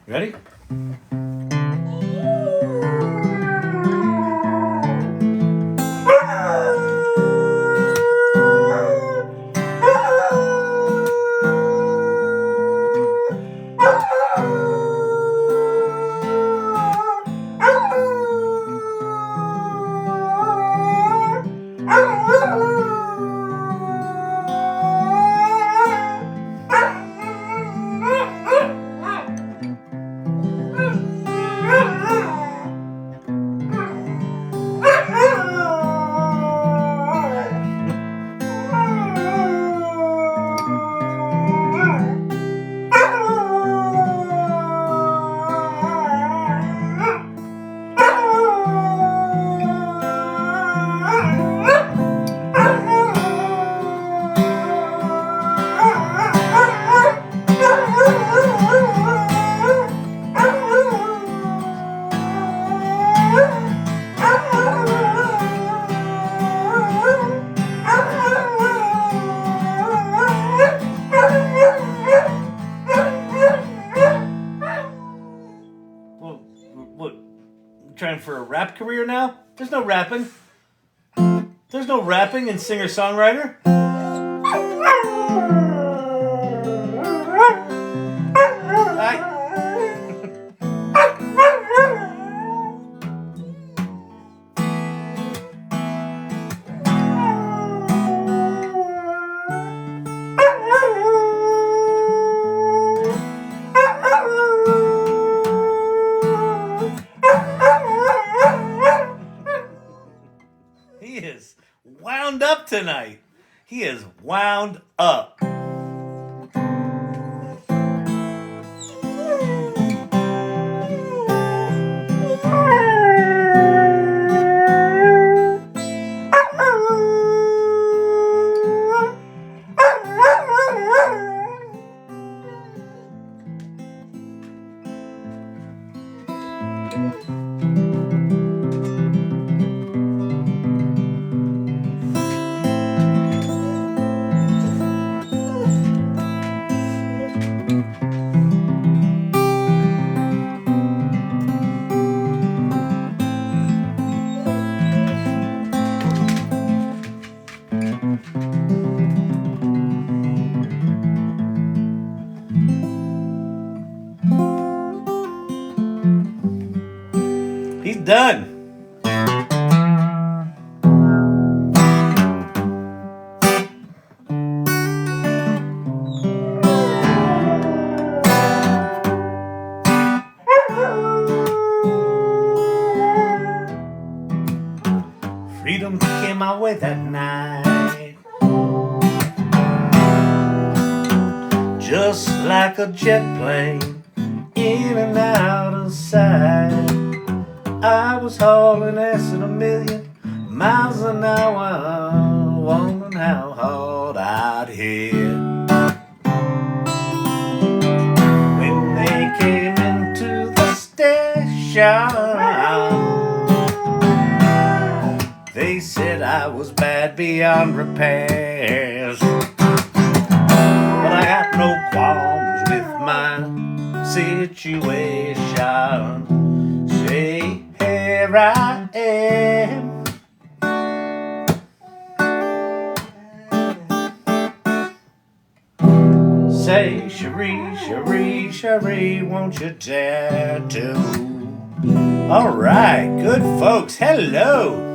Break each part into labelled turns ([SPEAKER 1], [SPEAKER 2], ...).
[SPEAKER 1] Ready? What? Trying for a rap career now? There's no rapping. There's no rapping in singer-songwriter. He is wound up tonight. He is wound up. He's done. Freedom came my way that night, just like a jet plane, in and out of sight. I was hauling ass at 1,000,000 miles an hour, wondering how hard I'd hit. When they came into the station, they said I was bad beyond repairs. But I got no qualms with my situation. Say, here I am. Say, Cherie, Cherie, Cherie, won't you tattoo? All right, good folks, hello.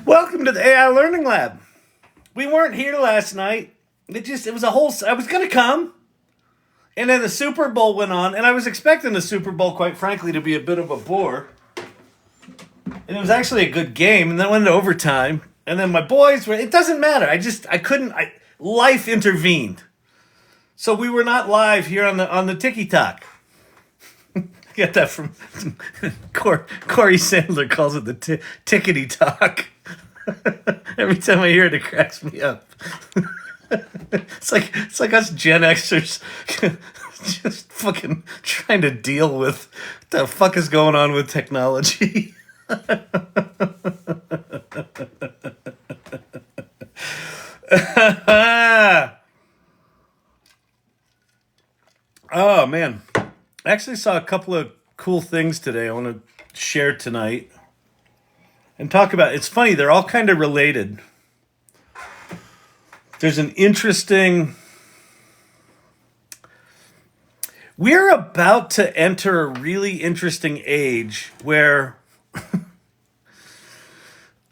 [SPEAKER 1] Welcome to the AI Learning Lab. We weren't here last night. It was a whole, I was going to come, and then the Super Bowl went on, and I was expecting the Super Bowl, quite frankly, to be a bit of a bore. And it was actually a good game, and then it went into overtime, and then my boys were, it doesn't matter. Life intervened. So we were not live here on the TikTok. Get that from Corey Sandler calls it the tickety talk. Every time I hear it, it cracks me up. It's like us Gen Xers just fucking trying to deal with what the fuck is going on with technology. Oh, man. I actually saw a couple of cool things today I want to share tonight and talk about. It's funny, they're all kind of related. There's an interesting... We're about to enter a really interesting age where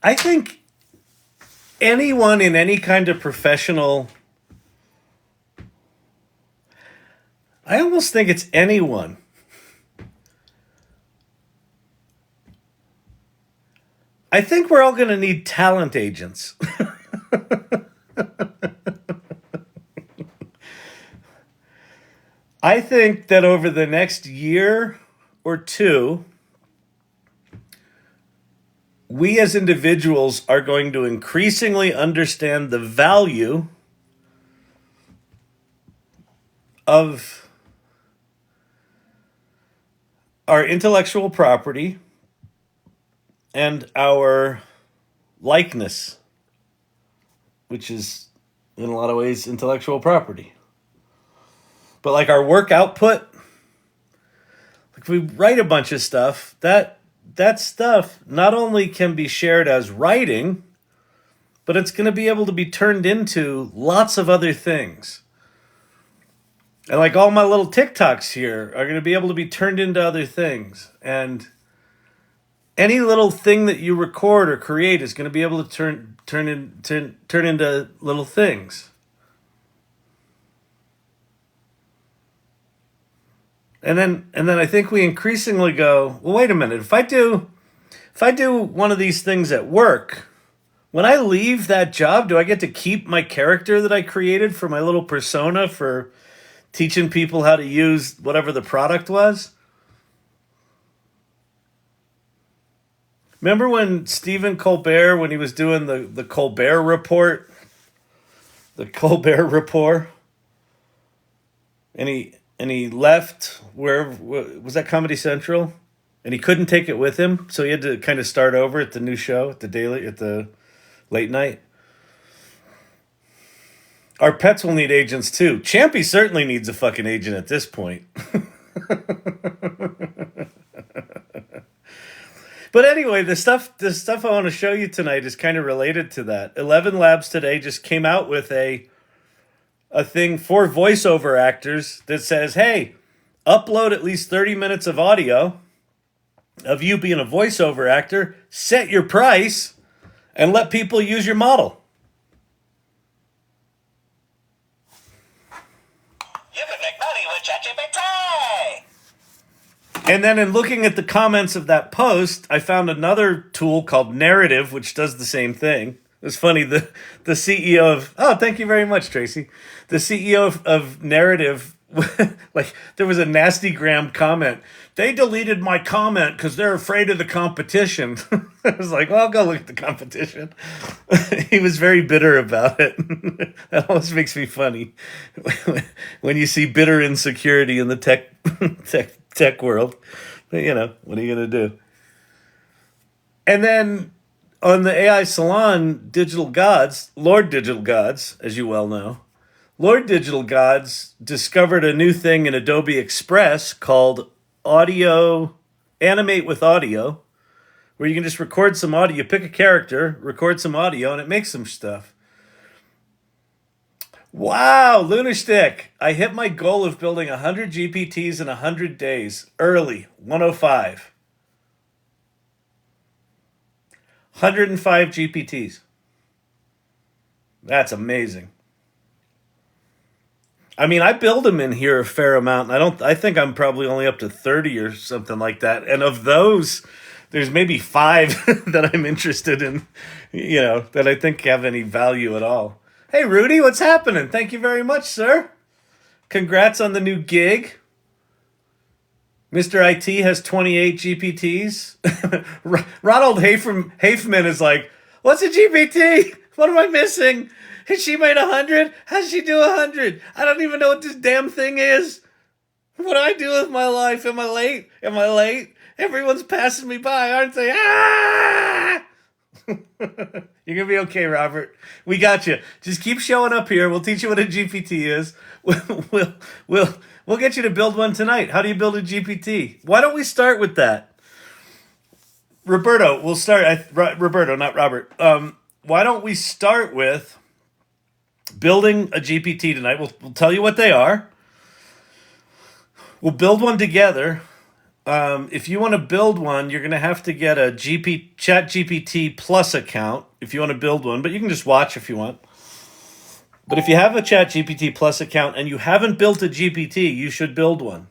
[SPEAKER 1] I think anyone in any kind of professional... I almost think it's anyone. I think we're all going to need talent agents. I think that over the next year or two, we as individuals are going to increasingly understand the value of our intellectual property and our likeness, which is in a lot of ways intellectual property. But like our work output, like we write a bunch of stuff, that stuff not only can be shared as writing, but it's going to be able to be turned into lots of other things. And like all my little TikToks here are going to be able to be turned into other things. And any little thing that you record or create is going to be able to turn into little things. And then I think we increasingly go, well, wait a minute. If I do one of these things at work, when I leave that job, do I get to keep my character that I created for my little persona for teaching people how to use whatever the product was? Remember when Steven-Colbert, when he was doing the Colbert Report, the Colbert Report, and he left, where was that, Comedy Central? And he couldn't take it with him, so he had to kind of start over at the new show, at the late night. Our pets will need agents too. Champy certainly needs a fucking agent at this point. But anyway, the stuff I want to show you tonight is kind of related to that. 11 Labs today just came out with a thing for voiceover actors that says, hey, upload at least 30 minutes of audio of you being a voiceover actor, set your price, and let people use your model.
[SPEAKER 2] You can make money with ChatGPT!
[SPEAKER 1] And then in looking at the comments of that post, I found another tool called Narrative, which does the same thing. It was funny, the CEO of... Oh, thank you very much, Tracy. The CEO of Narrative, like, there was a Nastygram comment. They deleted my comment because they're afraid of the competition. I was like, well, I'll go look at the competition. He was very bitter about it. That always makes me funny. When you see bitter insecurity in the tech world. But, you know, what are you going to do? And then on the AI Salon Digital Gods, Lord Digital Gods, as you well know, Lord Digital Gods discovered a new thing in Adobe-Express called Animate with Audio, where you can just record some audio. You pick a character, record some audio, and it makes some stuff. Wow, LunaSchtick. I hit my goal of building 100 GPTs in 100 days. Early, 105. 105 GPTs. That's amazing. I mean, I build them in here a fair amount. I think I'm probably only up to 30 or something like that. And of those, there's maybe 5 that I'm interested in, you know, that I think have any value at all. Hey, Rudy, what's happening? Thank you very much, sir. Congrats on the new gig. Mr. IT has 28 GPTs. Ronald Hafman is like, what's a GPT? What am I missing? Has she made 100? How'd she do 100? I don't even know what this damn thing is. What do I do with my life? Am I late? Everyone's passing me by, aren't they? Ah! You're gonna be okay, Robert. We got you. Just keep showing up here. We'll teach you what a GPT is. We'll we'll we'll get you to build one tonight. How do you build a GPT? Why don't we start with that? Roberto, we'll start. Roberto, not Robert. Why don't we start with building a GPT tonight? We'll tell you what they are. We'll build one together. If you want to build one, you're going to have to get a ChatGPT Plus account if you want to build one, but you can just watch if you want. But if you have a ChatGPT Plus account and you haven't built a GPT, you should build one.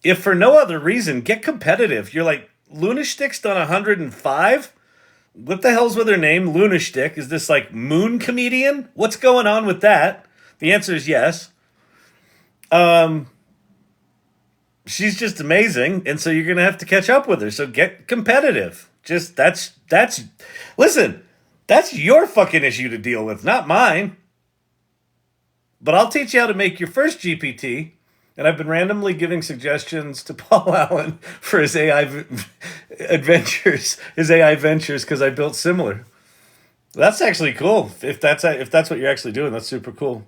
[SPEAKER 1] If for no other reason, get competitive. You're like, LunaSchtick's done 105? What the hell's with her name? LunaSchtick? Is this like moon comedian? What's going on with that? The answer is yes. She's just amazing, and so you're gonna have to catch up with her. So get competitive. Just that's listen, that's your fucking issue to deal with, not mine. But I'll teach you how to make your first GPT, and I've been randomly giving suggestions to Paul Allen for his AI adventures, because I built similar. That's actually cool. If that's what you're actually doing, that's super cool.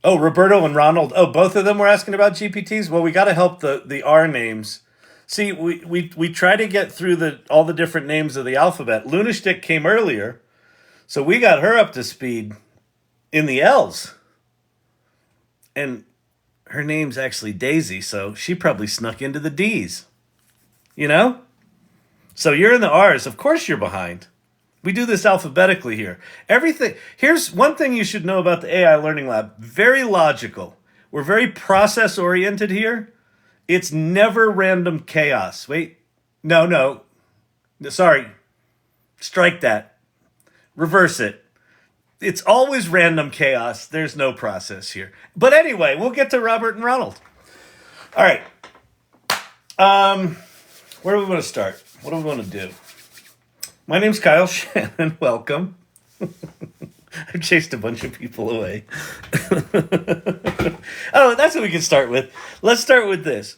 [SPEAKER 1] Oh, Roberto and Ronald. Oh, both of them were asking about GPTs. Well, we got to help the R names. See, we try to get through all the different names of the alphabet. LunaSchtick came earlier, so we got her up to speed in the L's. And her name's actually Daisy, so she probably snuck into the D's. You know? So you're in the R's. Of course you're behind. We do this alphabetically here. Everything. Here's one thing you should know about the AI Learning Lab. Very logical. We're very process oriented here. It's never random chaos. Wait. No. Sorry. Strike that. Reverse it. It's always random chaos. There's no process here. But anyway, we'll get to Robert and Ronald. All right. Where do we want to start? What do we want to do? My name's Kyle Shannon. Welcome. I've chased a bunch of people away. Oh, that's what we can start with. Let's start with this.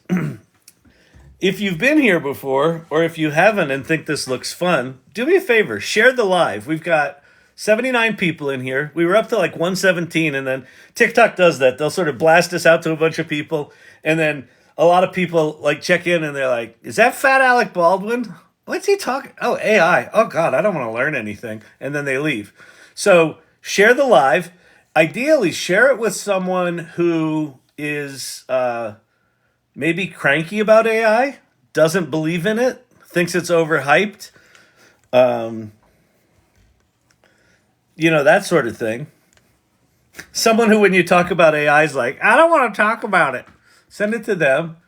[SPEAKER 1] If you've been here before, or if you haven't and think this looks fun, do me a favor. Share the live. We've got 79 people in here. We were up to like 117, and then TikTok does that. They'll sort of blast us out to a bunch of people, and then a lot of people like check in, and they're like, is that Fat Alec Baldwin? What's he talking? Oh, AI. Oh, God, I don't want to learn anything. And then they leave. So share the live. Ideally, share it with someone who is maybe cranky about AI, doesn't believe in it, thinks it's overhyped. That sort of thing. Someone who, when you talk about AI, is like, I don't want to talk about it. Send it to them.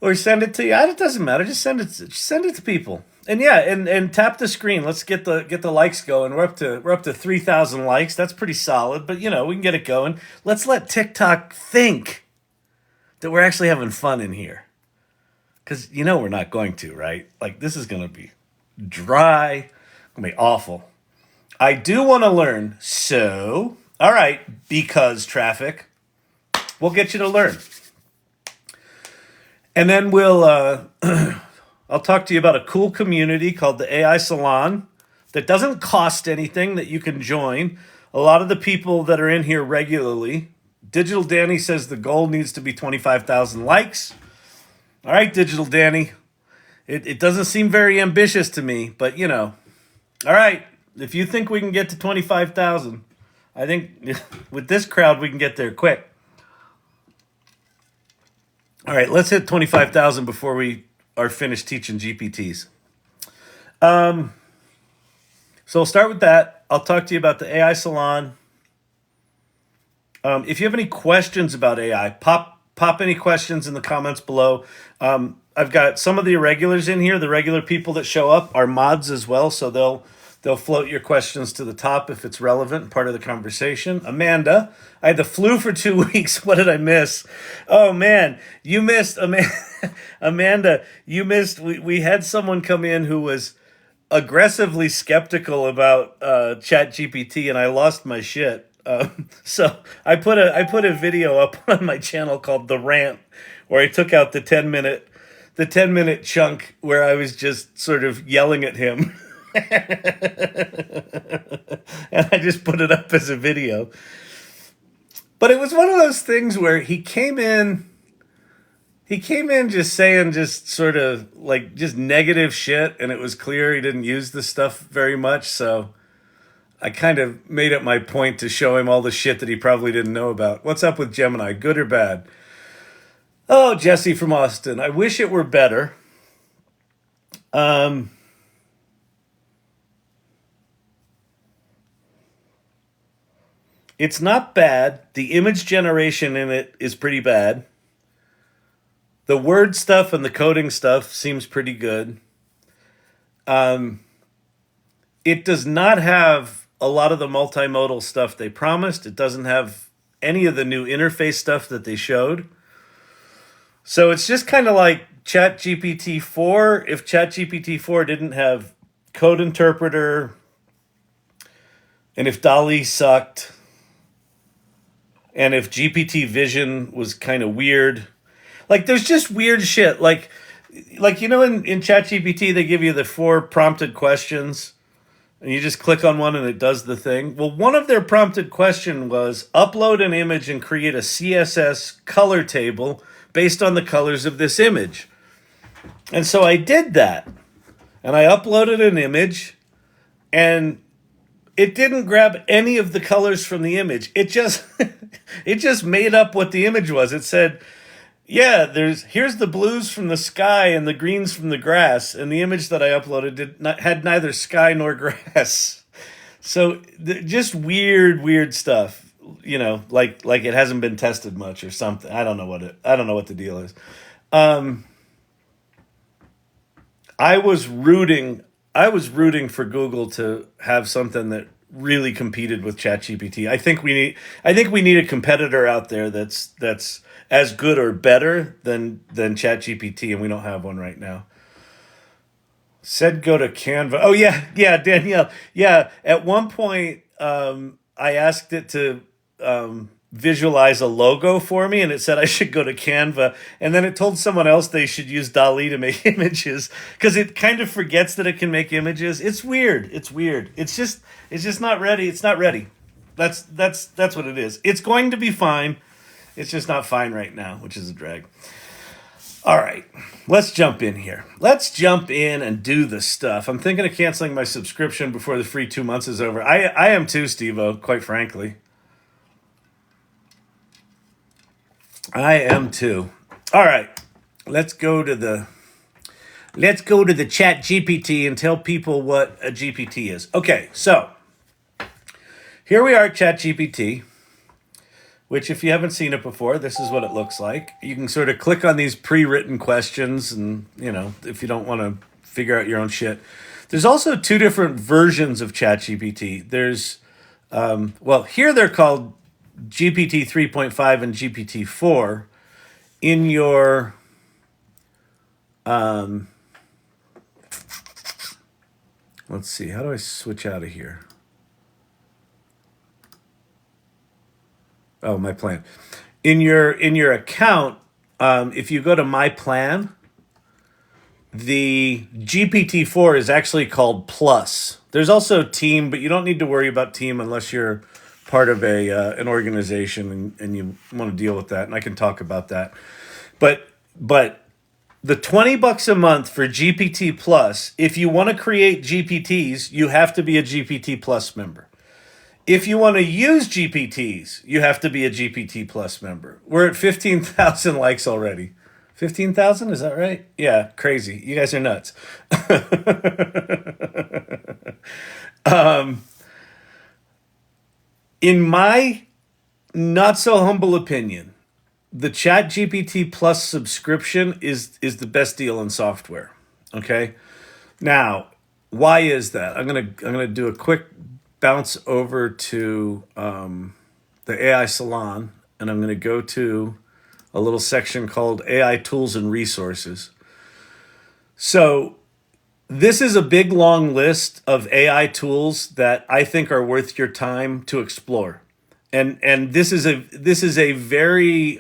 [SPEAKER 1] Or send it to you. It doesn't matter. Just send it to people. And yeah, and tap the screen. Let's get the likes going. We're up to 3,000 likes. That's pretty solid. But we can get it going. Let's let TikTok think that we're actually having fun in here. Because we're not going to, right? Like, this is gonna be dry. Gonna be awful. I do want to learn. So, all right, because traffic, we'll get you to learn. And then I'll talk to you about a cool community called the AI-Salon that doesn't cost anything, that you can join. A lot of the people that are in here regularly, Digital Danny says the goal needs to be 25,000 likes. All right, Digital Danny. It doesn't seem very ambitious to me, but All right, if you think we can get to 25,000, I think with this crowd we can get there quick. All right, let's hit 25,000 before we are finished teaching GPTs. So I'll start with that. I'll talk to you about the AI Salon. If you have any questions about AI, pop any questions in the comments below. I've got some of the irregulars in here. The regular people that show up are mods as well, so they'll float your questions to the top if it's relevant, part of the conversation. Amanda, I had the flu for 2 weeks. What did I miss? Oh, man, you missed, Amanda, you missed, we had someone come in who was aggressively skeptical about ChatGPT, and I lost my shit. So I put a video up on my channel called The Rant, where I took out the 10-minute the 10-minute chunk where I was just sort of yelling at him. And I just put it up as a video. But it was one of those things where he came in just saying just sort of like just negative shit, and it was clear he didn't use the stuff very much, so I kind of made it my point to show him all the shit that he probably didn't know about. What's up with Gemini? Good or bad? Oh, Jesse from Austin. I wish it were better. It's not bad. The image generation in it is pretty bad. The word stuff and the coding stuff seems pretty good. It does not have a lot of the multimodal stuff they promised. It doesn't have any of the new interface stuff that they showed. So it's just kind of like ChatGPT 4 if ChatGPT 4 didn't have code interpreter, and if DALL-E sucked, and if GPT Vision was kind of weird. Like, there's just weird shit. Like you know, in ChatGPT, they give you the 4 prompted questions, and you just click on one and it does the thing. Well, one of their prompted question was, upload an image and create a CSS color table based on the colors of this image. And so I did that. And I uploaded an image, and it didn't grab any of the colors from the image. It just it just made up what the image was. It said, yeah, here's the blues from the sky and the greens from the grass, and the image that I uploaded had neither sky nor grass. So just weird stuff, you know, like it hasn't been tested much or something. I don't know what the deal is. I was rooting for Google to have something that really competed with ChatGPT. I think we need a competitor out there that's as good or better than ChatGPT, and we don't have one right now. Said go to Canva. Oh yeah, Danielle. Yeah, at one point I asked it to visualize a logo for me, and it said I should go to Canva, and then it told someone else they should use DALL-E to make images because it kind of forgets that it can make images. It's weird. It's just not ready. It's not ready. That's what it is. It's going to be fine. It's just not fine right now, which is a drag. All right, let's jump in here. Let's jump in and do the stuff. I'm thinking of canceling my subscription before the free 2 months is over. I am too, Steve-O, quite frankly. I am too. All right, let's go to the Chat-GPT and tell people what a GPT is. Okay, so here we are at Chat-GPT, which if you haven't seen it before, this is what it looks like. You can sort of click on these pre-written questions, and, you know, if you don't want to figure out your own shit. There's also 2 different versions of Chat-GPT. There's, here they're called GPT 3.5 and GPT 4. In your let's see, how do I switch out of here? Oh, my plan. In your account, if you go to my plan, the GPT-4 is actually called Plus. There's also Team, but you don't need to worry about Team unless you're part of an organization and you want to deal with that, and I can talk about that. But the $20 a month for GPT Plus, if you want to create GPTs, you have to be a GPT Plus member. If you want to use GPTs, you have to be a GPT Plus member. We're at 15,000 likes already. 15,000, is that right? Yeah, crazy. You guys are nuts. In my not so humble opinion, the ChatGPT Plus subscription is the best deal in software. Okay? Now, why is that? I'm gonna do a quick bounce over to the AI Salon, and I'm gonna go to a little section called AI Tools and Resources. So this is a big, long list of AI tools that I think are worth your time to explore. And this is a very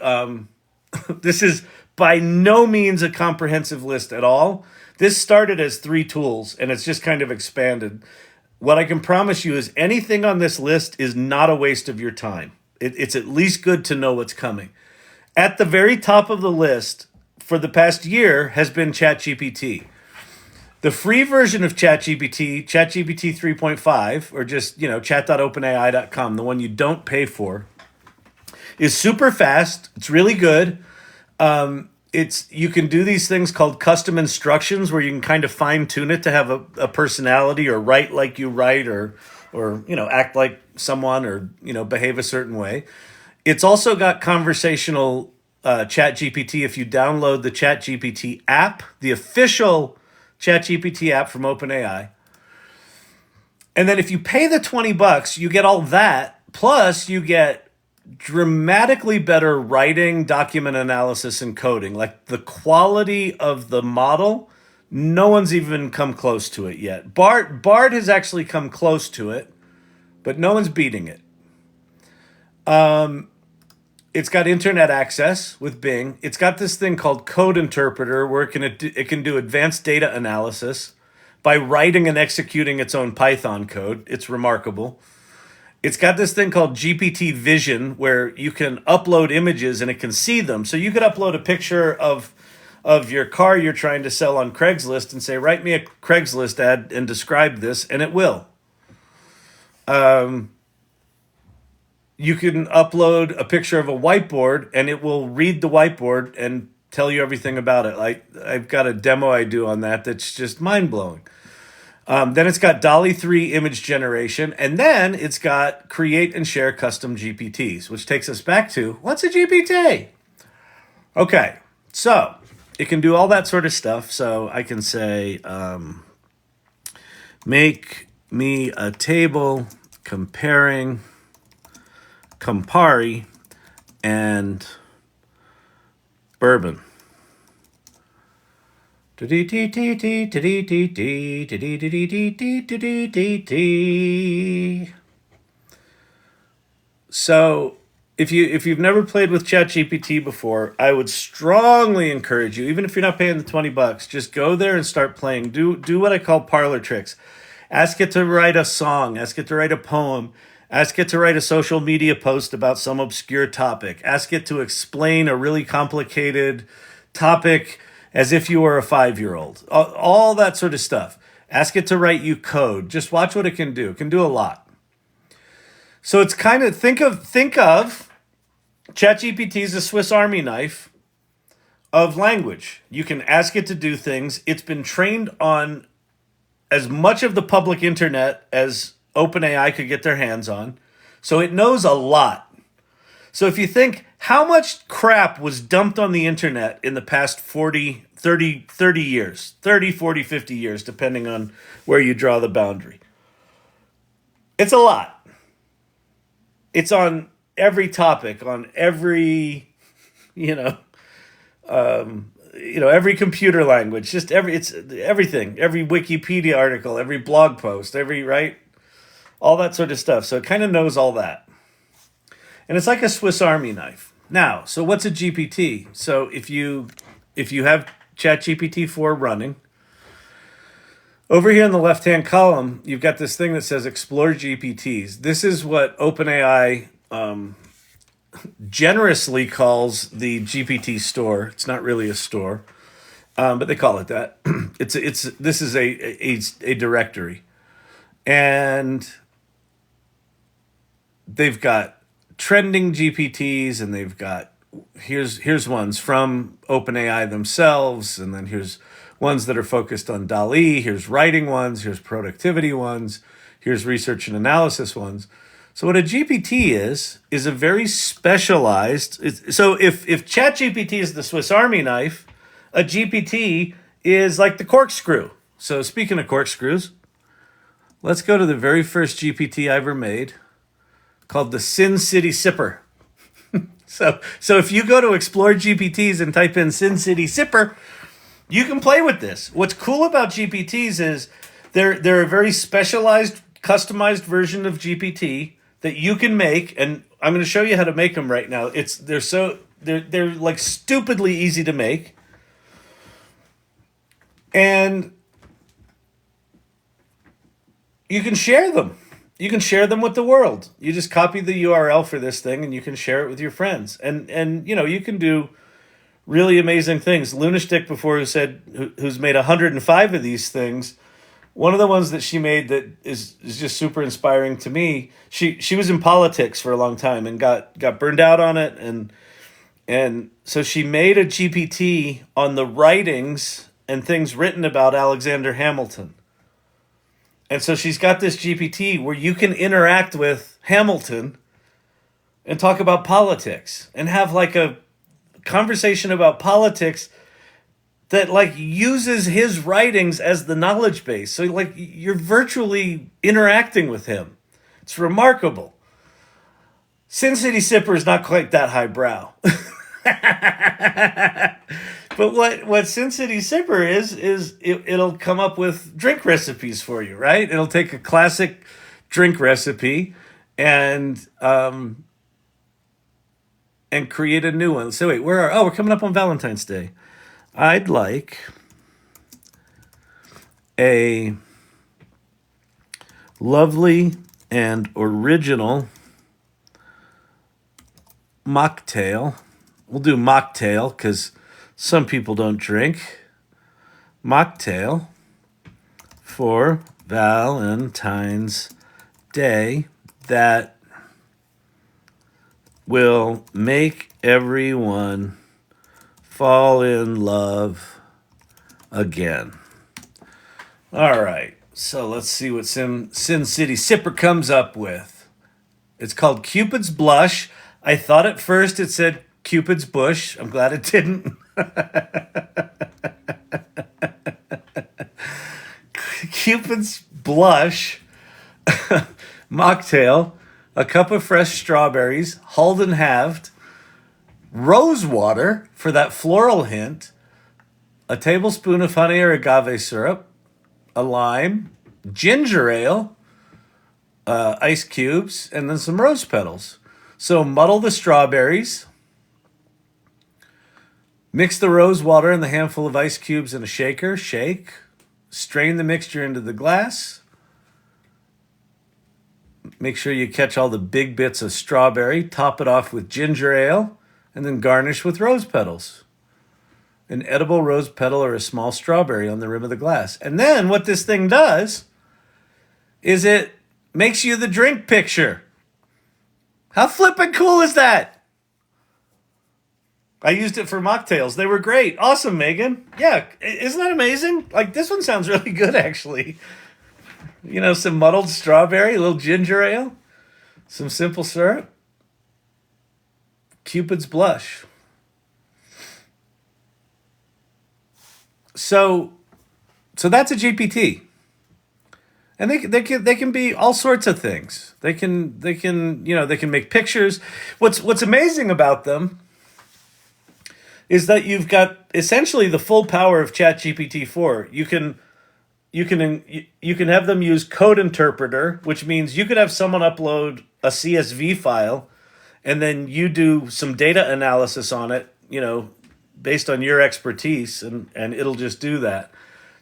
[SPEAKER 1] this is by no means a comprehensive list at all. This started as 3 tools, and it's just kind of expanded. What I can promise you is anything on this list is not a waste of your time. It's at least good to know what's coming. At the very top of the list for the past year has been ChatGPT. The free version of ChatGPT, ChatGPT 3.5, or just, chat.openai.com, the one you don't pay for, is super fast. It's really good. You can do these things called custom instructions where you can kind of fine tune it to have a personality, or write like you write, or act like someone, or behave a certain way. It's also got conversational ChatGPT. If you download the ChatGPT app, the official ChatGPT app from OpenAI, and then if you pay the $20, you get all that, plus you get dramatically better writing, document analysis, and coding. Like, the quality of the model, no one's even come close to it yet. Bard has actually come close to it, but no one's beating it. It's got internet access with Bing. It's got this thing called Code Interpreter, where it can do advanced data analysis by writing and executing its own Python code. It's remarkable. It's got this thing called GPT Vision, where you can upload images and it can see them. So you could upload a picture of your car you're trying to sell on Craigslist and say, write me a Craigslist ad and describe this, and it will. You can upload a picture of a whiteboard and it will read the whiteboard and tell you everything about it. I've got a demo I do on that's just mind-blowing. Then it's got DALL-E 3 image generation, and then it's got create and share custom GPTs, which takes us back to, what's a GPT? Okay, so it can do all that sort of stuff. So I can say, make me a table comparing Campari and bourbon. So if you've never played with ChatGPT before, I would strongly encourage you, even if you're not paying the $20, just go there and start playing. Do what I call parlor tricks. Ask it to write a song. Ask it to write a poem. Ask it to write a social media post about some obscure topic. Ask it to explain a really complicated topic as if you were a 5-year-old. All that sort of stuff. Ask it to write you code. Just watch what it can do. It can do a lot. So it's kind of, think of ChatGPT as a Swiss Army knife of language. You can ask it to do things. It's been trained on as much of the public internet as OpenAI could get their hands on. So it knows a lot. So if you think how much crap was dumped on the internet in the past 30 years, 30, 40, 50 years, depending on where you draw the boundary. It's a lot. It's on every topic, on every, every computer language, it's everything, every Wikipedia article, every blog post, right? All that sort of stuff. So it kind of knows all that. And it's like a Swiss Army knife. Now, so what's a GPT? So if you have ChatGPT 4 running, over here in the left-hand column, you've got this thing that says Explore GPTs. This is what OpenAI generously calls the GPT store. It's not really a store, but they call it that. This is a directory, and they've got trending GPTs, and they've got here's ones from OpenAI themselves, and then here's ones that are focused on DALL-E, here's writing ones, here's productivity ones, here's research and analysis ones. So what a GPT is a very specialized, so if ChatGPT is the Swiss Army knife, a GPT is like the corkscrew. So speaking of corkscrews, let's go to the very first GPT I ever made, called the Sin City Sipper. So if you go to Explore GPTs and type in Sin City Sipper, you can play with this. What's cool about GPTs is they're a very specialized, customized version of GPT that you can make, and I'm going to show you how to make them right now. they're like stupidly easy to make. And you can share them. You can share them with the world. You just copy the URL for this thing and you can share it with your friends. And you can do really amazing things. LunaSchtick before who's made 105 of these things. One of the ones that she made that is just super inspiring to me. She was in politics for a long time and got burned out on it, and so she made a GPT on the writings and things written about Alexander Hamilton. And so she's got this GPT where you can interact with Hamilton and talk about politics and have like a conversation about politics that like uses his writings as the knowledge base. So like you're virtually interacting with him. It's remarkable. Sin City Sipper is not quite that highbrow. But what Sin City Sipper is it'll come up with drink recipes for you, right? It'll take a classic drink recipe and create a new one. So wait, we're coming up on Valentine's Day. I'd like a lovely and original mocktail. We'll do mocktail because some people don't drink. Mocktail for Valentine's Day that will make everyone fall in love again. All right, so let's see what Sin City Sipper comes up with. It's called Cupid's Blush. I thought at first it said Cupid's Bush. I'm glad it didn't. Cupid's Blush mocktail, a cup of fresh strawberries, hulled and halved, rose water for that floral hint, a tablespoon of honey or agave syrup, a lime, ginger ale, ice cubes, and then some rose petals. So muddle the strawberries, mix the rose water and the handful of ice cubes in a shaker, shake, strain the mixture into the glass. Make sure you catch all the big bits of strawberry, top it off with ginger ale, and then garnish with rose petals. An edible rose petal or a small strawberry on the rim of the glass. And then what this thing does is it makes you the drink picture. How flippin' cool is that? I used it for mocktails. They were great. Awesome, Megan. Yeah, isn't that amazing? Like, this one sounds really good, actually. You know, some muddled strawberry, a little ginger ale, some simple syrup. Cupid's Blush. So that's a GPT. And they can be all sorts of things. They can make pictures. What's amazing about them is that you've got essentially the full power of ChatGPT 4. You can have them use code interpreter, which means you could have someone upload a CSV file and then you do some data analysis on it, based on your expertise, and it'll just do that.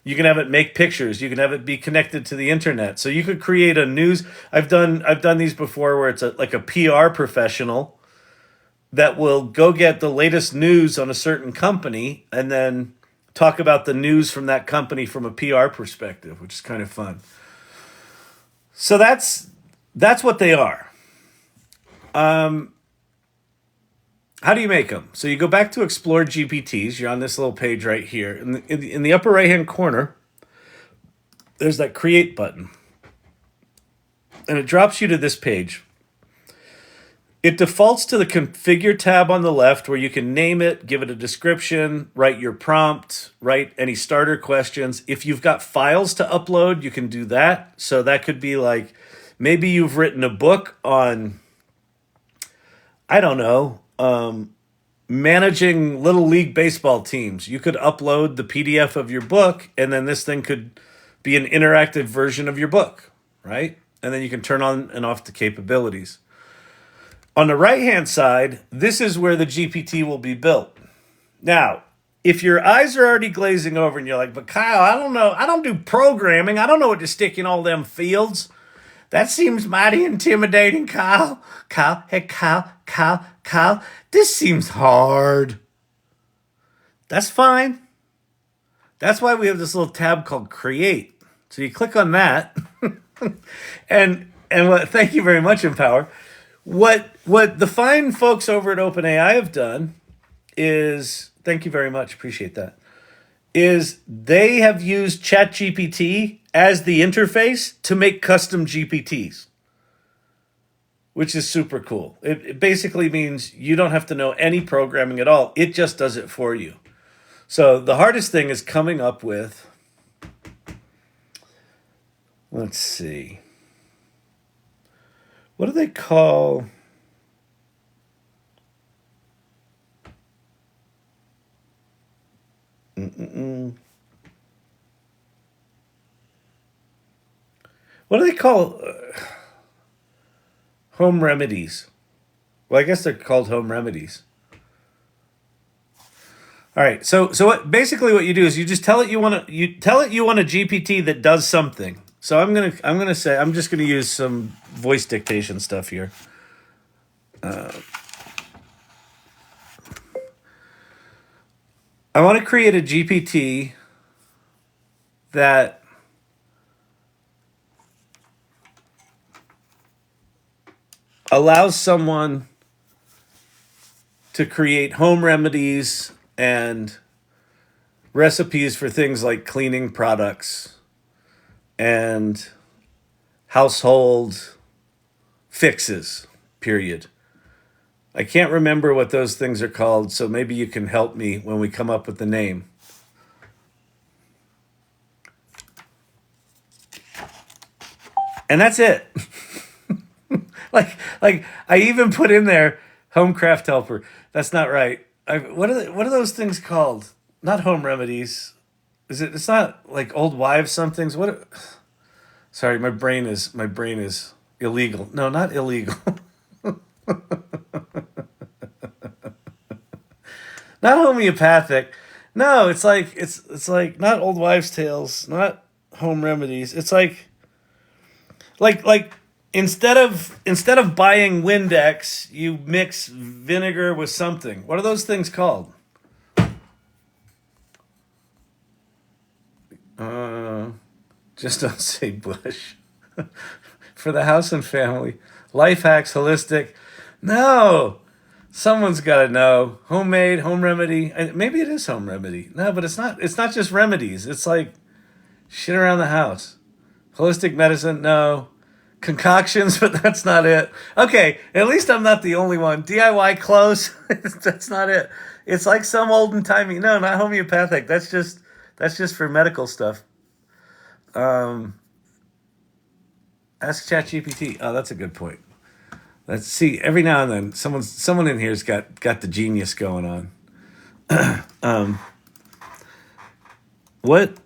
[SPEAKER 1] You can have it make pictures. You can have it be connected to the internet. So you could create a news. I've done these before where it's like a PR professional that will go get the latest news on a certain company and then talk about the news from that company from a PR perspective, which is kind of fun. So that's what they are. How do you make them? So you go back to Explore GPTs. You're on this little page right here. In the upper right-hand corner, there's that Create button. And it drops you to this page. It defaults to the Configure tab on the left where you can name it, give it a description, write your prompt, write any starter questions. If you've got files to upload, you can do that. So that could be like, maybe you've written a book on, I don't know, managing Little League baseball teams. You could upload the PDF of your book, and then this thing could be an interactive version of your book, right? And then you can turn on and off the capabilities. On the right-hand side, this is where the GPT will be built. Now, if your eyes are already glazing over and you're like, but Kyle, I don't know. I don't do programming. I don't know what to stick in all them fields. That seems mighty intimidating, Kyle. Hey, Kyle. This seems hard. That's fine. That's why we have this little tab called Create. So you click on that. and thank you very much, Empower. What the fine folks over at OpenAI have done is, thank you very much, appreciate that, is they have used ChatGPT as the interface to make custom GPTs, which is super cool. It basically means you don't have to know any programming at all. It just does it for you. So the hardest thing is coming up with, let's see, what do they call... What do they call home remedies? Well, I guess they're called home remedies. All right. So basically what you do is you just tell it you want a GPT that does something. So I'm just gonna use some voice dictation stuff here. I want to create a GPT that allows someone to create home remedies and recipes for things like cleaning products and household fixes, period. I can't remember what those things are called, so maybe you can help me when we come up with the name. And that's it. like I even put in there home craft helper. That's not right. What are those things called? Not home remedies. It's not like old wives somethings. Sorry, my brain is illegal. No, not illegal. Not homeopathic. No, it's like not old wives' tales, not home remedies. It's like instead of buying Windex, you mix vinegar with something. What are those things called? Just don't say Bush. For the house and family. Life hacks, holistic. No. Someone's got to know. Homemade, home remedy. Maybe it is home remedy. No, but it's not. It's not just remedies. It's like shit around the house. Holistic medicine, no. Concoctions, but that's not it. Okay, at least I'm not the only one. DIY clothes, that's not it. It's like some olden timey. No, not homeopathic. That's just for medical stuff. Ask ChatGPT. Oh, that's a good point. Let's see. Every now and then, someone in here's got the genius going on. What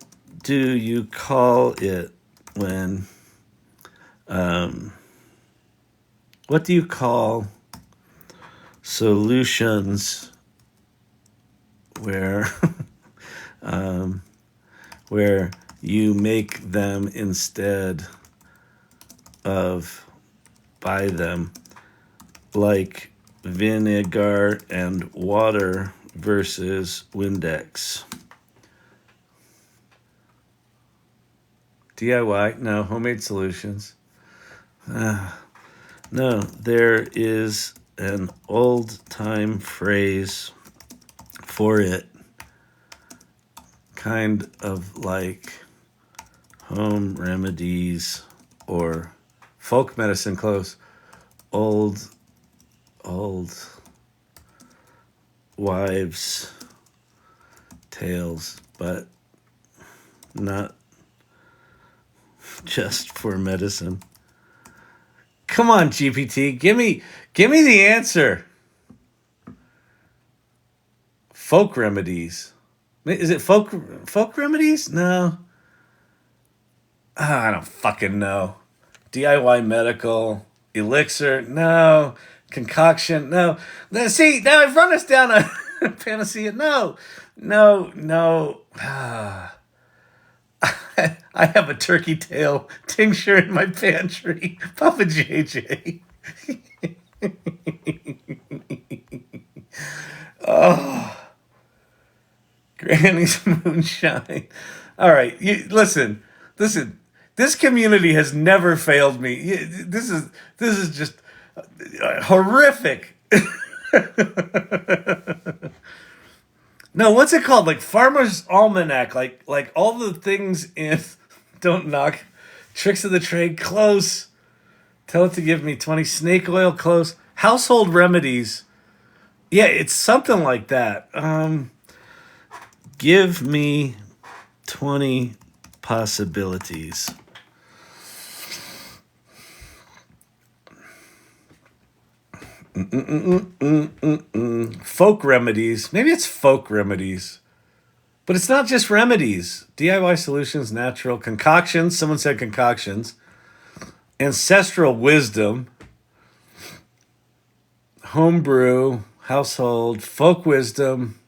[SPEAKER 1] do you call it when? What do you call solutions where where you make them instead of buy them? Like vinegar and water versus Windex. DIY? No. Homemade solutions? No. There is an old-time phrase for it. Kind of like home remedies or folk medicine, close. Old wives' tales, but not just for medicine. Come on, GPT, give me the answer. Folk remedies. Is it folk remedies? No. I don't fucking know. DIY medical. Elixir? No. Concoction. No. See, now I've run us down a panacea. No. I have a turkey tail tincture in my pantry. Papa JJ. Granny's moonshine. All right, listen. This community has never failed me. This is just horrific. No, what's it called? Like Farmer's Almanac. Like all the things in Don't Knock, Tricks of the Trade, close. Tell it to give me 20. Snake oil, close. Household remedies. Yeah, it's something like that. Give me 20 possibilities. Folk remedies. Maybe it's folk remedies. But it's not just remedies. DIY solutions, natural. Concoctions. Someone said concoctions. Ancestral wisdom. Homebrew. Household. Folk wisdom.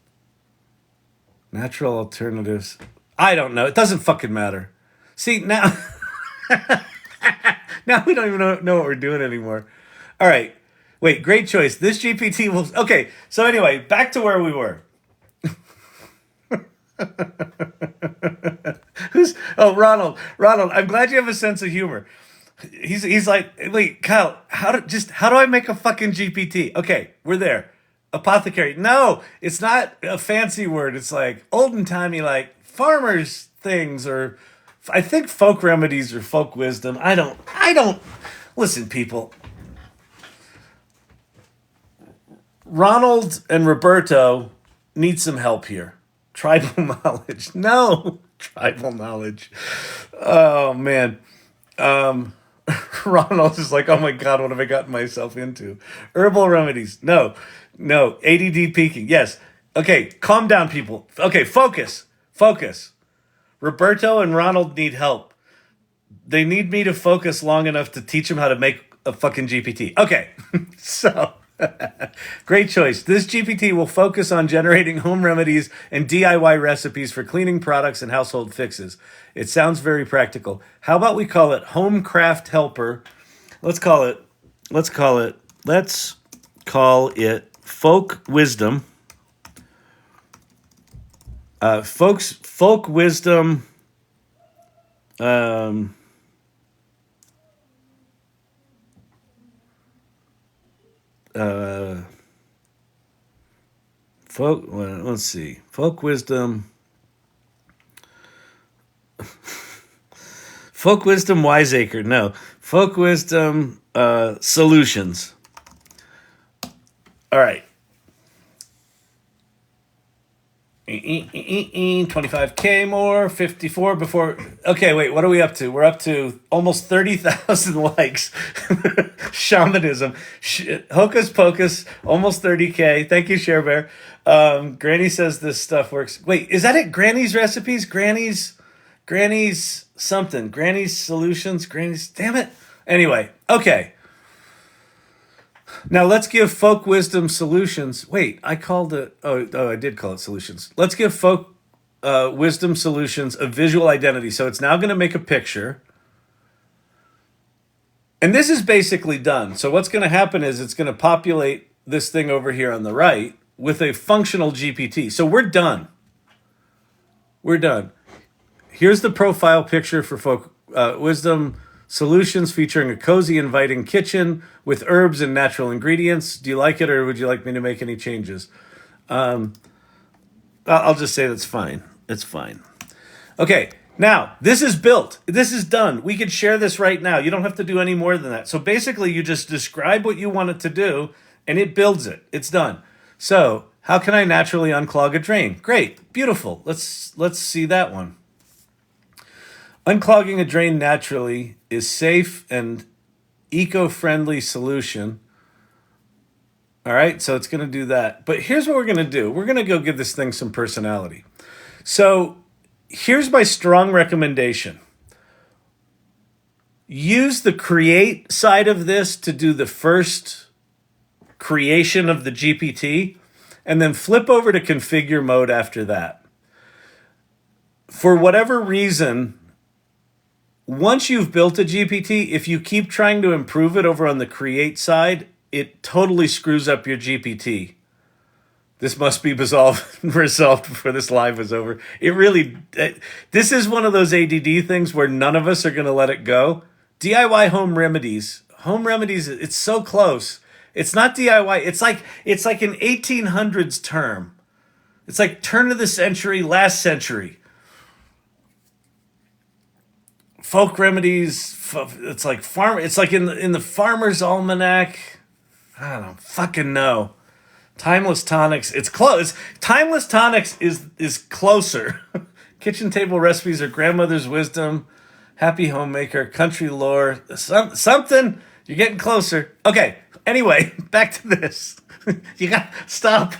[SPEAKER 1] Natural alternatives. I don't know. It doesn't fucking matter. See, now... now we don't even know what we're doing anymore. All right. Wait, great choice. This GPT will... Okay, so anyway, back to where we were. Ronald, I'm glad you have a sense of humor. He's like, wait, Kyle, how do I make a fucking GPT? Okay, we're there. Apothecary. No, it's not a fancy word. It's like olden timey, like farmers things, or I think folk remedies or folk wisdom. I don't listen, people. Ronald and Roberto need some help here. Tribal knowledge. No, tribal knowledge. Oh, man. Ronald is like, oh my God, what have I gotten myself into? Herbal remedies. No. ADD peaking. Yes. Okay, calm down, people. Okay, focus. Roberto and Ronald need help. They need me to focus long enough to teach them how to make a fucking GPT. Okay, so... Great choice. This GPT will focus on generating home remedies and DIY recipes for cleaning products and household fixes. It sounds very practical. How about we call it Home Craft Helper? Let's call it Folk Wisdom. Folk Wisdom. Let's see. Folk wisdom. Folk wisdom wiseacre. No. Folk wisdom solutions. All right. 25K more, 54 before. Okay, wait, what are we up to? We're up to almost 30,000 likes. Shamanism. Hocus Pocus, almost 30K. Thank you, Share Bear. Granny says this stuff works. Wait, is that it? Granny's recipes? Granny's something. Granny's solutions? Granny's. Damn it. Anyway, okay. Now let's give folk wisdom solutions. Wait, I called it. I did call it solutions. Let's give folk wisdom solutions a visual identity. So it's now going to make a picture. And this is basically done. So what's going to happen is it's going to populate this thing over here on the right with a functional GPT. So we're done. Here's the profile picture for folk wisdom solutions featuring a cozy, inviting kitchen with herbs and natural ingredients. Do you like it, or would you like me to make any changes? I'll just say that's fine. It's fine. Okay, now, this is built. This is done. We could share this right now. You don't have to do any more than that. So basically, you just describe what you want it to do, and it builds it. It's done. So, how can I naturally unclog a drain? Great. Beautiful. Let's see that one. Unclogging a drain naturally is safe and eco-friendly solution. All right, so it's going to do that. But here's what we're going to do. We're going to go give this thing some personality. So here's my strong recommendation. Use the create side of this to do the first creation of the GPT, and then flip over to configure mode after that. For whatever reason, once you've built a GPT, if you keep trying to improve it over on the create side, it totally screws up your GPT. This must be resolved before this live is over. This is one of those ADD things where none of us are going to let it go. DIY home remedies. Home remedies, it's so close. It's not DIY. It's like an 1800s term. It's like turn of the century, last century. Folk remedies, it's like it's like in the Farmer's Almanac. I don't fucking know. Timeless tonics, it's close. Timeless tonics is closer. Kitchen table recipes are grandmother's wisdom, happy homemaker, country lore, something. You're getting closer. Okay. Anyway, back to this. You got stop.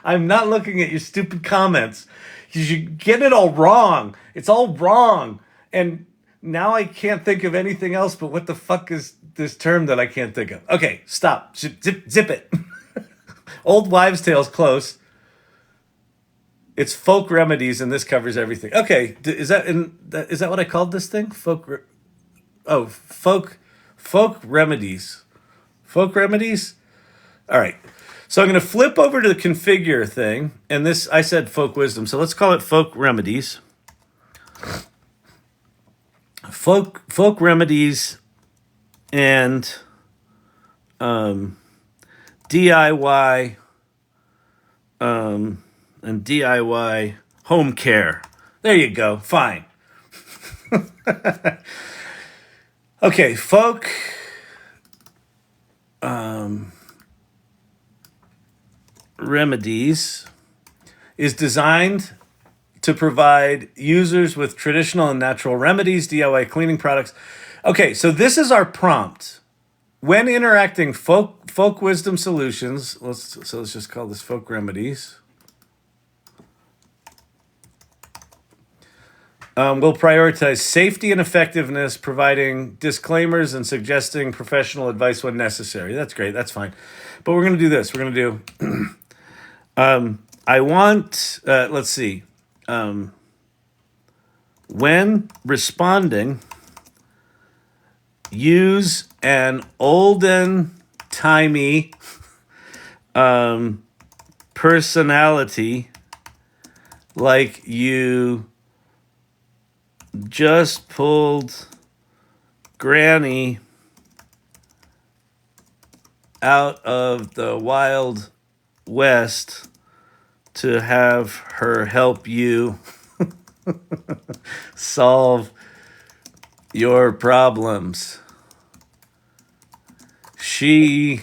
[SPEAKER 1] I'm not looking at your stupid comments. You get it all wrong. It's all wrong. And now I can't think of anything else. But what the fuck is this term that I can't think of? Okay, stop. Zip it. Old wives' tales, close. It's folk remedies, and this covers everything. Okay, is that what I called this thing? Folk remedies. Folk remedies. All right. So I'm going to flip over to the configure thing, and this I said folk wisdom. So let's call it folk remedies. Folk remedies and DIY and DIY home care. There you go. Fine. Okay, folk remedies is designed to provide users with traditional and natural remedies, DIY cleaning products. Okay, so this is our prompt. When interacting folk wisdom solutions, let's just call this folk remedies. We'll prioritize safety and effectiveness, providing disclaimers and suggesting professional advice when necessary. That's great. That's fine. But we're going to do this. We're going to do, I want, let's see. When responding, use an olden-timey personality like you just pulled Granny out of the Wild West to have her help you solve your problems. She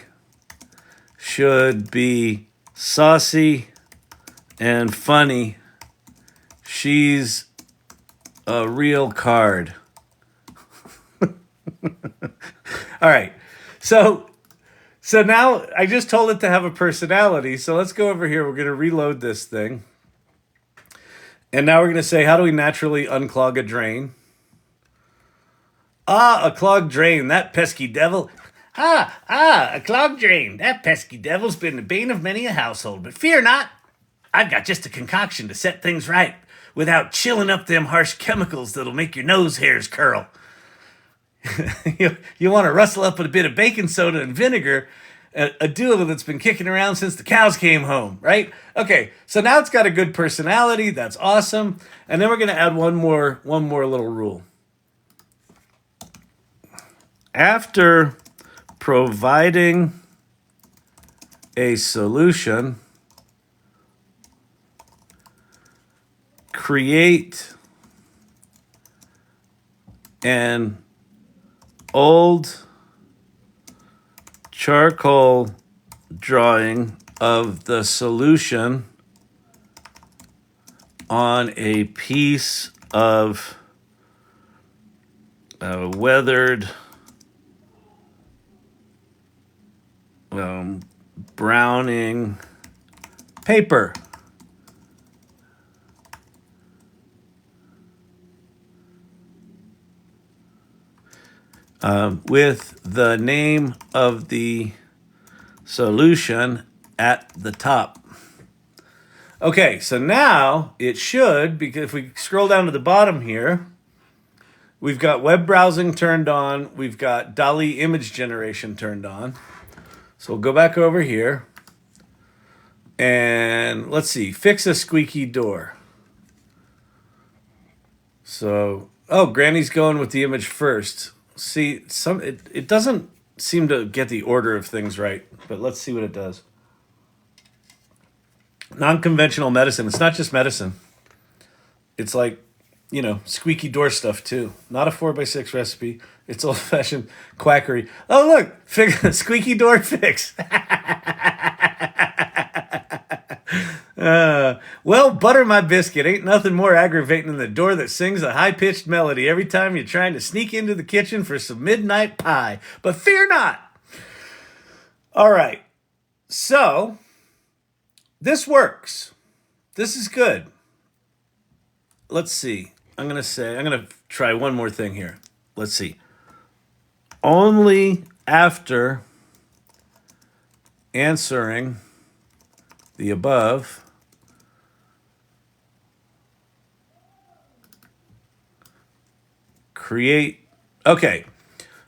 [SPEAKER 1] should be saucy and funny. She's a real card. All right. So now I just told it to have a personality. So let's go over here. We're going to reload this thing. And now we're going to say, how do we naturally unclog a drain? A clogged drain, that pesky devil. A clogged drain. That pesky devil's been the bane of many a household. But fear not, I've got just a concoction to set things right without chilling up them harsh chemicals that'll make your nose hairs curl. You want to rustle up with a bit of baking soda and vinegar, a duo that's been kicking around since the cows came home, right? Okay, so now it's got a good personality. That's awesome. And then we're going to add one more little rule. After providing a solution, create an old charcoal drawing of the solution on a piece of weathered browning paper. With the name of the solution at the top. Okay, so now it should, because if we scroll down to the bottom here, we've got web browsing turned on. We've got DALL-E image generation turned on. So we'll go back over here. And let's see, fix a squeaky door. So, oh, Granny's going with the image first. See, it doesn't seem to get the order of things right, but let's see what it does. Non-conventional medicine. It's not just medicine. It's like, squeaky door stuff too. Not a 4x6 recipe. It's old-fashioned quackery. Oh, look, squeaky door fix. Well, butter my biscuit. Ain't nothing more aggravating than the door that sings a high-pitched melody every time you're trying to sneak into the kitchen for some midnight pie. But fear not. All right. So, this works. This is good. Let's see. I'm going to try one more thing here. Let's see. Only after answering the above, create. Okay,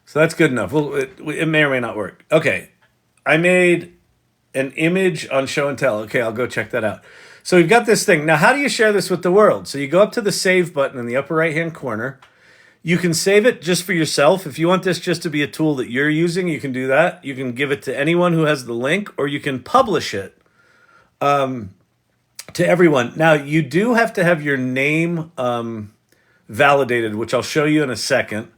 [SPEAKER 1] so that's good enough. Well, it may or may not work. Okay, I made an image on show and tell. Okay, I'll go check that out. So we've got this thing. Now, how do you share this with the world? So you go up to the save button in the upper right-hand corner. You can save it just for yourself. If you want this just to be a tool that you're using, you can do that. You can give it to anyone who has the link, or you can publish it to everyone. Now, you do have to have your name validated, which I'll show you in a second.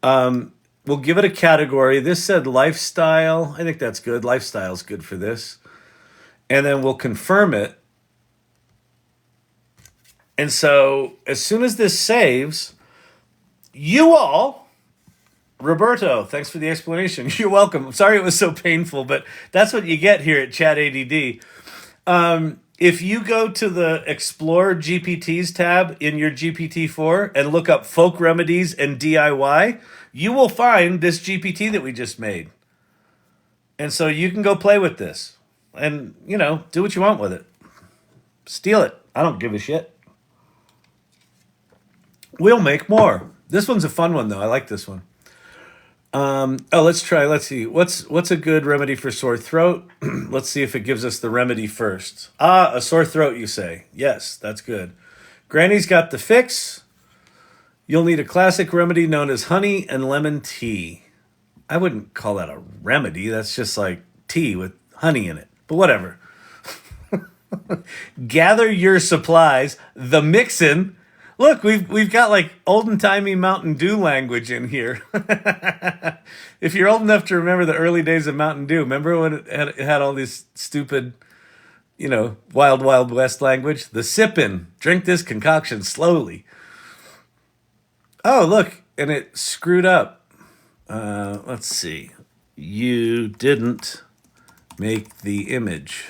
[SPEAKER 1] We'll give it a category. This said lifestyle. I think that's good. Lifestyle is good for this. And then we'll confirm it. And so as soon as this saves, you all, Roberto, thanks for the explanation. You're welcome. I'm sorry it was so painful, but that's what you get here at Chat ADD. If you go to the Explore GPTs tab in your GPT-4 and look up folk remedies and DIY, you will find this GPT that we just made. And so you can go play with this and, do what you want with it. Steal it. I don't give a shit. We'll make more. This one's a fun one, though. I like this one. Let's try. Let's see. What's a good remedy for sore throat? Let's see if it gives us the remedy first. A sore throat, you say. Yes, that's good. Granny's got the fix. You'll need a classic remedy known as honey and lemon tea. I wouldn't call that a remedy. That's just like tea with honey in it. But whatever. Gather your supplies. The mixin'. Look, we've got like olden-timey Mountain Dew language in here. If you're old enough to remember the early days of Mountain Dew, remember when it had all this stupid, wild, wild west language? The sippin'. Drink this concoction slowly. Oh, look, and it screwed up. Let's see. You didn't make the image.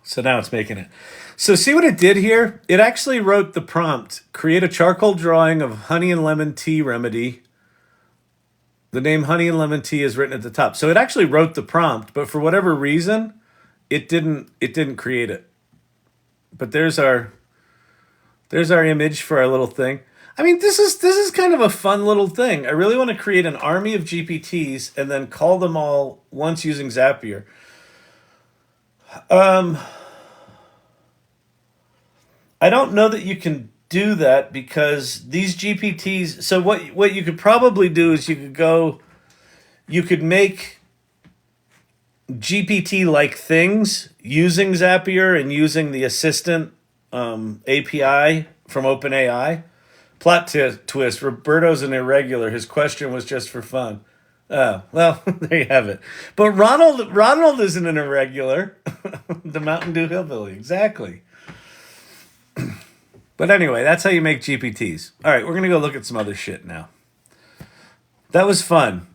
[SPEAKER 1] So now it's making it. So see what it did here? It actually wrote the prompt, create a charcoal drawing of honey and lemon tea remedy. The name honey and lemon tea is written at the top. So it actually wrote the prompt, but for whatever reason, it didn't create it. But there's our image for our little thing. I mean, this is kind of a fun little thing. I really want to create an army of GPTs and then call them all once using Zapier. I don't know that you can do that because these GPTs. So what you could probably do is you could make GPT-like things using Zapier and using the Assistant API from OpenAI. Plot twist, Roberto's an irregular. His question was just for fun. Oh, well, there you have it. But Ronald isn't an irregular. The Mountain Dew Hillbilly, exactly. But anyway, that's how you make GPTs. All right, we're going to go look at some other shit now. That was fun.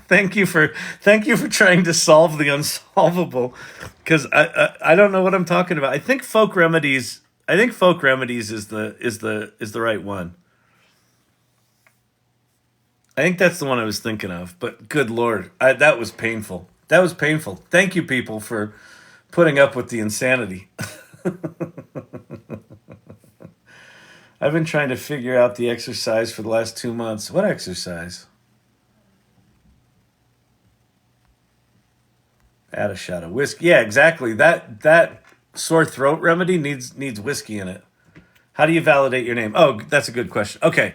[SPEAKER 1] Thank you for trying to solve the unsolvable, because I don't know what I'm talking about. I think folk remedies I think Folk Remedies is the right one. I think that's the one I was thinking of. But good Lord, that was painful. That was painful. Thank you, people, for putting up with the insanity. I've been trying to figure out the exercise for the last 2 months. What exercise? Add a shot of whiskey. Yeah, exactly. That sore throat remedy needs whiskey in it. How do you validate your name? Oh, that's a good question. Okay.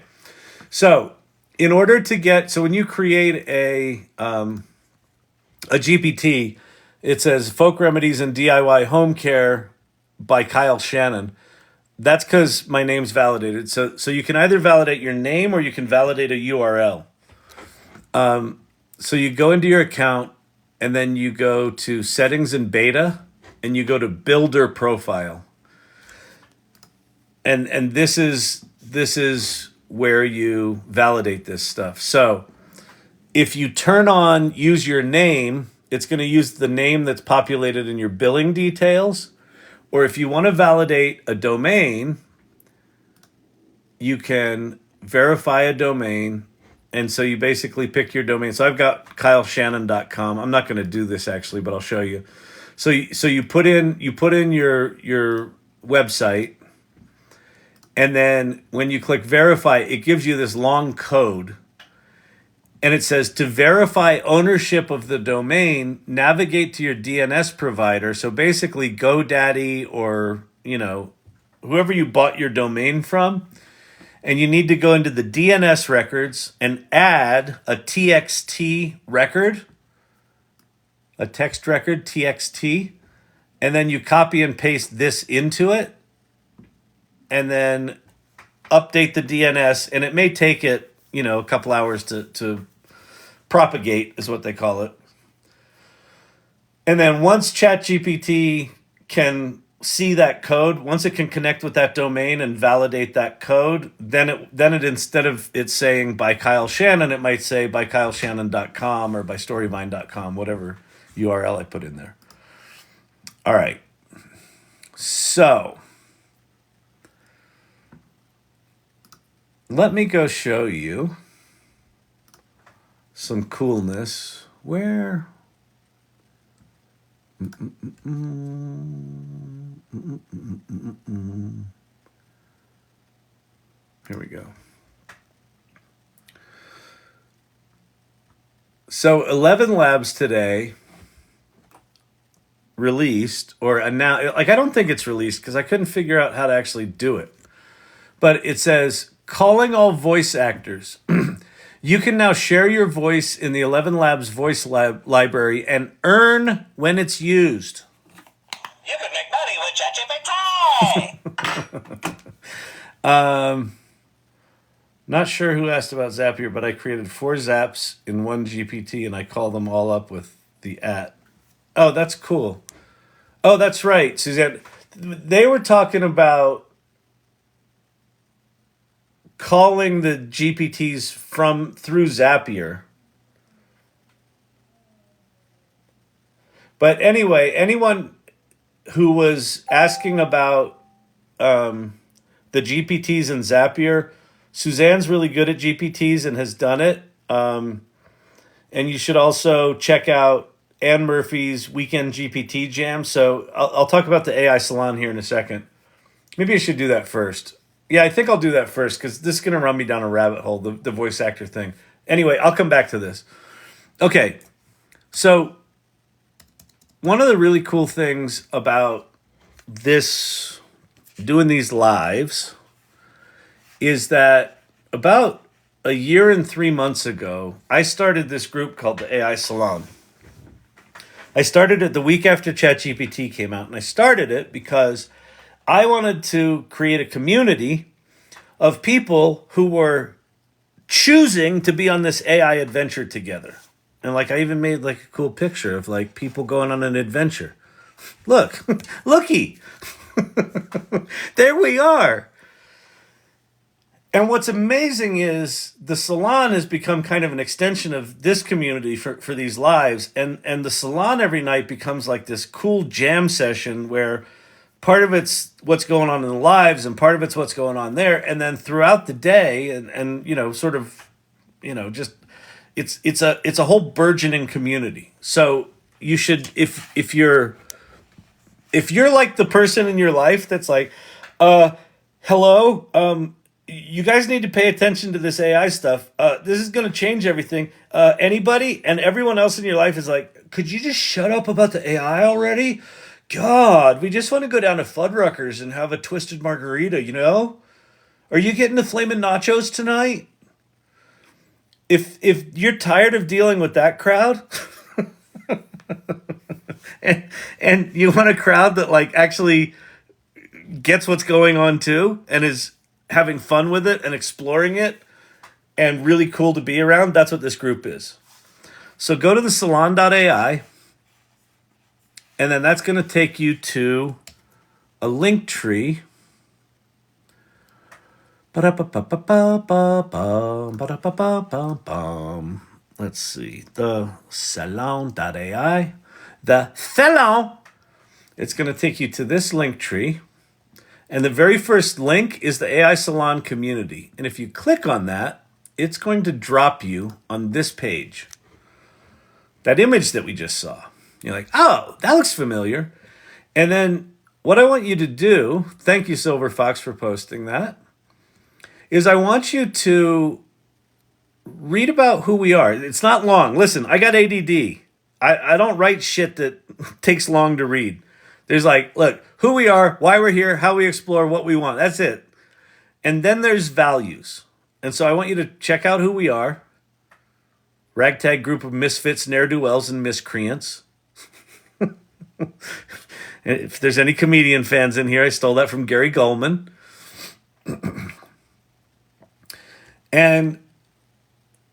[SPEAKER 1] So in order to get, so when you create a GPT, it says Folk Remedies and DIY Home Care by Kyle Shannon. That's because my name's validated. So you can either validate your name or you can validate a URL. So you go into your account and then you go to Settings and Beta and you go to Builder Profile. And this is where you validate this stuff. So if you turn on Use Your Name, it's going to use the name that's populated in your billing details. Or if you want to validate a domain, you can verify a domain. And so you basically pick your domain. So I've got kyleshannon.com. I'm not going to do this actually, but I'll show you. So you put in your website, and then when you click verify, it gives you this long code. And it says to verify ownership of the domain, navigate to your DNS provider. So basically GoDaddy or, whoever you bought your domain from. And you need to go into the DNS records and add a TXT record, a text record, TXT. And then you copy and paste this into it. And then update the DNS. And it may take it, a couple hours to propagate is what they call it. And then once ChatGPT can see that code, once it can connect with that domain and validate that code, then it instead of it saying by Kyle Shannon, it might say by kyleshannon.com or by storyvine.com, whatever URL I put in there. All right. So let me go show you some coolness. Where? Here we go. So 11 labs today released, or now, I don't think it's released because I couldn't figure out how to actually do it. But it says, calling all voice actors. You can now share your voice in the 11 Labs voice library and earn when it's used.
[SPEAKER 2] You can make money with ChatGPT.
[SPEAKER 1] Not sure who asked about Zapier, but I created 4 Zaps in one GPT and I call them all up with the @. Oh, that's cool. Oh, that's right, Suzanne. They were talking about calling the GPTs through Zapier. But anyway, anyone who was asking about the GPTs in Zapier, Suzanne's really good at GPTs and has done it. And you should also check out Ann Murphy's Weekend GPT Jam. So I'll talk about the AI Salon here in a second. Maybe I should do that first. Yeah, I think I'll do that first because this is going to run me down a rabbit hole, the voice actor thing. Anyway, I'll come back to this. Okay, so one of the really cool things about doing these lives is that about a year and 3 months ago, I started this group called the AI Salon. I started it the week after ChatGPT came out, and I started it because I wanted to create a community of people who were choosing to be on this AI adventure together. And I even made a cool picture of people going on an adventure. Look, looky, there we are. And what's amazing is the salon has become kind of an extension of this community for these lives. And the salon every night becomes this cool jam session where part of it's what's going on in the lives, and part of it's what's going on there. And then throughout the day, and sort of, just it's a whole burgeoning community. So you should, if you're like the person in your life that's like, hello, you guys need to pay attention to this AI stuff. This is going to change everything. Anybody and everyone else in your life is like, could you just shut up about the AI already? God, we just want to go down to Fuddruckers and have a twisted margarita, Are you getting the flaming nachos tonight? If you're tired of dealing with that crowd, and you want a crowd that like actually gets what's going on too and is having fun with it and exploring it and really cool to be around, that's what this group is. So go to the salon.ai, and then that's going to take you to a link tree. Let's see. The salon.ai. The salon. It's going to take you to this link tree. And the very first link is the AI-Salon Community. And if you click on that, it's going to drop you on this page. That image that we just saw. You're like, oh, that looks familiar. And then what I want you to do, thank you, Silver Fox, for posting that, is I want you to read about who we are. It's not long. Listen, I got ADD. I don't write shit that takes long to read. There's like, look, who we are, why we're here, how we explore, what we want. That's it. And then there's values. And so I want you to check out who we are. Ragtag group of misfits, ne'er-do-wells, and miscreants. If there's any comedian fans in here, I stole that from Gary Goldman. And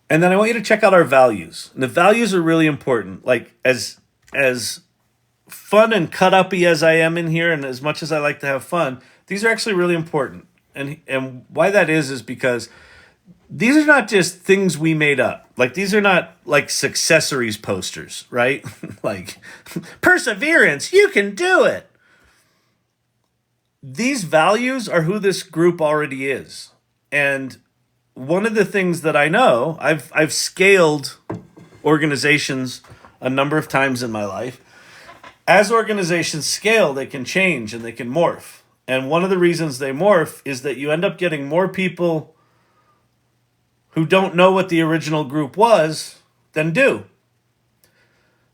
[SPEAKER 1] then I want you to check out our values. And the values are really important. Like as fun and cut-uppy as I am in here, and as much as I like to have fun, these are actually really important. And why that is because these are not just things we made up. Like, these are not like successories posters, right? Like, perseverance, you can do it. These values are who this group already is. And one of the things that I know, I've scaled organizations a number of times in my life. As organizations scale, they can change and they can morph. And one of the reasons they morph is that you end up getting more people who don't know what the original group was than do.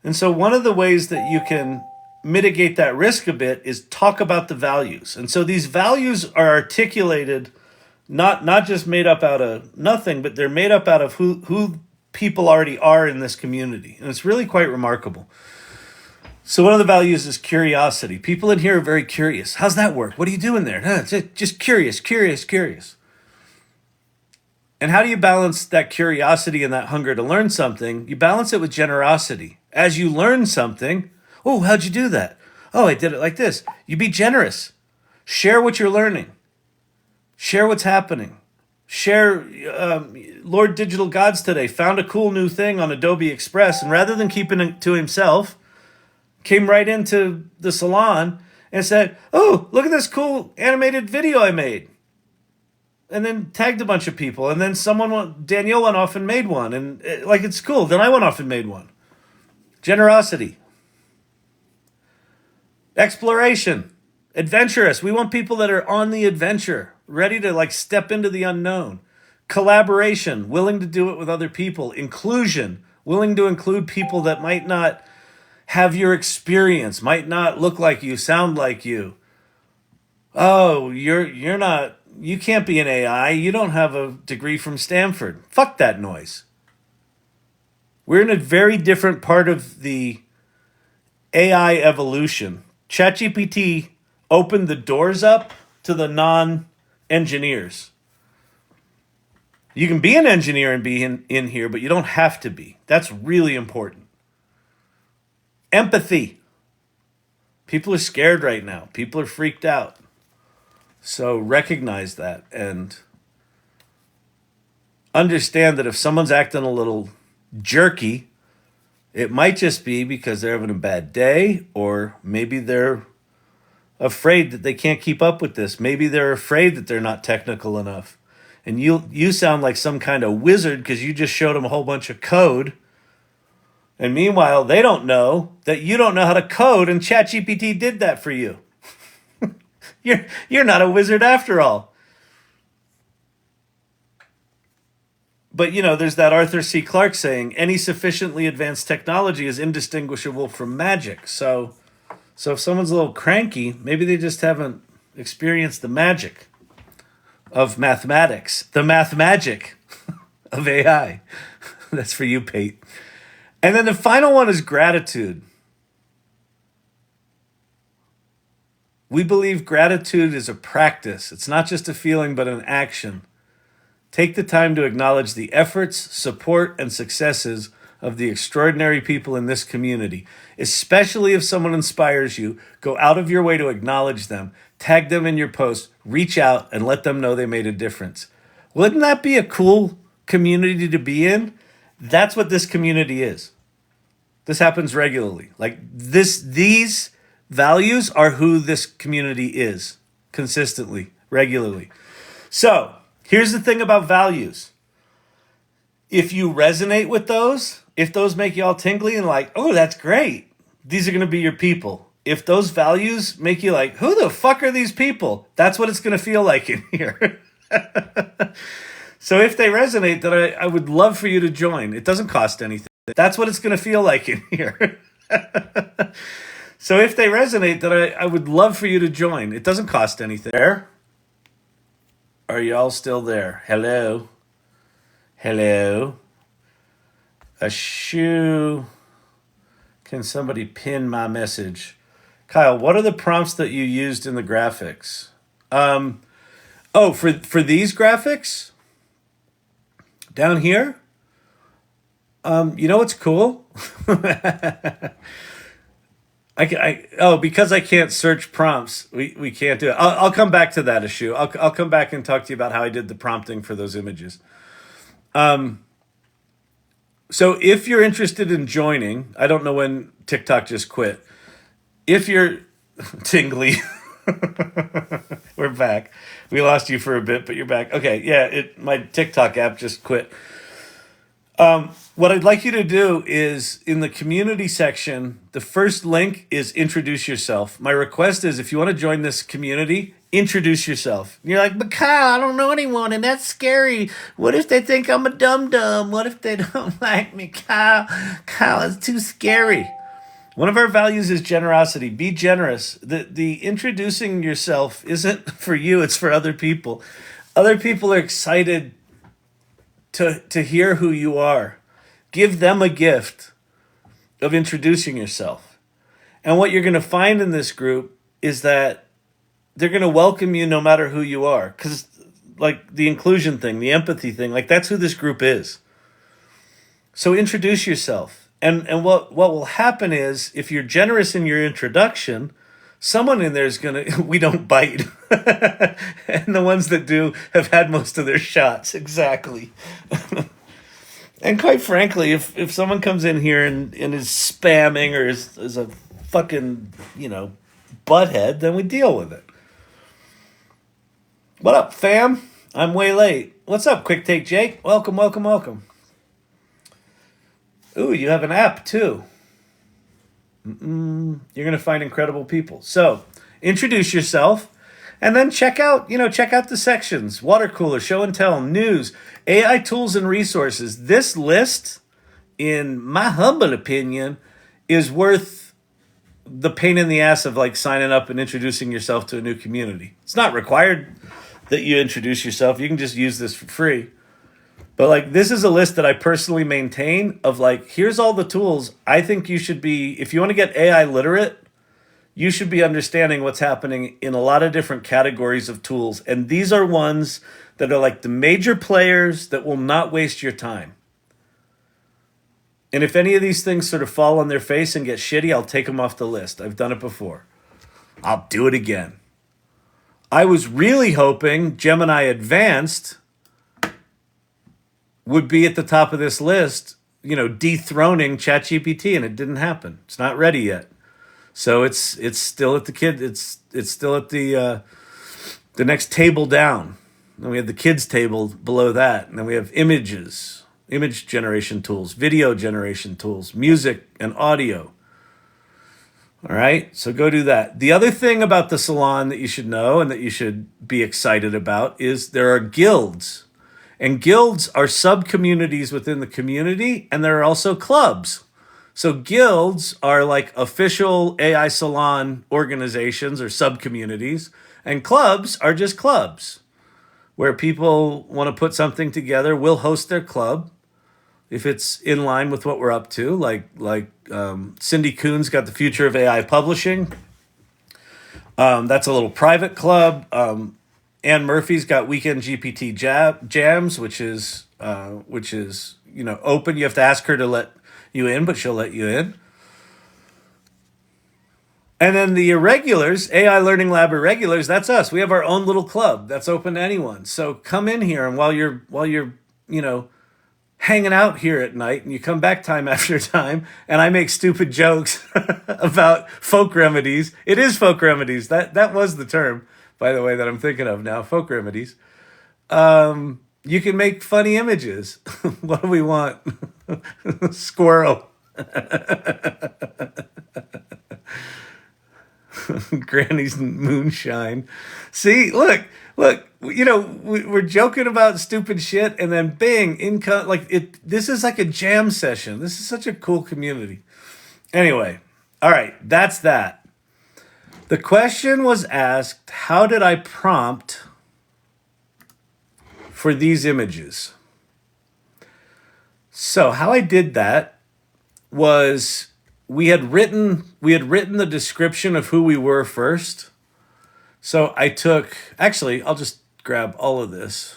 [SPEAKER 1] And so one of the ways that you can mitigate that risk a bit is talk about the values. And so these values are articulated, not just made up out of nothing, but they're made up out of who people already are in this community. And it's really quite remarkable. So one of the values is curiosity. People in here are very curious. How's that work? What are you doing there? Just curious. And how do you balance that curiosity and that hunger to learn something? You balance it with generosity. As you learn something, oh, how'd you do that? Oh, I did it like this. You be generous. Share what you're learning. Share what's happening. Share, Lord Digital Gods today found a cool new thing on Adobe-Express, and rather than keeping it to himself, came right into the salon and said, oh, look at this cool animated video I made. And then tagged a bunch of people. And then Danielle went off and made one. And it's cool. Then I went off and made one. Generosity. Exploration. Adventurous. We want people that are on the adventure, ready to step into the unknown. Collaboration. Willing to do it with other people. Inclusion. Willing to include people that might not have your experience, might not look like you, sound like you. Oh, you're not... You can't be an AI. You don't have a degree from Stanford. Fuck that noise. We're in a very different part of the AI evolution. ChatGPT opened the doors up to the non-engineers. You can be an engineer and be in here, but you don't have to be. That's really important. Empathy. People are scared right now. People are freaked out. So recognize that and understand that if someone's acting a little jerky, it might just be because they're having a bad day, or maybe they're afraid that they can't keep up with this. Maybe they're afraid that they're not technical enough. And you sound like some kind of wizard because you just showed them a whole bunch of code. And meanwhile, they don't know that you don't know how to code, and ChatGPT did that for you. You're not a wizard after all. But, there's that Arthur C. Clarke saying, any sufficiently advanced technology is indistinguishable from magic. So if someone's a little cranky, maybe they just haven't experienced the magic of mathematics, the math magic of AI. That's for you, Pate. And then the final one is gratitude. We believe gratitude is a practice. It's not just a feeling, but an action. Take the time to acknowledge the efforts, support, and successes of the extraordinary people in this community. Especially if someone inspires you, go out of your way to acknowledge them, tag them in your post, reach out, and let them know they made a difference. Wouldn't that be a cool community to be in? That's what this community is. This happens regularly. These values are who this community is, consistently, regularly. So, here's the thing about values. If you resonate with those, if those make you all tingly and like, oh, that's great, these are going to be your people. If those values make you like, who the fuck are these people? That's what it's going to feel like in here. So if they resonate, then I would love for you to join. It doesn't cost anything. That's what it's going to feel like in here. So if they resonate, then I would love for you to join. It doesn't cost anything. Are y'all still there? Hello? Hello? A shoe. Can somebody pin my message? Kyle, what are the prompts that you used in the graphics? For these graphics? Down here? You know what's cool? Because I can't search prompts, we can't do it. I'll come back to that issue. I'll come back and talk to you about how I did the prompting for those images. So if you're interested in joining, I don't know when TikTok just quit. If you're tingly, we're back. We lost you for a bit, but you're back. Okay, yeah, my TikTok app just quit. What I'd like you to do is, in the community section, the first link is introduce yourself. My request is, if you want to join this community, introduce yourself. You're like, but Kyle, I don't know anyone, and that's scary. What if they think I'm a dum-dum? What if they don't like me? Kyle, it's too scary. One of our values is generosity. Be generous. The introducing yourself isn't for you, it's for other people. Other people are excited to hear who you are. Give them a gift of introducing yourself. And what you're going to find in this group is that they're going to welcome you no matter who you are. Because, like, the inclusion thing, the empathy thing, like, that's who this group is. So introduce yourself. And what will happen is, if you're generous in your introduction, someone in there is going to, we don't bite. And the ones that do have had most of their shots. Exactly. And quite frankly, if someone comes in here and is spamming or is a fucking, butthead, then we deal with it. What up, fam? I'm way late. What's up, Quick Take Jake? Welcome. Ooh, you have an app too. You're going to find incredible people. So, introduce yourself, and then check out the sections: water cooler, show and tell, news, AI tools and resources. This list, in my humble opinion, is worth the pain in the ass of like signing up and introducing yourself to a new community. It's not required that you introduce yourself. You can just use this for free. But like, this is a list that I personally maintain of like, here's all the tools I think you should be, if you want to get AI literate, you should be understanding what's happening in a lot of different categories of tools. And these are ones that are like the major players that will not waste your time. And if any of these things sort of fall on their face and get shitty, I'll take them off the list. I've done it before. I'll do it again. I was really hoping Gemini Advanced would be at the top of this list, dethroning ChatGPT, and it didn't happen. It's not ready yet.
[SPEAKER 2] So it's still at the kid. It's still at the next table down. Then we have the kids table below that, and then we have images, image generation tools, video generation tools, music and audio. All right, so go do that. The other thing about the salon that you should know and that you should be excited about is there are guilds. And guilds are sub-communities within the community, and there are also clubs. So guilds are like official AI salon organizations or sub-communities, and clubs are just clubs where people want to put something together. We'll host their club if it's in line with what we're up to. Like Cindy Kuhn's got the Future of AI Publishing. That's a little private club. Ann Murphy's got Weekend GPT Jams, which is open. You have to ask her to let you in, but she'll let you in. And then the irregulars, AI Learning Lab irregulars, that's us. We have our own little club that's open to anyone. So come in here, and while you're hanging out here at night, and you come back time after time, and I make stupid jokes about folk remedies. It is folk remedies. That was the term, by the way, that I'm thinking of now, folk remedies. You can make funny images. What do we want? Squirrel. Granny's moonshine. See, look, we're joking about stupid shit, and then bing, this is like a jam session. This is such a cool community. Anyway, all right, that's that. The question was asked, how did I prompt for these images? So how I did that was we had written the description of who we were first. So I'll just grab all of this.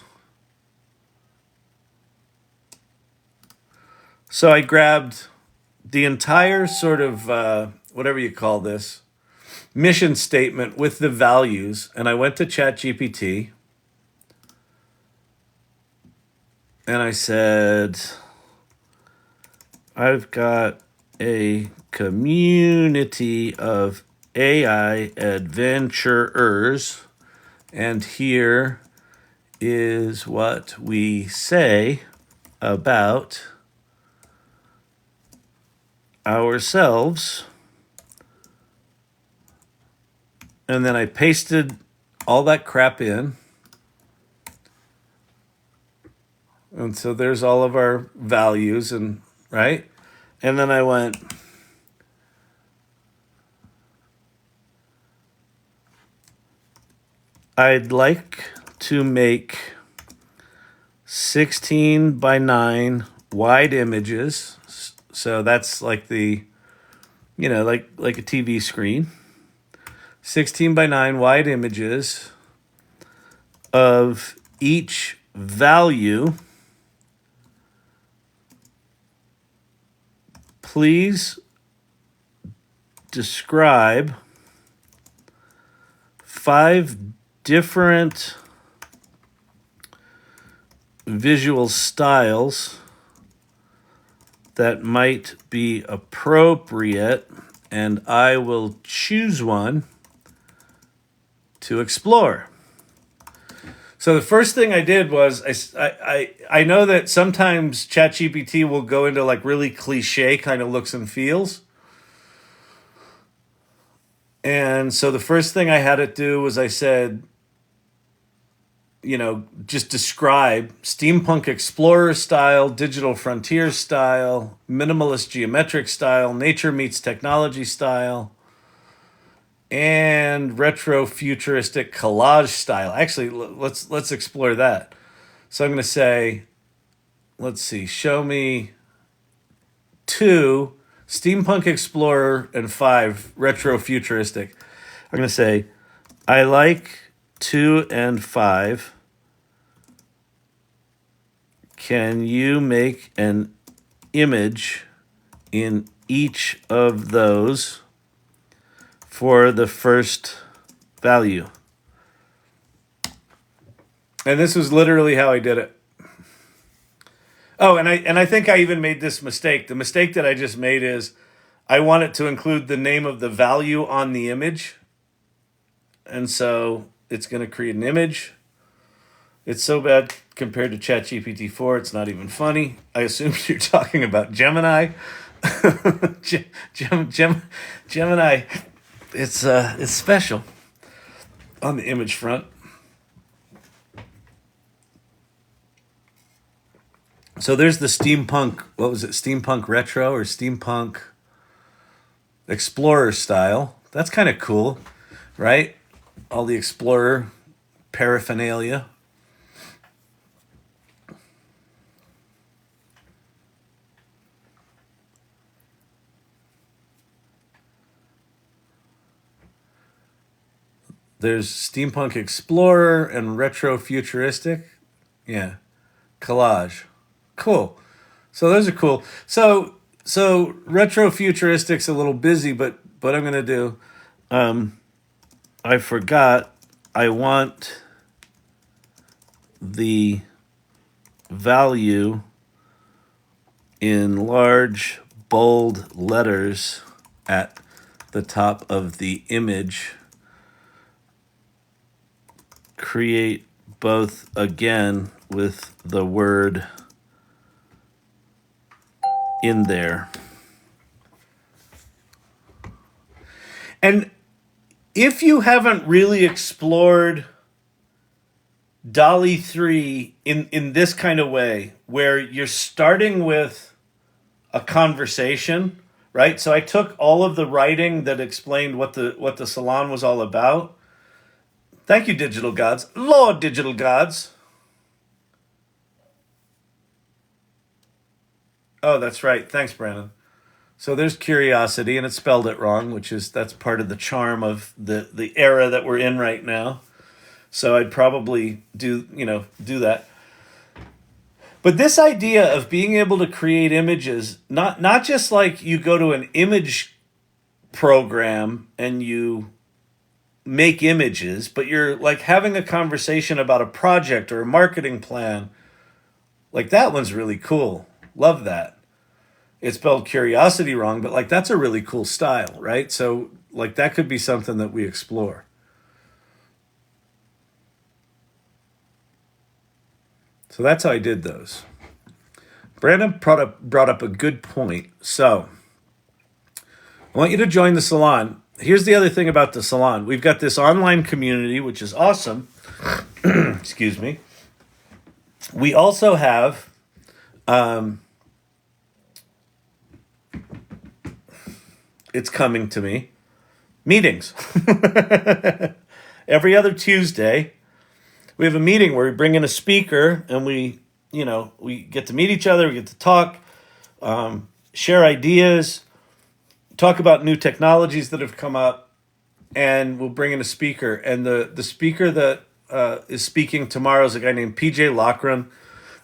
[SPEAKER 2] So I grabbed the entire sort of, whatever you call this, mission statement with the values, and I went to ChatGPT, and I said, I've got a community of AI adventurers, and here is what we say about ourselves. And then I pasted all that crap in. And so there's all of our values, and right? And then I went, I'd like to make 16 by 9 wide images. So that's like like a TV screen. 16 by 9 wide images of each value. Please describe 5 different visual styles that might be appropriate, and I will choose one to explore. So the first thing I did was I know that sometimes ChatGPT will go into like really cliche kind of looks and feels. And so the first thing I had it do was I said, just describe Steampunk-Explorer Style, Digital Frontier Style, Minimalist Geometric Style, Nature Meets Technology Style, and Retro-Futuristic Collage Style. Actually, let's explore that. So I'm going to say, let's see, show me 2 Steampunk-Explorer and 5 Retro-Futuristic. I'm going to say, I like 2 and 5. Can you make an image in each of those for the first value? And this was literally how I did it. Oh, and I think I even made this mistake. The mistake that I just made is I want it to include the name of the value on the image. And so it's going to create an image. It's so bad compared to ChatGPT 4, it's not even funny. I assume you're talking about Gemini. Gemini, it's special on the image front. So there's the steampunk, what was it, steampunk retro or steampunk explorer style. That's kind of cool, right? All the explorer paraphernalia. There's Steampunk Explorer and Retro-Futuristic. Yeah. Collage. Cool. So those are cool. So Retro-Futuristic's a little busy, but what I'm going to do, I forgot, I want the value in large, bold letters at the top of the image. Create both again with the word in there. And if you haven't really explored DALL-E 3 in this kind of way, where you're starting with a conversation, right? So I took all of the writing that explained what the salon was all about. Thank you, digital gods. Lord, digital gods. Oh, that's right. Thanks, Brandon. So there's curiosity, and it spelled it wrong, that's part of the charm of the era that we're in right now. So I'd probably do that. But this idea of being able to create images, not just like you go to an image program and you make images, but you're like having a conversation about a project or a marketing plan. Like that one's really cool. Love that. It spelled curiosity wrong, but like that's a really cool style, right? So like that could be something that we explore. So that's how I did those. Brandon brought up a good point. So I want you to join the salon. Here's the other thing about the salon. We've got this online community, which is awesome. Excuse me. We also have it's coming to me, meetings. Every other Tuesday, we have a meeting where we bring in a speaker and we get to meet each other, we get to talk, share ideas, talk about new technologies that have come up, and we'll bring in a speaker. And the speaker that is speaking tomorrow is a guy named PJ-Lochran.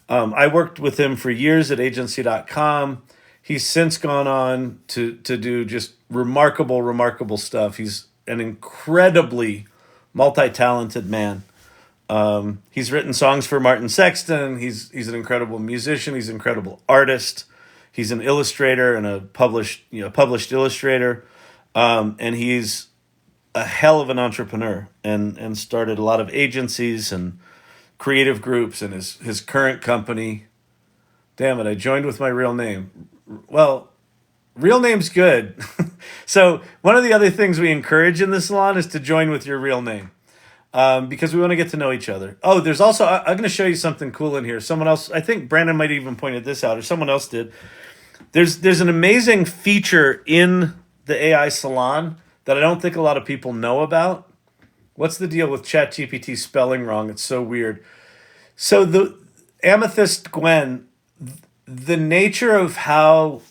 [SPEAKER 2] I worked with him for years at agency.com. He's since gone on to do just remarkable stuff. He's an incredibly multi-talented man. He's written songs for Martin Sexton. He's an incredible musician. He's an incredible artist. He's an illustrator and a published illustrator. And he's a hell of an entrepreneur and started a lot of agencies and creative groups, and his current company. Damn it, I joined with my real name. Well, real name's good. So one of the other things we encourage in the salon is to join with your real name. Because we want to get to know each other. Oh, there's also, I'm going to show you something cool in here. Someone else, I think Brandon might even pointed this out, or someone else did. There's an amazing feature in the AI Salon that I don't think a lot of people know about. What's the deal with ChatGPT spelling wrong? It's so weird. So the Amethyst Gwen, the nature of how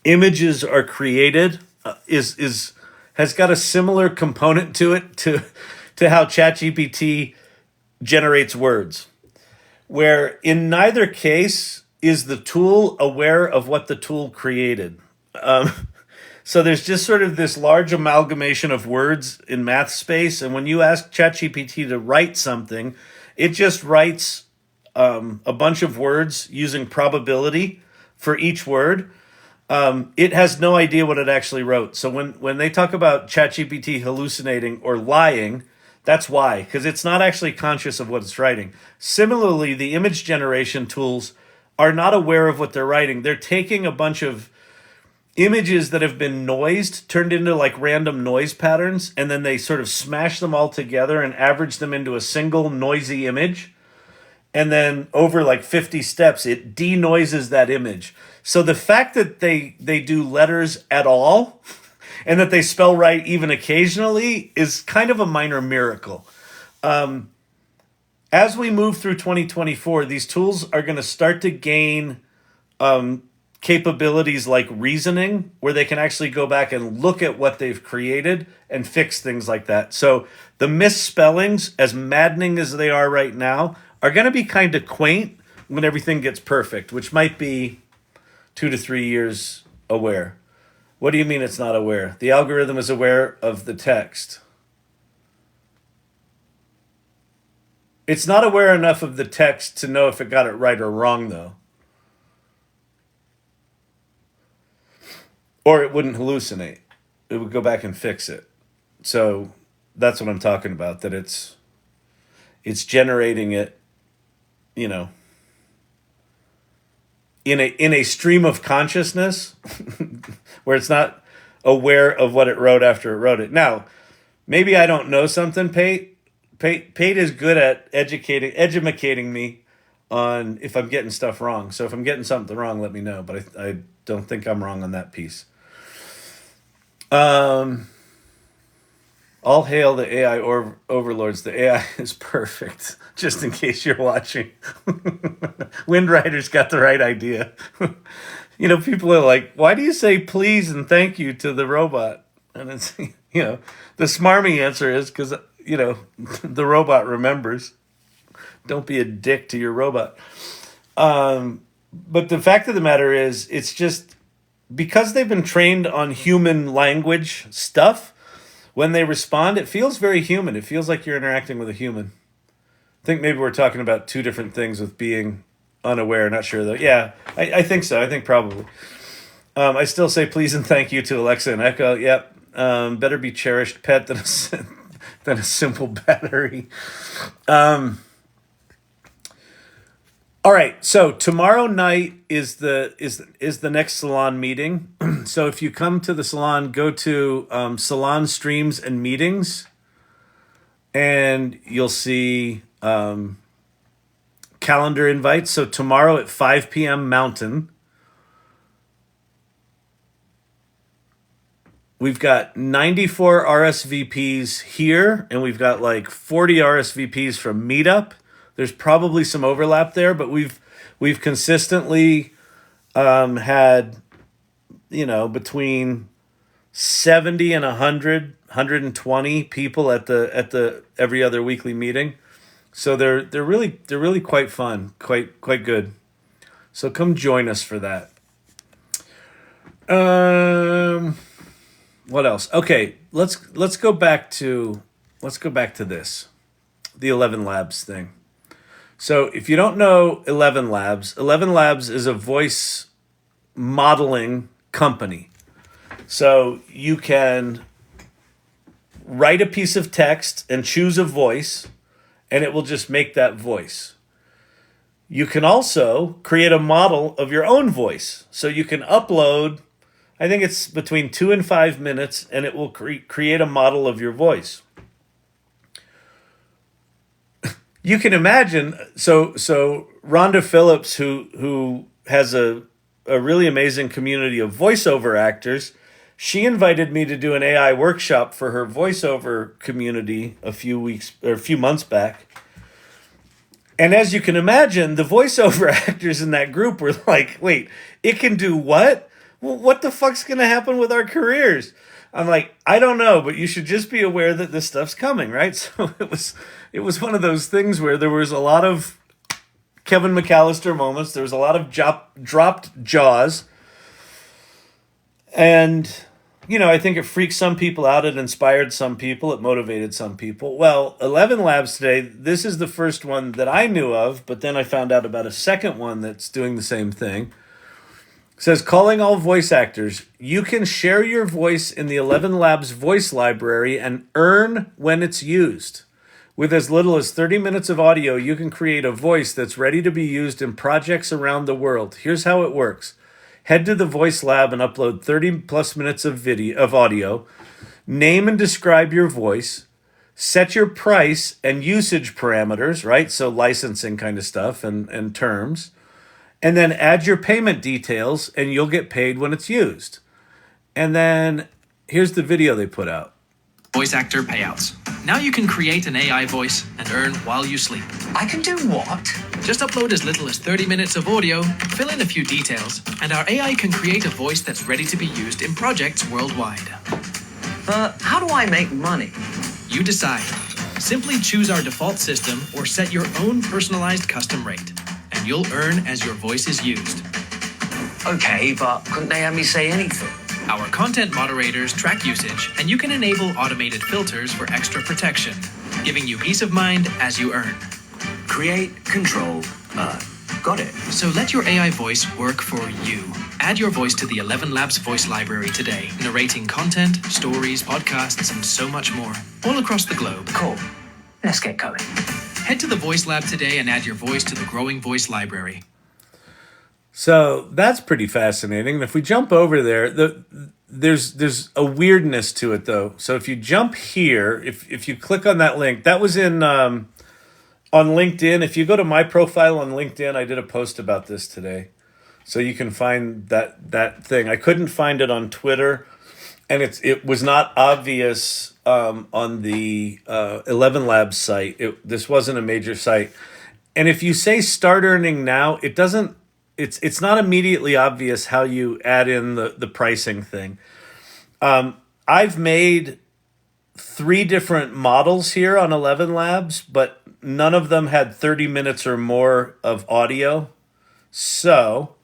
[SPEAKER 2] images are created has got a similar component to it to how ChatGPT generates words, where in neither case is the tool aware of what the tool created. So there's just sort of this large amalgamation of words in math space, and when you ask ChatGPT to write something, it just writes a bunch of words using probability for each word. it has no idea what it actually wrote. So when they talk about ChatGPT hallucinating or lying, that's why, because it's not actually conscious of what it's writing. Similarly, the image generation tools are not aware of what they're writing. They're taking a bunch of images that have been noised, turned into like random noise patterns, and then they sort of smash them all together and average them into a single noisy image. And then over like 50 steps, it denoises that image. So the fact that they do letters at all and that they spell right even occasionally is kind of a minor miracle. As we move through 2024, these tools are going to start to gain capabilities like reasoning, where they can actually go back and look at what they've created and fix things like that. So the misspellings, as maddening as they are right now, are going to be kind of quaint when everything gets perfect, which might be 2 to 3 years aware. What do you mean it's not aware? The algorithm is aware of the text. It's not aware enough of the text to know if it got it right or wrong, though. Or it wouldn't hallucinate. It would go back and fix it. So that's what I'm talking about, that it's generating it, you know, in a stream of consciousness where it's not aware of what it wrote after it wrote it. Now, maybe I don't know something, Pate. Pate is good at educating me on if I'm getting stuff wrong. So if I'm getting something wrong, let me know. But I don't think I'm wrong on that piece. All hail the AI overlords. The AI is perfect. Just in case you're watching. Windrider's got the right idea. You know, people are like, why do you say please and thank you to the robot? And it's, you know, the smarmy answer is because, you know, the robot remembers. Don't be a dick to your robot. But the fact of the matter is, it's just because they've been trained on human language stuff, when they respond, it feels very human. It feels like you're interacting with a human. I think maybe we're talking about two different things with being unaware. Not sure, though. Yeah, I think so. I think probably. I still say please and thank you to Alexa and Echo. Yep. Better be cherished pet than a simple battery. All right, so tomorrow night is the next salon meeting. So if you come to the salon, go to salon streams and meetings, and you'll see calendar invites. So tomorrow at 5 p.m. Mountain, we've got 94 RSVPs here, and we've got like 40 RSVPs from Meetup. There's probably some overlap there, but we've consistently had, you know, between 70 and 100, 120 people at the every other weekly meeting. So they're really quite fun, quite good. So come join us for that. What else? Okay, let's go back to this, the 11 Labs thing. So if you don't know 11 Labs is a voice modeling company. So you can write a piece of text and choose a voice, and it will just make that voice. You can also create a model of your own voice. So you can upload, I think it's between 2 and 5 minutes, and it will create a model of your voice. You can imagine, so Rhonda Phillips, who has a really amazing community of voiceover actors, she invited me to do an AI workshop for her voiceover community a few months back. And as you can imagine, the voiceover actors in that group were like, wait, it can do what? Well, what the fuck's going to happen with our careers? I'm like, I don't know, but you should just be aware that this stuff's coming, right? So it was one of those things where there was a lot of Kevin McAllister moments. There was a lot of dropped jaws. And, you know, I think it freaked some people out. It inspired some people. It motivated some people. Well, 11 Labs today, this is the first one that I knew of, but then I found out about a second one that's doing the same thing. says, calling all voice actors, you can share your voice in the 11 Labs voice library and earn when it's used. With as little as 30 minutes of audio, you can create a voice that's ready to be used in projects around the world. Here's how it works. Head to the Voice Lab and upload 30 plus minutes of audio. Name and describe your voice. Set your price and usage parameters, right? So licensing kind of stuff and terms. And then add your payment details and you'll get paid when it's used. And then here's the video they put out.
[SPEAKER 3] Voice actor payouts. Now you can create an AI voice and earn while you sleep.
[SPEAKER 4] I can do what?
[SPEAKER 3] Just upload as little as 30 minutes of audio, fill in a few details, and our AI can create a voice that's ready to be used in projects worldwide.
[SPEAKER 4] But how do I make money?
[SPEAKER 3] You decide. Simply choose our default system or set your own personalized custom rate, and you'll earn as your voice is used.
[SPEAKER 4] Okay, but couldn't they have me say anything?
[SPEAKER 3] Our content moderators track usage, and you can enable automated filters for extra protection, giving you peace of mind as you earn.
[SPEAKER 4] Create, control, earn. Got it.
[SPEAKER 3] So let your AI voice work for you. Add your voice to the 11 Labs voice library today, narrating content, stories, podcasts, and so much more, all across the globe.
[SPEAKER 4] Cool. Let's get going.
[SPEAKER 3] Head to the Voice Lab today and add your voice to the growing voice library.
[SPEAKER 2] So that's pretty fascinating. If we jump over there, there's a weirdness to it, though. So if you jump here, if you click on that link, that was in on LinkedIn. If you go to my profile on LinkedIn, I did a post about this today. So you can find that thing. I couldn't find it on Twitter, and it was not obvious on the 11 Labs site. This wasn't a major site. And if you say start earning now, it doesn't. It's not immediately obvious how you add in the pricing thing. I've made 3 different models here on 11 Labs, but none of them had 30 minutes or more of audio. So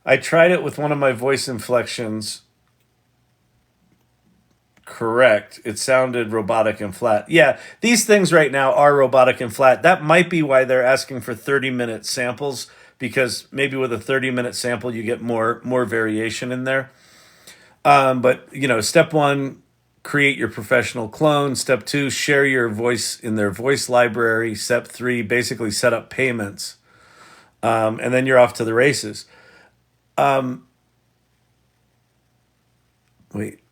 [SPEAKER 2] I tried it with one of my voice inflections. Correct. It sounded robotic and flat. Yeah, these things right now are robotic and flat. That might be why they're asking for 30-minute samples, because maybe with a 30-minute sample you get more variation in there. But step 1, create your professional clone. Step 2, share your voice in their voice library. Step 3, basically set up payments, and then you're off to the races.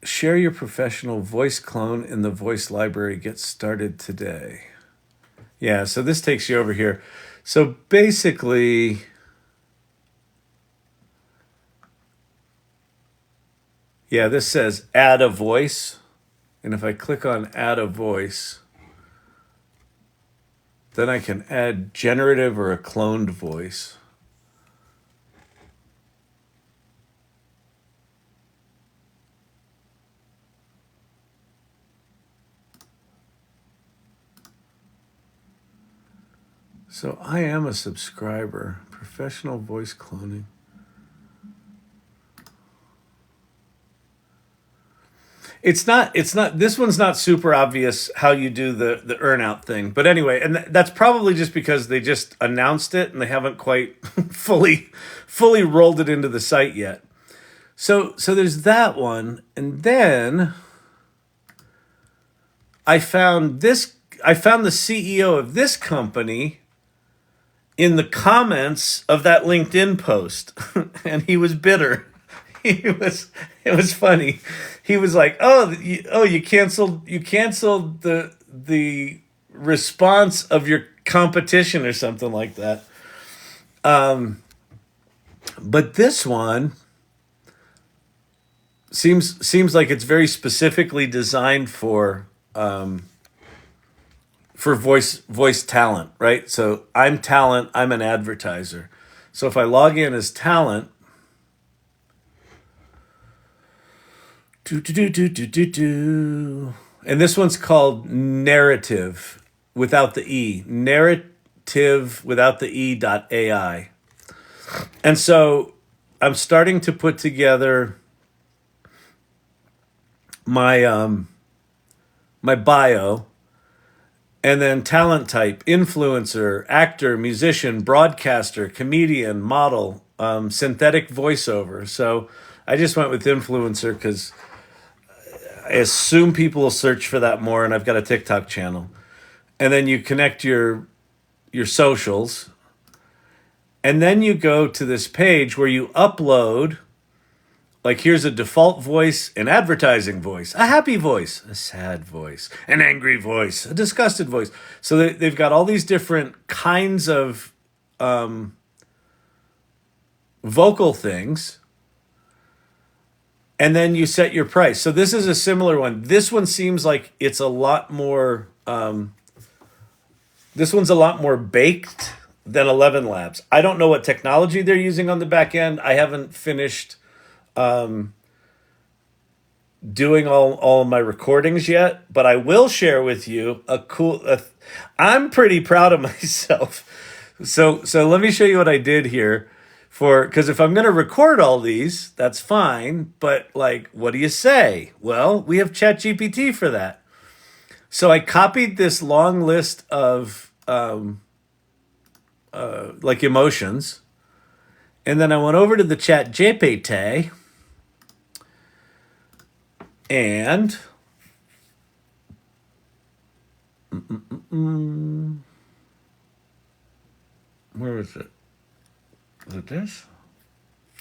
[SPEAKER 2] Share your professional voice clone in the voice library. Get started today. Yeah, so this takes you over here. So basically, yeah, this says add a voice. And if I click on add a voice, then I can add generative or a cloned voice. So I am a subscriber. Professional voice cloning. It's not, this one's not super obvious how you do the earn out thing. But anyway, and that's probably just because they just announced it and they haven't quite fully rolled it into the site yet. So there's that one. And then I found the CEO of this company in the comments of that LinkedIn post, and he was bitter. It was funny. He was like, you canceled the response of your competition or something like that. But this one seems like it's very specifically designed for voice talent, right? So I'm talent, I'm an advertiser. So if I log in as talent, and this one's called narrative without the E, narrative without the E.ai. And so I'm starting to put together my my bio. And then talent type, influencer, actor, musician, broadcaster, comedian, model, synthetic voiceover. So I just went with influencer because I assume people will search for that more, and I've got a TikTok channel. And then you connect your socials, and then you go to this page where you upload, like, here's a default voice, an advertising voice, a happy voice, a sad voice, an angry voice, a disgusted voice. So they've got all these different kinds of vocal things. And then you set your price. So this is a similar one. This one seems like it's a lot more, this one's a lot more baked than 11 Labs. I don't know what technology they're using on the back end. I haven't finished doing all my recordings yet, but I will share with you I'm pretty proud of myself. So let me show you what I did here. Because if I'm going to record all these, that's fine. But, like, what do you say? Well, we have ChatGPT for that. So I copied this long list of, like, emotions. And then I went over to the ChatGPT. And... where was it? Was it this?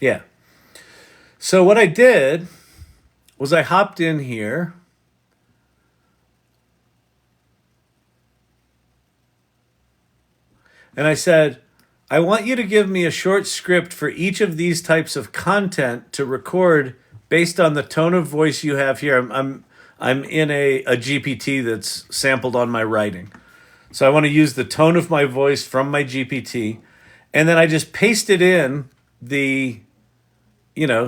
[SPEAKER 2] Yeah. So what I did was I hopped in here. And I said, I want you to give me a short script for each of these types of content to record based on the tone of voice you have here. I'm in a GPT that's sampled on my writing. So I want to use the tone of my voice from my GPT. And then I just pasted in the,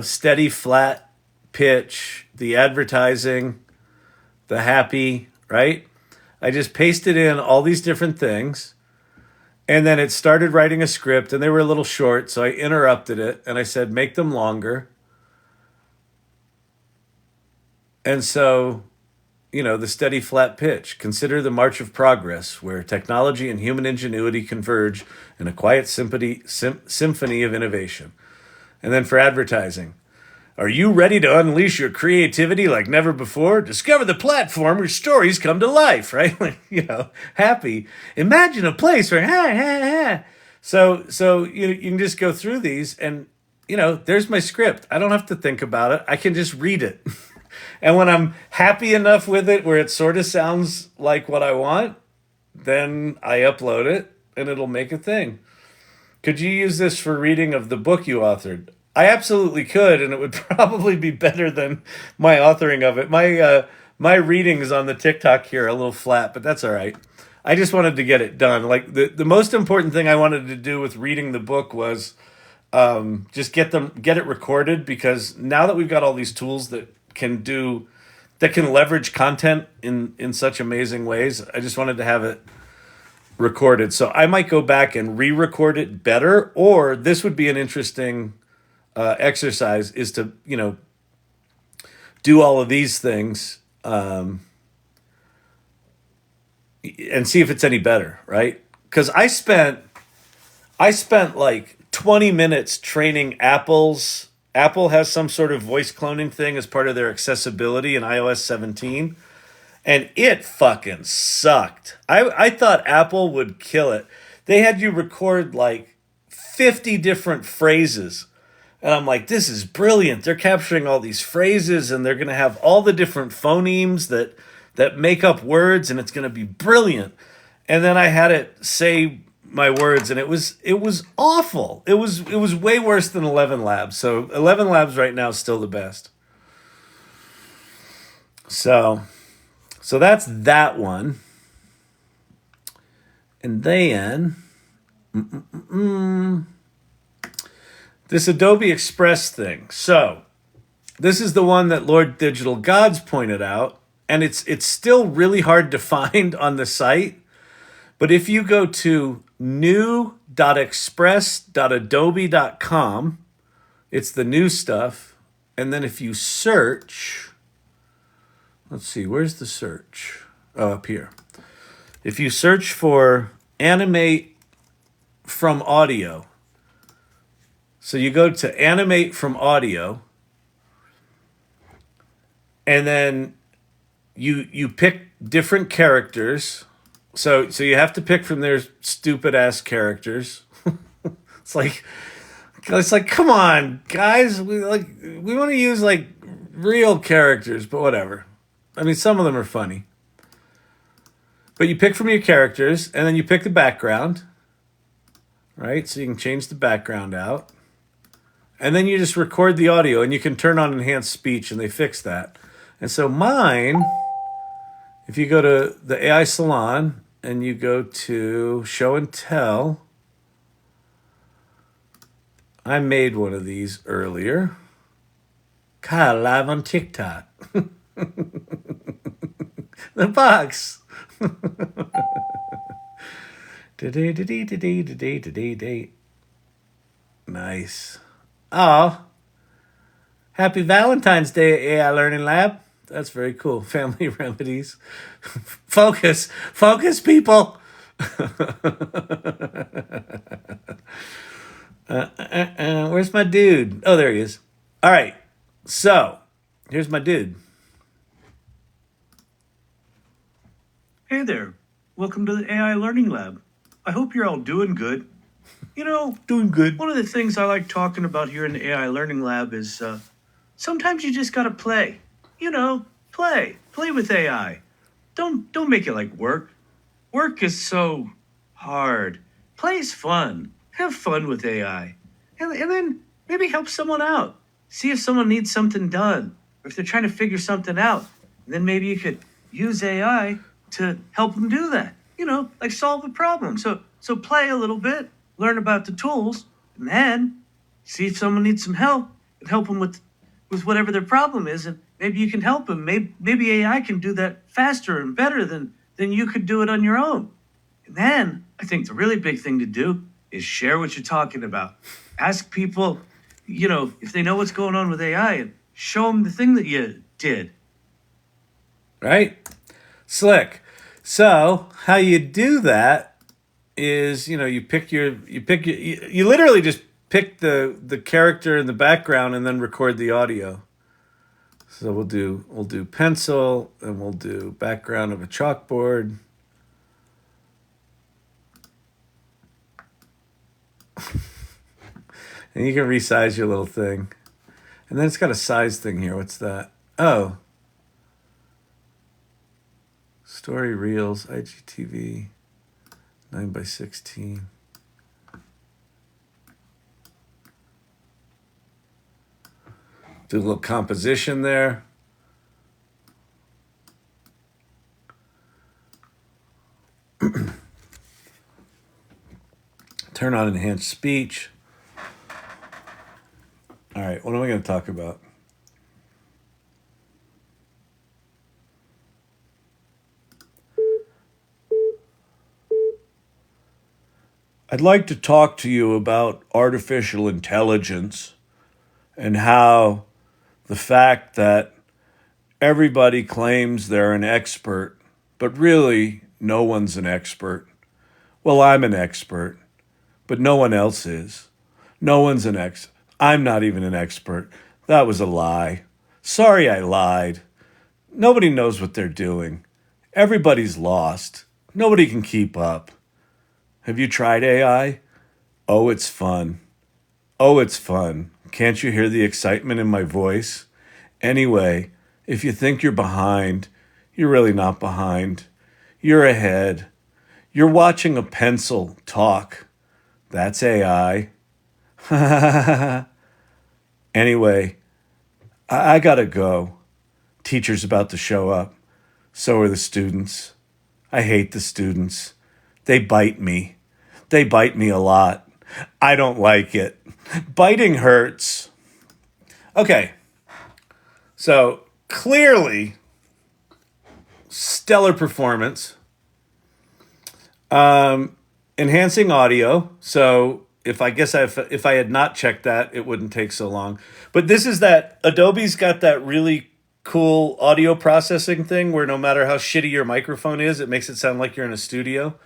[SPEAKER 2] steady, flat pitch, the advertising, the happy, right? I just pasted in all these different things. And then it started writing a script, and they were a little short, so I interrupted it, and I said, make them longer. And so, the steady flat pitch. Consider the march of progress, where technology and human ingenuity converge in a quiet symphony of innovation. And then for advertising, are you ready to unleash your creativity like never before? Discover the platform where stories come to life, right? Happy. Imagine a place where, So you can just go through these and, there's my script. I don't have to think about it. I can just read it. And when I'm happy enough with it where it sort of sounds like what I want, then I upload it and it'll make a thing. Could you use this for reading of the book you authored? I absolutely could, and it would probably be better than my authoring of it. My readings on the TikTok here are a little flat, but that's all right. I just wanted to get it done. Like the most important thing I wanted to do with reading the book was just get it recorded, because now that we've got all these tools that can leverage content in such amazing ways, I just wanted to have it recorded. So I might go back and re-record it better, or this would be an interesting exercise, is to do all of these things and see if it's any better, right? Because I spent like 20 minutes training Apple has some sort of voice cloning thing as part of their accessibility in iOS 17. And it fucking sucked. I thought Apple would kill it. They had you record like 50 different phrases. And I'm like, this is brilliant. They're capturing all these phrases, and they're going to have all the different phonemes that make up words, and it's going to be brilliant. And then I had it say my words, and it was awful. It was way worse than 11 Labs. So 11 Labs right now is still the best. So that's that one. And then this Adobe-Express thing. So this is the one that Lord Digital Gods pointed out, and it's still really hard to find on the site. But if you go to new.express.adobe.com, it's the new stuff. And then if you search, let's see, where's the search? Oh, up here. If you search for Animate-from audio, So you go to Animate from Audio, and then you pick different characters. So you have to pick from their stupid ass characters. It's like come on, guys. We want to use like real characters, but whatever. I mean, some of them are funny. But you pick from your characters, and then you pick the background, right? So you can change the background out. And then you just record the audio, and you can turn on enhanced speech, and they fix that. And so mine, if you go to the AI Salon, and you go to Show and Tell, I made one of these earlier. Kyle, live on TikTok. The box. Nice. Oh, happy Valentine's Day, AI Learning Lab. That's very cool. Family remedies. Focus, people. Where's my dude? Oh, there he is. All right. So, here's my dude.
[SPEAKER 5] Hey there. Welcome to the AI Learning Lab. I hope you're all doing good. You know,
[SPEAKER 2] Doing good.
[SPEAKER 5] one of the things I like talking about here in the AI Learning Lab is sometimes you just gotta play. You know, play. Play with AI. Don't make it like work. Work is so hard. Play is fun. Have fun with AI. And then maybe help someone out. See if someone needs something done. Or if they're trying to figure something out. Then maybe you could use AI to help them do that. You know, like solve a problem. So play a little bit, learn about the tools, and then see if someone needs some help and help them with whatever their problem is, and maybe you can help them. Maybe AI can do that faster and better than you could do it on your own. And then I think the really big thing to do is share what you're talking about. Ask people, you know, if they know what's going on with AI, and show them the thing that you did.
[SPEAKER 2] Right? Slick. So how you do that is, you know, you literally just pick the character in the background and then record the audio. So we'll do pencil, and we'll do background of a chalkboard. And you can resize your little thing. And then it's got a size thing here. What's that? Oh. Story Reels, IGTV, 9:16. Do a little composition there. Turn on enhanced speech. All right, what am I going to talk about? I'd like to talk to you about artificial intelligence and how the fact that everybody claims they're an expert, but really no one's an expert. Well, I'm an expert, but no one else is. No one's an expert. I'm not even an expert. That was a lie. Sorry I lied. Nobody knows what they're doing. Everybody's lost. Nobody can keep up. Have you tried AI? Oh, it's fun. Oh, it's fun. Can't you hear the excitement in my voice? Anyway, if you think you're behind, you're really not behind. You're ahead. You're watching a pencil talk. That's AI. Anyway, I gotta go. Teacher's about to show up. So are the students. I hate the students. They bite me. They bite me a lot. I don't like it. Biting hurts. Okay. So clearly, stellar performance. Enhancing audio. So if I had not checked that, it wouldn't take so long. But this is that Adobe's got that really cool audio processing thing where no matter how shitty your microphone is, it makes it sound like you're in a studio.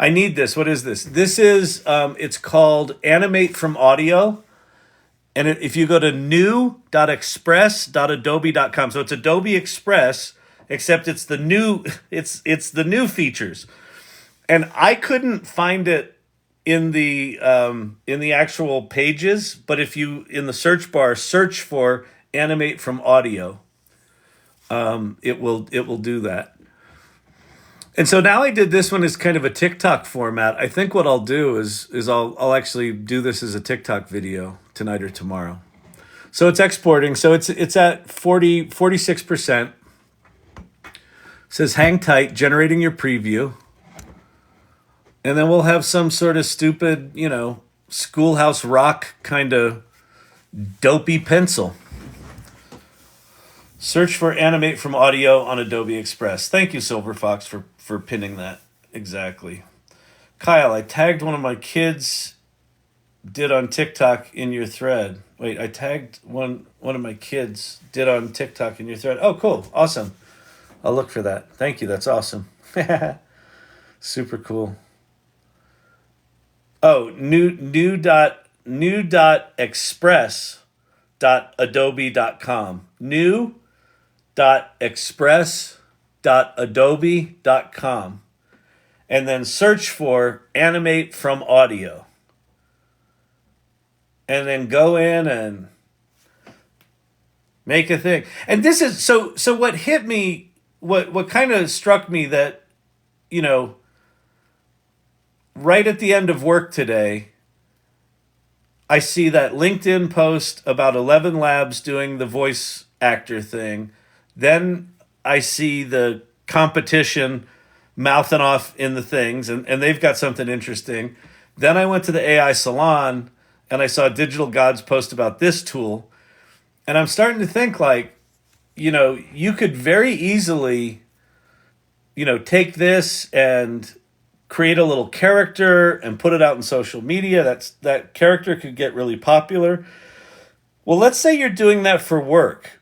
[SPEAKER 2] I need this. What is this? This is, it's called Animate-from Audio. And if you go to new.express.adobe.com, so it's Adobe Express, except it's the new it's the new features. And I couldn't find it in the actual pages, but if you in the search bar search for Animate-from audio, it will do that. And so now I did this one as kind of a TikTok format. I think what I'll do is I'll actually do this as a TikTok video tonight or tomorrow. So it's exporting. So it's at 46%. It says hang tight, generating your preview. And then we'll have some sort of stupid, Schoolhouse Rock kind of dopey pencil. Search for Animate-from audio on Adobe Express. Thank you, Silver Fox, for pinning that. Exactly. Kyle, I tagged one of my kids did on TikTok in your thread. Wait, I tagged one of my kids did on TikTok in your thread. Oh, cool. Awesome. I'll look for that. Thank you. That's awesome. Super cool. Oh, new.express.adobe.com. New.express.adobe.com. And then search for Animate-from audio. And then go in and make a thing. And this is so what hit me, what kind of struck me that, right at the end of work today, I see that LinkedIn post about 11 Labs doing the voice actor thing. Then I see the competition mouthing off in the things, and they've got something interesting. Then I went to the AI Salon, and I saw Digital Gods post about this tool. And I'm starting to think you could very easily, take this and create a little character and put it out in social media. That character could get really popular. Well, let's say you're doing that for work.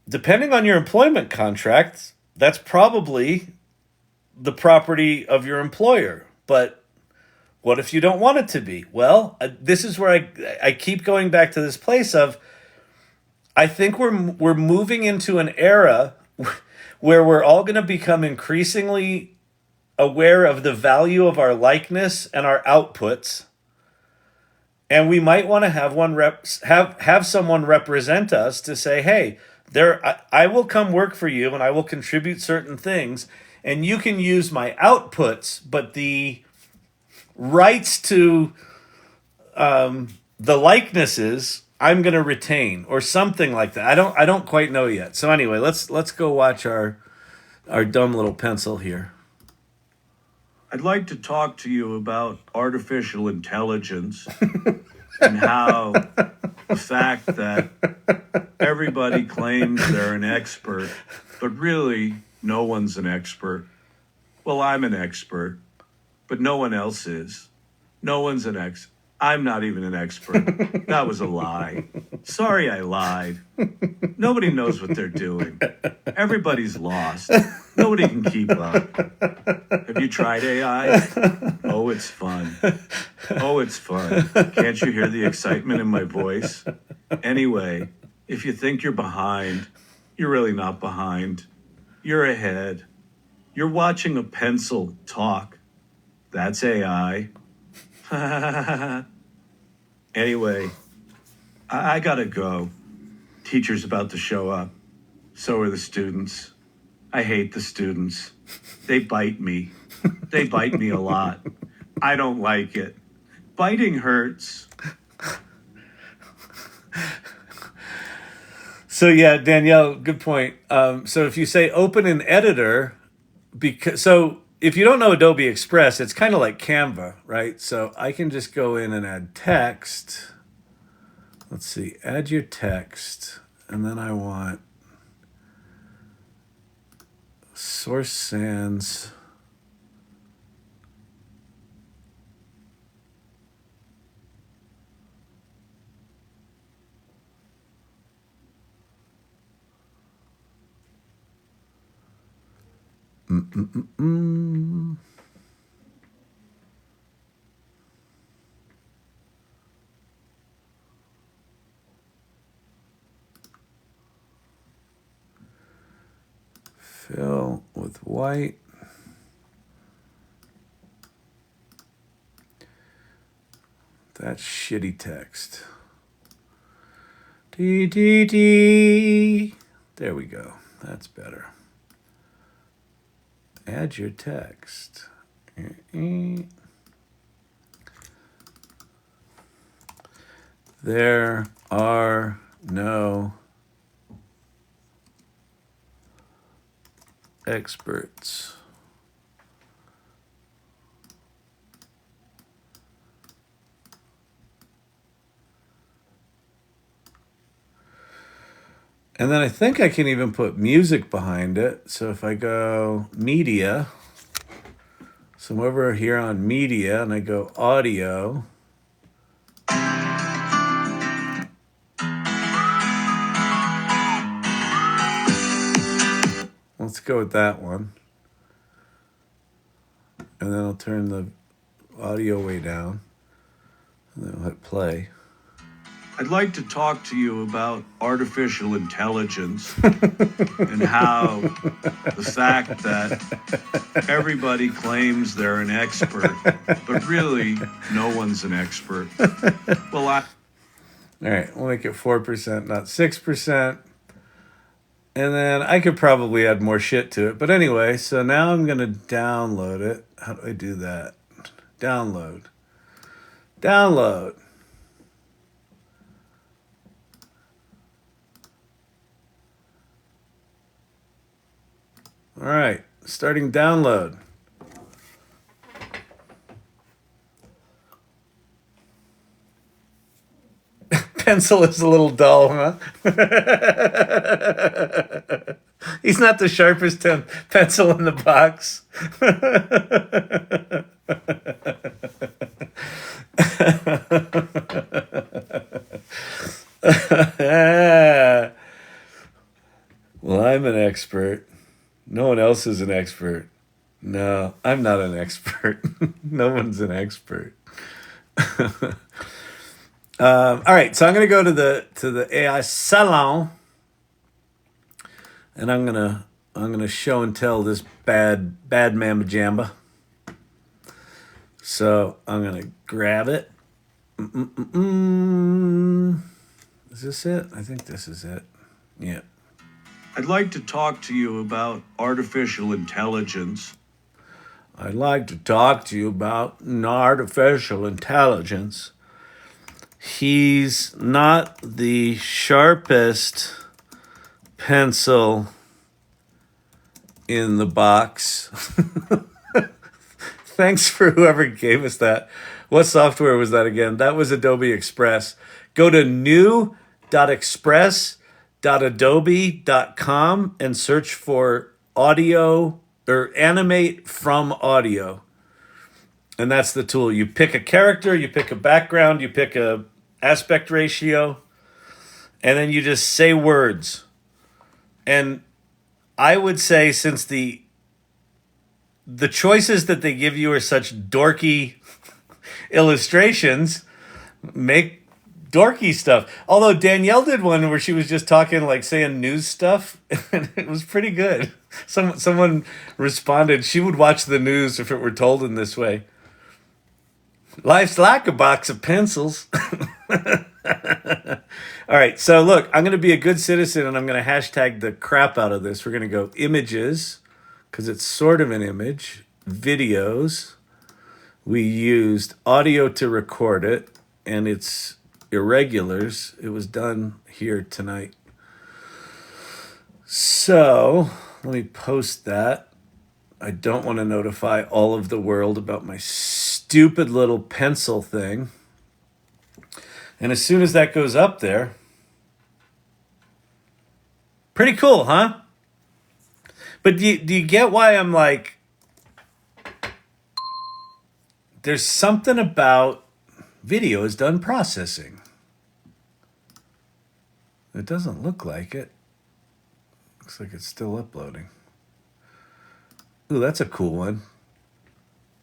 [SPEAKER 2] Depending on your employment contract, that's probably the property of your employer. But what if you don't want it to be? Well, this is where I keep going back to this place of, I think we're moving into an era where we're all going to become increasingly aware of the value of our likeness and our outputs, and we might want to have someone represent us to say, hey, I will come work for you and I will contribute certain things, and you can use my outputs, but the rights to the likenesses I'm going to retain, or something like that. I don't quite know yet. So anyway, let's go watch our dumb little pencil here.
[SPEAKER 5] I'd like to talk to you about artificial intelligence and how the fact that everybody claims they're an expert, but really no one's an expert. Well, I'm an expert, but no one else is. No one's an expert. I'm not even an expert. That was a lie. Sorry, I lied. Nobody knows what they're doing. Everybody's lost. Nobody can keep up. Have you tried AI? Oh, it's fun. Oh, it's fun. Can't you hear the excitement in my voice? Anyway, if you think you're behind, you're really not behind. You're ahead. You're watching a pencil talk. That's AI. Anyway, I gotta go. Teacher's about to show up. So are the students. I hate the students. They bite me. They bite me a lot. I don't like it. Biting hurts.
[SPEAKER 2] So yeah, Danielle, good point. So if you say open an editor, if you don't know Adobe Express, it's kind of like Canva, right? So I can just go in and add text. Let's see, add your text. And then I want source sans. Fill with white. That's shitty text. There we go. That's better. Add your text. There are no experts. And then I think I can even put music behind it. So if I go media, so I'm over here on media and I go audio. Let's go with that one. And then I'll turn the audio way down. And then I'll hit play.
[SPEAKER 5] I'd like to talk to you about artificial intelligence and how the fact that everybody claims they're an expert, but really no one's an expert. Well,
[SPEAKER 2] All right, we'll make it 4%, not 6%. And then I could probably add more shit to it. But anyway, so now I'm going to download it. How do I do that? Download. Download. All right, starting download. Pencil is a little dull, huh? He's not the sharpest pencil in the box. Well, I'm an expert. No one else is an expert. No, I'm not an expert. No one's an expert. All right, so I'm going to go to the AI-Salon, and I'm gonna show and tell this bad mamma jamba. So I'm gonna grab it. Is this it? I think this is it. Yeah.
[SPEAKER 5] I'd like to talk to you about artificial intelligence.
[SPEAKER 2] I'd like to talk to you about artificial intelligence. He's not the sharpest pencil in the box. Thanks for whoever gave us that. What software was that again? That was Adobe-Express. Go to new.express.adobe.com and search for audio or Animate-from audio. And that's the tool. You pick a character, you pick a background, you pick a aspect ratio, and then you just say words. And I would say, since the choices that they give you are such dorky illustrations, make dorky stuff. Although Danielle did one where she was just talking, like saying news stuff, and it was pretty good. Someone responded, she would watch the news if it were told in this way. Life's like a box of pencils. All right, so look, I'm going to be a good citizen, and I'm going to hashtag the crap out of this. We're going to go images, because it's sort of an image. Videos. We used audio to record it, and it's irregulars. It was done here tonight. So let me post that. I don't want to notify all of the world about my stupid little pencil thing. And as soon as that goes up there, pretty cool, huh? But do you get why I'm like, there's something about video is done processing. It doesn't look like it. Looks like it's still uploading. Ooh, that's a cool one.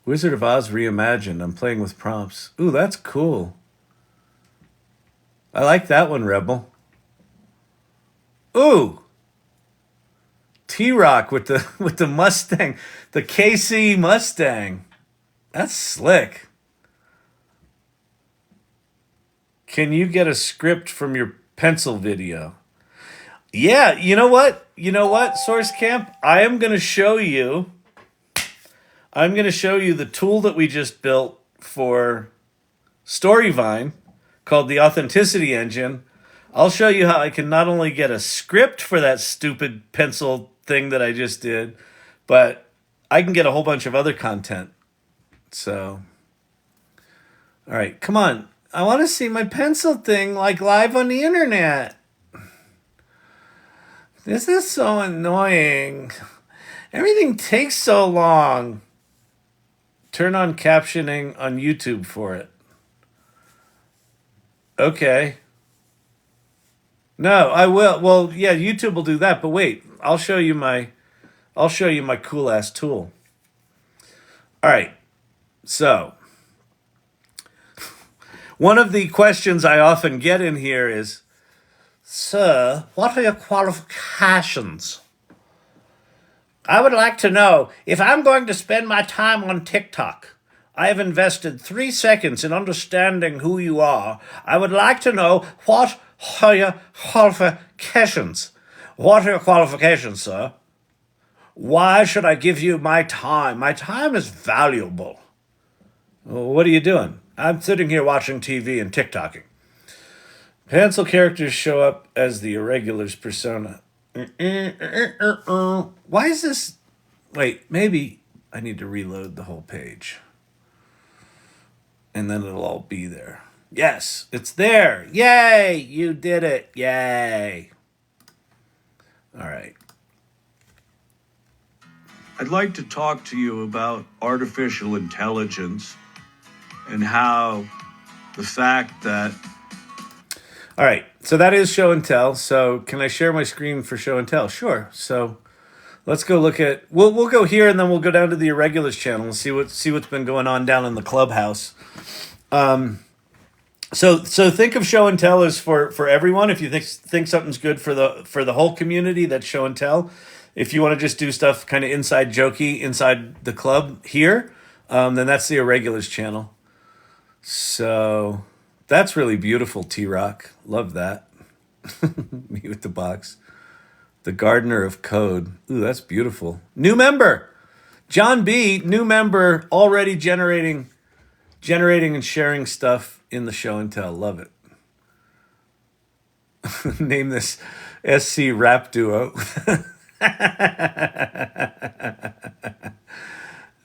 [SPEAKER 2] Wizard of Oz Reimagined. I'm playing with prompts. Ooh, that's cool. I like that one, Rebel. Ooh. T-Rock with the Mustang, the KC Mustang. That's slick. Can you get a script from your pencil video? Yeah, you know what? Source Camp? I'm going to show you the tool that we just built for Storyvine called the Authenticity Engine. I'll show you how I can not only get a script for that stupid pencil thing that I just did, but I can get a whole bunch of other content. So, all right, come on. I want to see my pencil thing like live on the internet. This is so annoying. Everything takes so long. Turn on captioning on YouTube for it. Okay. No, I will. Well, yeah, YouTube will do that, but wait. I'll show you my cool ass tool. All right. So, one of the questions I often get in here is, "Sir, what are your qualifications? I would like to know if I'm going to spend my time on TikTok. I have invested 3 seconds in understanding who you are. I would like to know what are your qualifications? What are your qualifications, sir? Why should I give you my time? My time is valuable." Well, what are you doing? I'm sitting here watching TV and TikToking. Pencil characters show up as the irregulars persona. Why is this? Wait, maybe I need to reload the whole page. And then it'll all be there. Yes, it's there. Yay, you did it. Yay. All right.
[SPEAKER 5] I'd like to talk to you about artificial intelligence and how the fact that...
[SPEAKER 2] All right, so that is show and tell. So can I share my screen for show and tell? Sure. So let's go look at... We'll go here and then we'll go down to the irregulars channel and see what's been going on down in the clubhouse. So think of show and tell as for everyone. If you think something's good for the whole community, that's show and tell. If you want to just do stuff kind of inside jokey inside the club here, then that's the irregulars channel. So that's really beautiful, T-Rock. Love that. Me with the box. The Gardener of Code. Ooh, that's beautiful. New member. John B., new member, already generating and sharing stuff in the show and tell. Love it. Name this SC Rap Duo.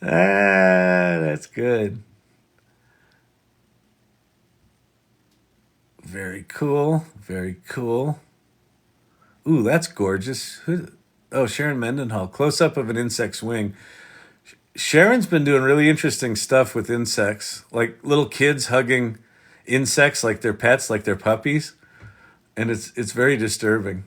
[SPEAKER 2] That's good. Very cool. Very cool. Ooh, that's gorgeous. Oh, Sharon Mendenhall. Close up of an insect's wing. Sharon's been doing really interesting stuff with insects, like little kids hugging insects like they're pets, like they're puppies, and it's very disturbing.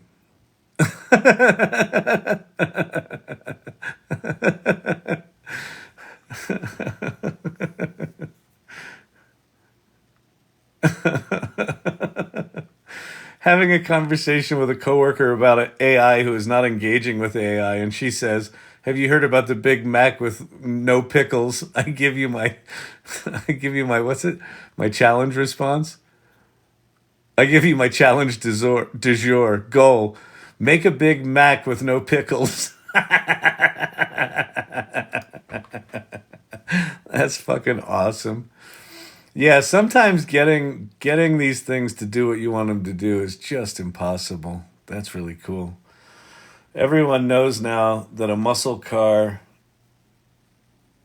[SPEAKER 2] Having a conversation with a coworker about an AI who is not engaging with AI, and she says, "Have you heard about the Big Mac with no pickles? I give you my what's it? My challenge response. I give you my challenge du jour goal. Make a Big Mac with no pickles." That's fucking awesome. Yeah, sometimes getting these things to do what you want them to do is just impossible. That's really cool. Everyone knows now that a muscle car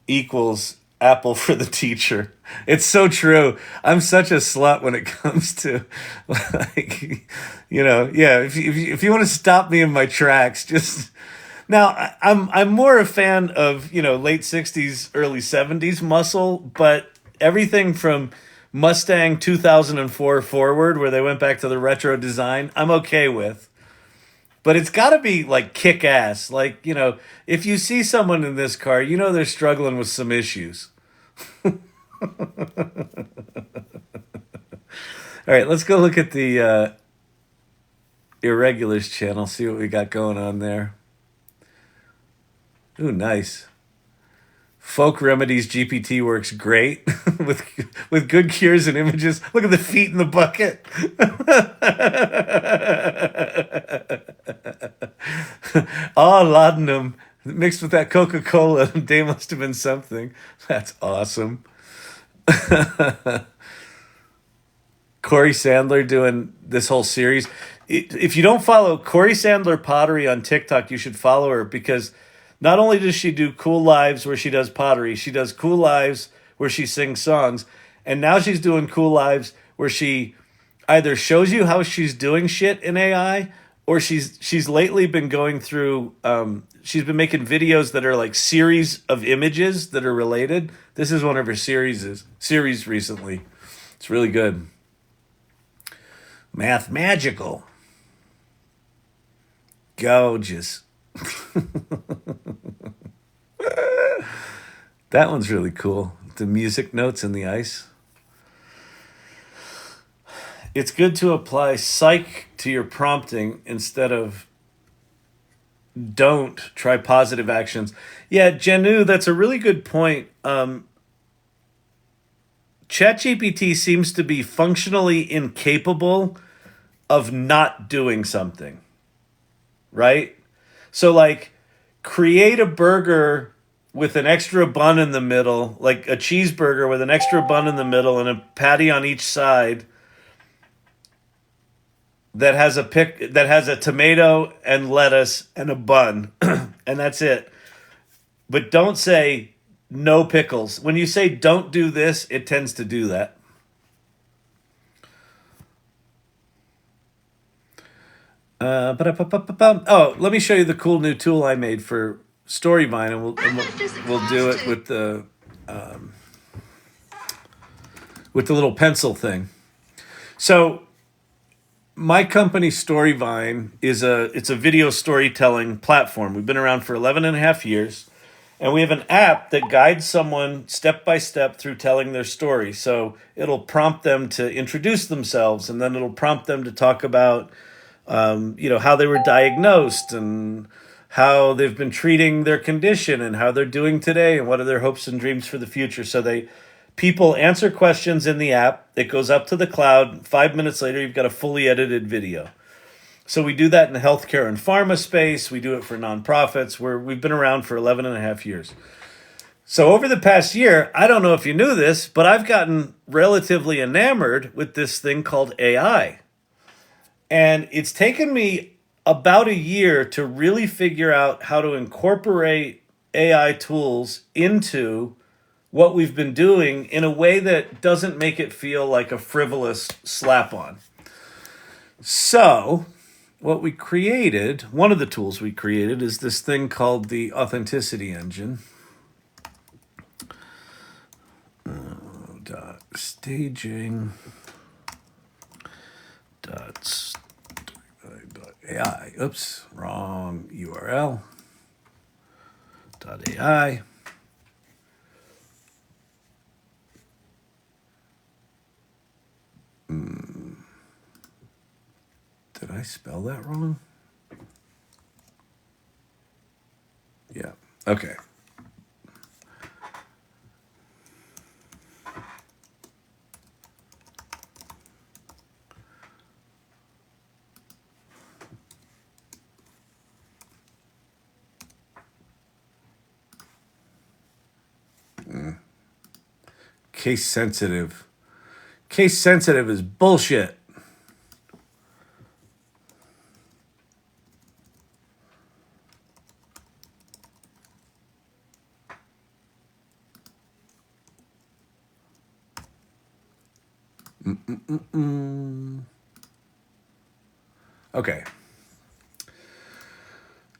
[SPEAKER 2] equals apple for the teacher. It's so true. I'm such a slut when it comes to, like, yeah. If you want to stop me in my tracks, just now. I'm more a fan of late '60s, early '70s muscle, but everything from Mustang 2004 forward, where they went back to the retro design, I'm okay with. But it's got to be like kick ass. Like, if you see someone in this car, they're struggling with some issues. All right, let's go look at the Irregulars channel, see what we got going on there. Ooh, nice. Folk Remedies GPT works great with good cures and images. Look at the feet in the bucket. Oh, laudanum mixed with that Coca-Cola. They must have been something. That's awesome. Corey Sandler doing this whole series. If you don't follow Corey Sandler Pottery on TikTok, you should follow her, because not only does she do cool lives where she does pottery, she does cool lives where she sings songs, and now she's doing cool lives where she either shows you how she's doing shit in AI, or she's lately been going through she's been making videos that are like series of images that are related. This is one of her series recently. It's really good. Math magical. Gorgeous. That one's really cool. The music notes in the ice. It's good to apply psych to your prompting instead of don't try positive actions. Yeah, Janu, that's a really good point. ChatGPT seems to be functionally incapable of not doing something, right? So, like, create a burger with an extra bun in the middle, like a cheeseburger with an extra bun in the middle and a patty on each side that has a tomato and lettuce and a bun, and that's it. But don't say no pickles. When you say don't do this, it tends to do that. Oh, let me show you the cool new tool I made for Storyvine, and we'll do it with the little pencil thing. So my company Storyvine it's a video storytelling platform. We've been around for 11 and a half years, and we have an app that guides someone step by step through telling their story. So it'll prompt them to introduce themselves, and then it'll prompt them to talk about how they were diagnosed and how they've been treating their condition and how they're doing today and what are their hopes and dreams for the future. So people answer questions in the app. It goes up to the cloud. 5 minutes later, you've got a fully edited video. So we do that in the healthcare and pharma space. We do it for nonprofits, where we've been around for 11 and a half years. So over the past year, I don't know if you knew this, but I've gotten relatively enamored with this thing called AI. And it's taken me about a year to really figure out how to incorporate AI tools into what we've been doing in a way that doesn't make it feel like a frivolous slap-on. So what we created, one of the tools we created, is this thing called the Authenticity Engine. Staging. AI. Oops, wrong URL. .ai. Did I spell that wrong? Yeah. Okay. Case sensitive. Case sensitive is bullshit. Okay.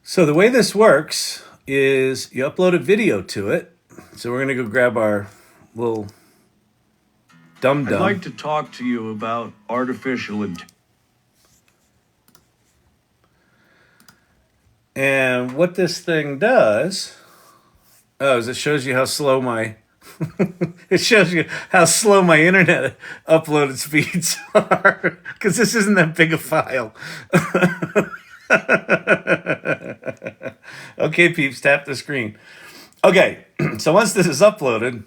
[SPEAKER 2] So the way this works is you upload a video to it. So we're going to go grab our little dum-dum.
[SPEAKER 5] I'd like to talk to you about artificial intelligence.
[SPEAKER 2] And what this thing does, is it shows you how slow my it shows you how slow my internet uploaded speeds are, because this isn't that big a file. Okay, Okay, peeps, tap the screen. Okay, so once this is uploaded,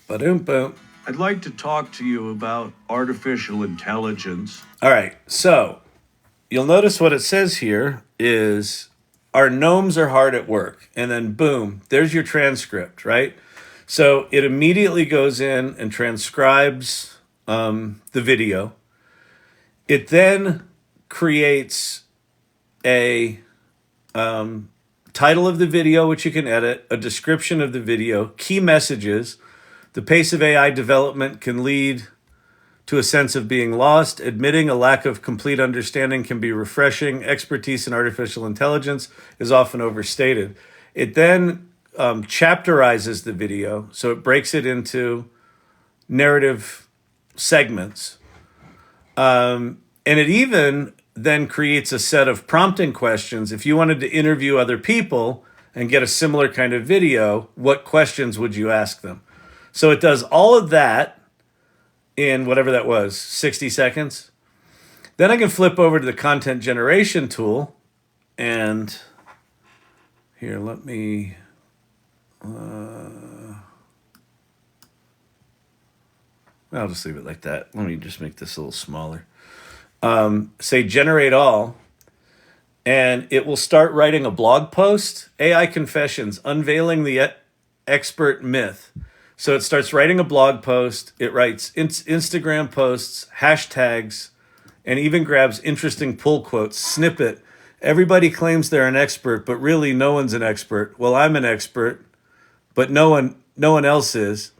[SPEAKER 2] ba-doom-boom.
[SPEAKER 5] I'd like to talk to you about artificial intelligence.
[SPEAKER 2] All right, so you'll notice what it says here is our gnomes are hard at work. And then boom, there's your transcript, right? So it immediately goes in and transcribes the video. It then creates a title of the video, which you can edit, a description of the video, key messages. The pace of AI development can lead to a sense of being lost. Admitting a lack of complete understanding can be refreshing. Expertise in artificial intelligence is often overstated. It then chapterizes the video, so it breaks it into narrative segments. And it even then creates a set of prompting questions. If you wanted to interview other people and get a similar kind of video, what questions would you ask them? So it does all of that in whatever that was, 60 seconds. Then I can flip over to the content generation tool. And here, let me... I'll just leave it like that. Let me just make this a little smaller. Say generate all, and it will start writing a blog post, AI Confessions, unveiling the expert myth. So it starts writing a blog post, it writes Instagram posts, hashtags, and even grabs interesting pull quotes, snippet. Everybody claims they're an expert, but really no one's an expert. Well, I'm an expert, but no one else is.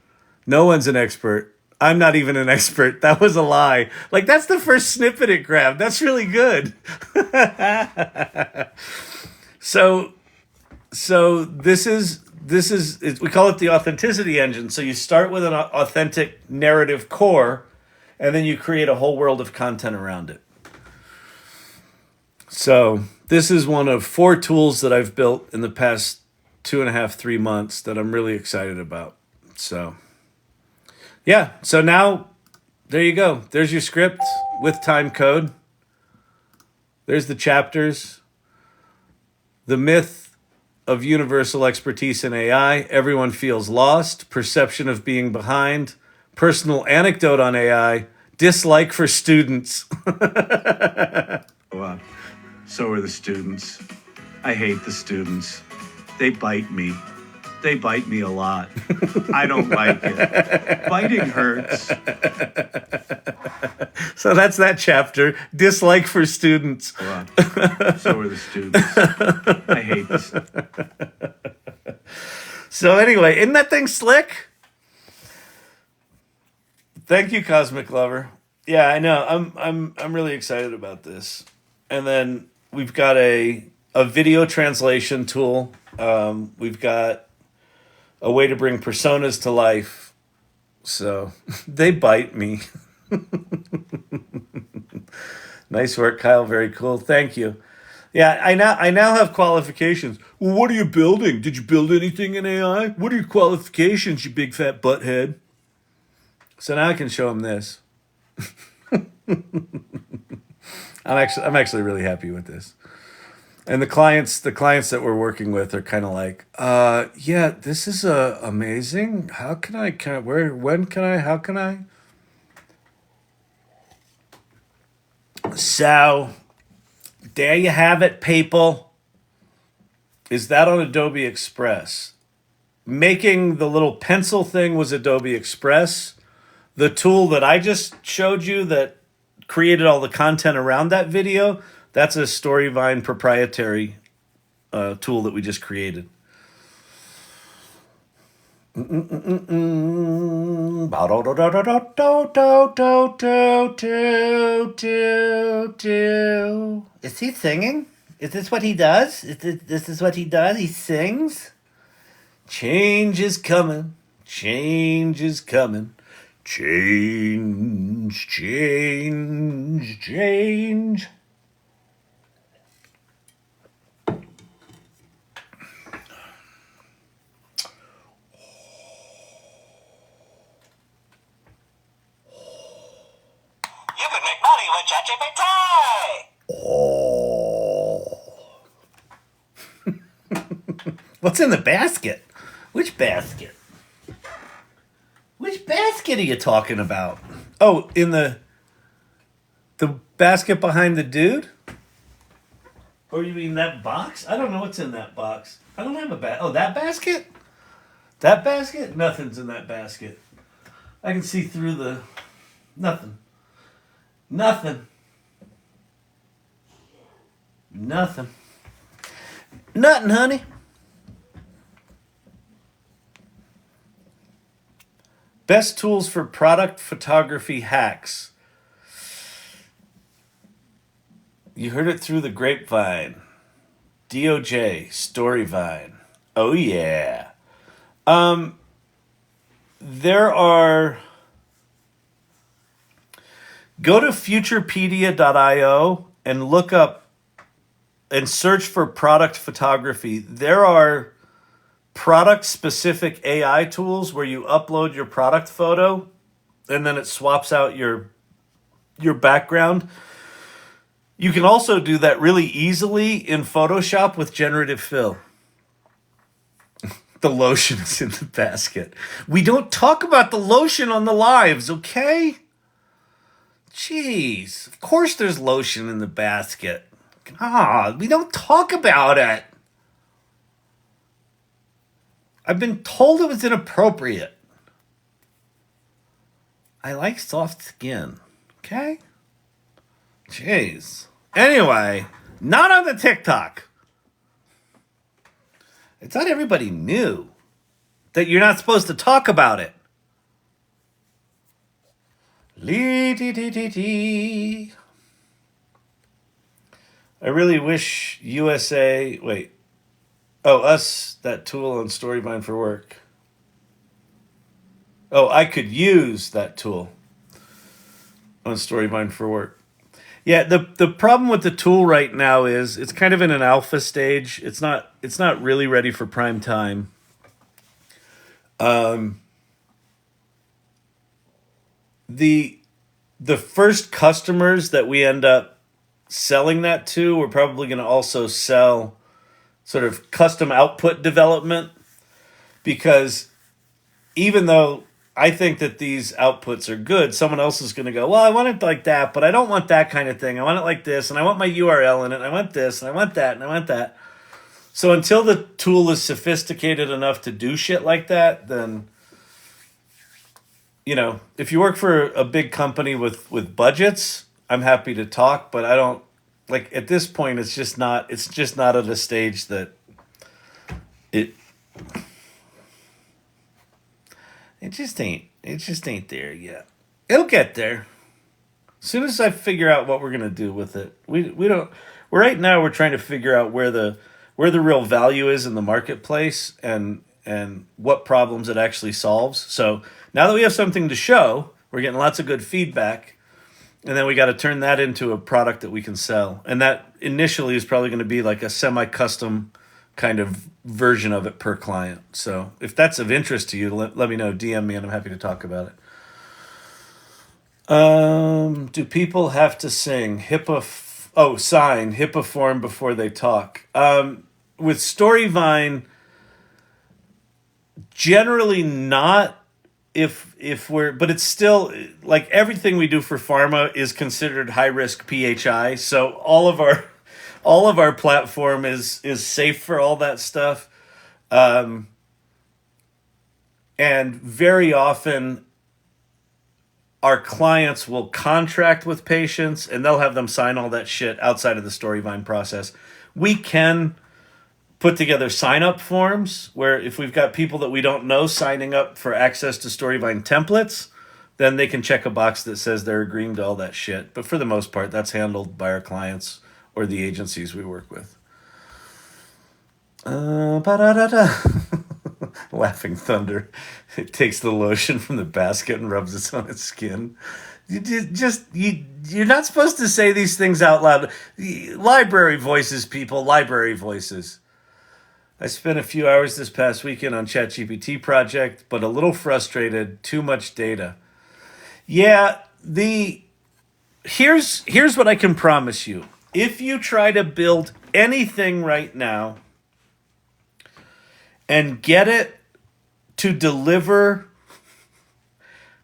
[SPEAKER 2] No one's an expert. I'm not even an expert. That was a lie. Like, that's the first snippet it grabbed. That's really good. So this is we call it the authenticity engine. So you start with an authentic narrative core, and then you create a whole world of content around it. So this is one of 4 tools that I've built in the past 2.5, 3 months that I'm really excited about. So yeah, so now there you go. There's your script with time code. There's the chapters. The myth of universal expertise in AI. Everyone feels lost. Perception of being behind. Personal anecdote on AI. Dislike for students.
[SPEAKER 5] Well, so are the students. I hate the students. They bite me. They bite me a lot. I don't like it. Biting hurts.
[SPEAKER 2] So that's that chapter. Dislike for students.
[SPEAKER 5] Well, so are the students. I hate the students.
[SPEAKER 2] So anyway, isn't that thing slick? Thank you, Cosmic Lover. Yeah, I know. I'm really excited about this. And then we've got a video translation tool. We've got a way to bring personas to life. So they bite me. Nice work, Kyle. Very cool. Thank you. Yeah, I now have qualifications. Well, what are you building? Did you build anything in AI? What are your qualifications, you big fat butthead? So now I can show him this. I'm actually really happy with this. And the clients that we're working with are kind of like, yeah, this is amazing. How can I, when can I, how can I? So, there you have it, people. Is that on Adobe Express? Making the little pencil thing was Adobe Express. The tool that I just showed you that created all the content around that video, that's a Storyvine proprietary tool that we just created. Is he singing? Is this what he does? This is what he does? He sings? Change is coming. Change is coming. Change, change, change.
[SPEAKER 6] You can make money with ChatGPT!
[SPEAKER 1] What's in the basket? Which basket? Which basket are you talking about?
[SPEAKER 2] Oh, in the basket behind the dude?
[SPEAKER 1] Or you mean that box? I don't know what's in that box. I don't have a basket. Oh, that basket? That basket? Nothing's in that basket. I can see through the... Nothing. Nothing. Nothing. Nothing, honey. Best tools for product photography hacks. You heard it through the grapevine. DOJ, Storyvine. Oh, yeah. There are... Go to futurepedia.io and look up and search for product photography. There are product-specific AI tools where you upload your product photo and then it swaps out your background. You can also do that really easily in Photoshop with generative fill. The lotion is in the basket. We don't talk about the lotion on the lives, okay? Jeez. Of course there's lotion in the basket. God, we don't talk about it. I've been told it was inappropriate. I like soft skin, okay? Jeez. Anyway, not on the TikTok. I thought everybody knew that you're not supposed to talk about it. I really wish USA... Wait. Oh, us, that tool on Storyvine for work. Oh, I could use that tool on Storyvine for work. Yeah, the problem with the tool right now is it's kind of in an alpha stage. It's not really ready for prime time. The first customers that we end up selling that to, we're probably going to also sell sort of custom output development, because even though I think that these outputs are good, someone else is going to go, well, I want it like that, but I don't want that kind of thing. I want it like this, and I want my URL in it, and I want this, and I want that, and I want that. So until the tool is sophisticated enough to do shit like that, then, you know, if you work for a big company with budgets, I'm happy to talk, but I don't, like, at this point, it's just not at a stage that it just ain't there yet. It'll get there. As soon as I figure out what we're gonna do with it. Right now we're trying to figure out where the real value is in the marketplace and what problems it actually solves. So now that we have something to show, we're getting lots of good feedback. And then we got to turn that into a product that we can sell. And that initially is probably going to be like a semi-custom kind of version of it per client. So if that's of interest to you, let me know. DM me and I'm happy to talk about it. Do people have to sing sign HIPAA form before they talk? With Storyvine, generally not. But it's still, like, everything we do for pharma is considered high risk PHI. So all of our platform is safe for all that stuff. And very often our clients will contract with patients and they'll have them sign all that shit outside of the Storyvine process. We can put together sign-up forms where if we've got people that we don't know signing up for access to Storyvine templates, then they can check a box that says they're agreeing to all that shit. But for the most part, that's handled by our clients or the agencies we work with. Laughing Thunder. It takes the lotion from the basket and rubs it on its skin. You're not supposed to say these things out loud. Library voices, people. Library voices. I spent a few hours this past weekend on Chat-GPT project, but a little frustrated. Too much data. Yeah, here's what I can promise you. If you try to build anything right now, and get it to deliver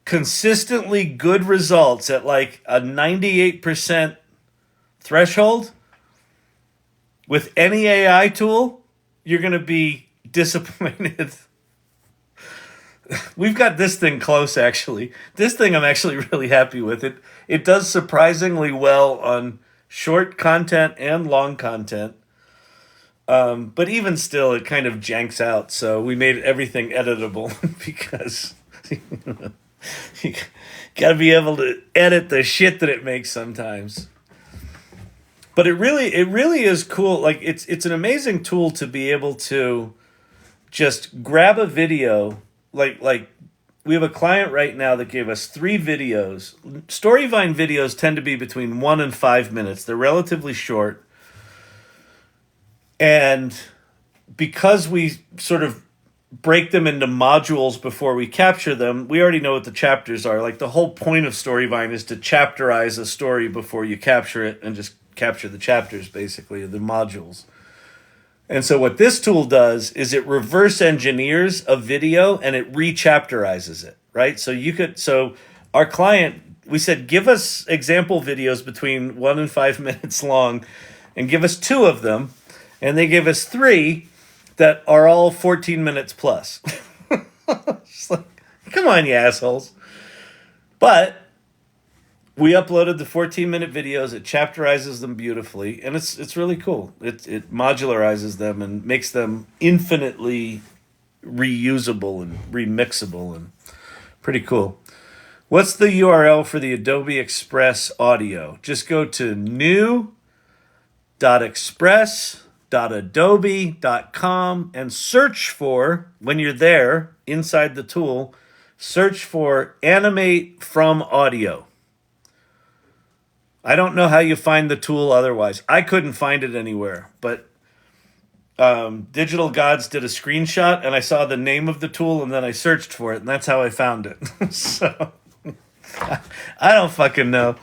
[SPEAKER 1] consistently good results at like a 98% threshold with any AI tool, you're going to be disappointed. We've got this thing close, actually. This thing I'm actually really happy with. It does surprisingly well on short content and long content. But even still, it kind of janks out. So we made everything editable because you got to be able to edit the shit that it makes sometimes. But it really is cool. Like it's an amazing tool to be able to just grab a video. Like we have a client right now that gave us 3 videos. Storyvine videos tend to be between 1 and 5 minutes. They're relatively short. And because we sort of break them into modules before we capture them, we already know what the chapters are. Like the whole point of Storyvine is to chapterize a story before you capture it and just capture the chapters, basically, the modules. And so what this tool does is it reverse engineers a video and it re-chapterizes it, right? So our client, we said, give us example videos between 1 and 5 minutes long and give us 2 of them. And they gave us 3 that are all 14 minutes plus. Just like, come on, you assholes. But we uploaded the 14-minute videos. It chapterizes them beautifully, and it's really cool. It modularizes them and makes them infinitely reusable and remixable, and pretty cool. What's the URL for the Adobe-Express audio? Just go to new.express.adobe.com and search for, when you're there, inside the tool, search for Animate-from audio. I don't know how you find the tool otherwise. I couldn't find it anywhere, but Digital Gods did a screenshot, and I saw the name of the tool, and then I searched for it, and that's how I found it. So, I don't fucking know.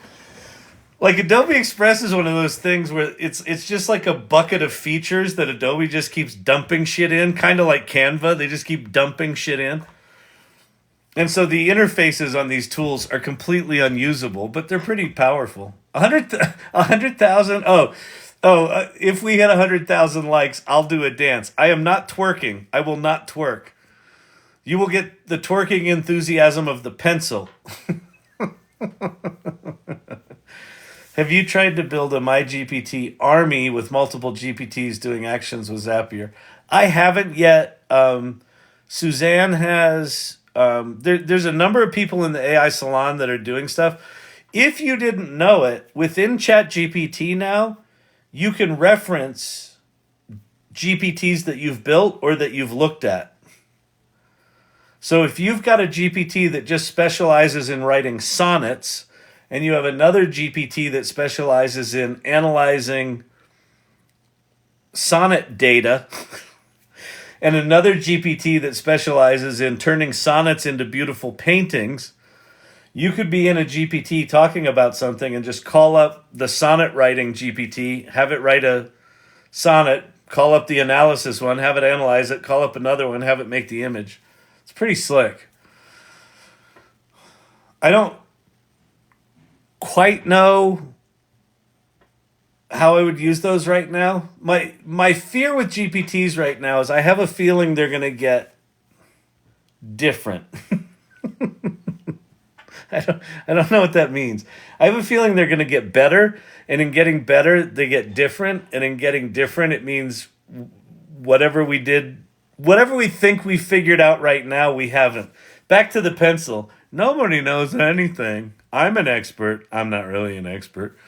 [SPEAKER 1] Like, Adobe Express is one of those things where it's just like a bucket of features that Adobe just keeps dumping shit in, kind of like Canva. They just keep dumping shit in. And so the interfaces on these tools are completely unusable, but they're pretty powerful. 100,000? If we had 100,000 likes, I'll do a dance. I am not twerking. I will not twerk. You will get the twerking enthusiasm of the pencil. Have you tried to build a MyGPT army with multiple GPTs doing actions with Zapier? I haven't yet. Suzanne has. There's a number of people in the AI Salon that are doing stuff. If you didn't know it, within ChatGPT now, you can reference GPTs that you've built or that you've looked at. So if you've got a GPT that just specializes in writing sonnets, and you have another GPT that specializes in analyzing sonnet data, and another GPT that specializes in turning sonnets into beautiful paintings, you could be in a GPT talking about something and just call up the sonnet writing GPT, have it write a sonnet, call up the analysis one, have it analyze it, call up another one, have it make the image. It's pretty slick. I don't quite know how I would use those right now. My fear with GPTs right now is I have a feeling they're going to get different. I don't know what that means. I have a feeling they're going to get better, and in getting better, they get different, and in getting different, it means whatever we think we figured out right now, we haven't. Back to the pencil. Nobody knows anything. I'm an expert. I'm not really an expert.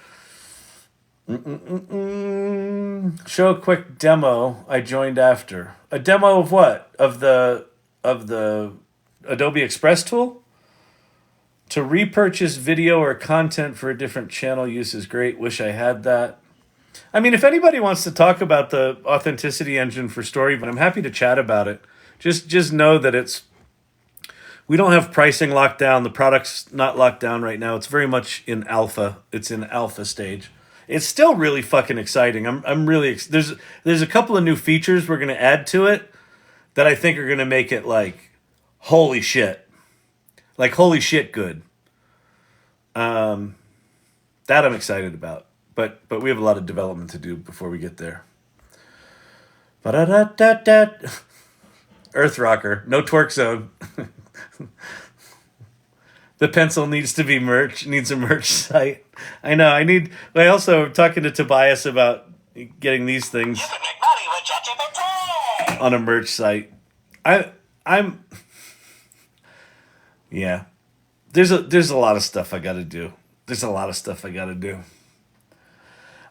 [SPEAKER 1] Show a quick demo I joined after. A demo of what? Of the Adobe Express tool? To repurchase video or content for a different channel use is great. Wish I had that. I mean, if anybody wants to talk about the authenticity engine for Storyvine, I'm happy to chat about it. Just know that we don't have pricing locked down. The product's not locked down right now. It's very much in alpha. It's in alpha stage. It's still really fucking exciting. I'm really there's a couple of new features we're going to add to it
[SPEAKER 2] that I think are going to make it like holy shit good. That I'm excited about, but we have a lot of development to do before we get there. Earth Rocker, no twerk zone. The pencil needs to be needs a merch site. I know. I also am talking to Tobias about getting these things
[SPEAKER 6] You can make money with ChatGPT.
[SPEAKER 2] on a merch site. I'm yeah. There's a lot of stuff I got to do.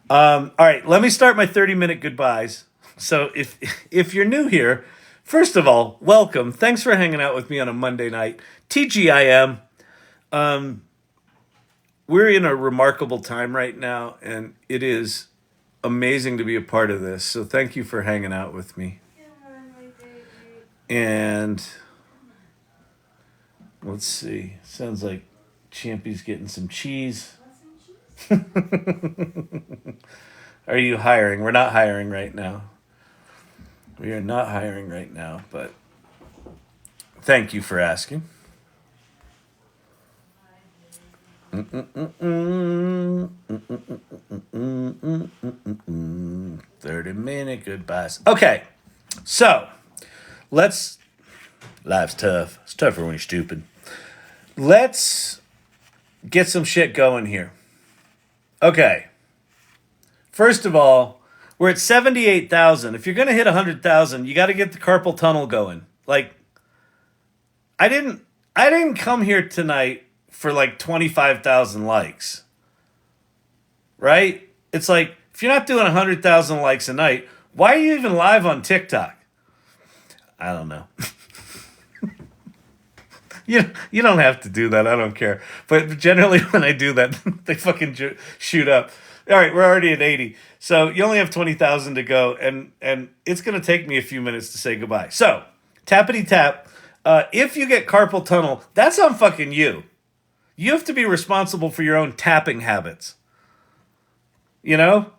[SPEAKER 2] All right, let me start my 30-minute goodbyes. So if you're new here, first of all, welcome. Thanks for hanging out with me on a Monday night. TGIM. We're in a remarkable time right now, and it is amazing to be a part of this. So thank you for hanging out with me. And let's see. Sounds like Champy's getting some cheese. Are you hiring? We're not hiring right now. We are not hiring right now, but thank you for asking. 30-minute goodbyes. Okay, so life's tough. It's tougher when you're stupid. Let's get some shit going here. Okay. First of all, we're at 78,000. If you're going to hit 100,000, you got to get the carpal tunnel going. Like, I didn't come here tonight for like 25,000 likes. Right? It's like, if you're not doing 100,000 likes a night, why are you even live on TikTok? I don't know. You don't have to do that. I don't care. But generally when I do that, they fucking shoot up. All right, we're already at 80. So you only have 20,000 to go, and it's going to take me a few minutes to say goodbye. So, tappity tap. If you get carpal tunnel, that's on fucking you. You have to be responsible for your own tapping habits. You know?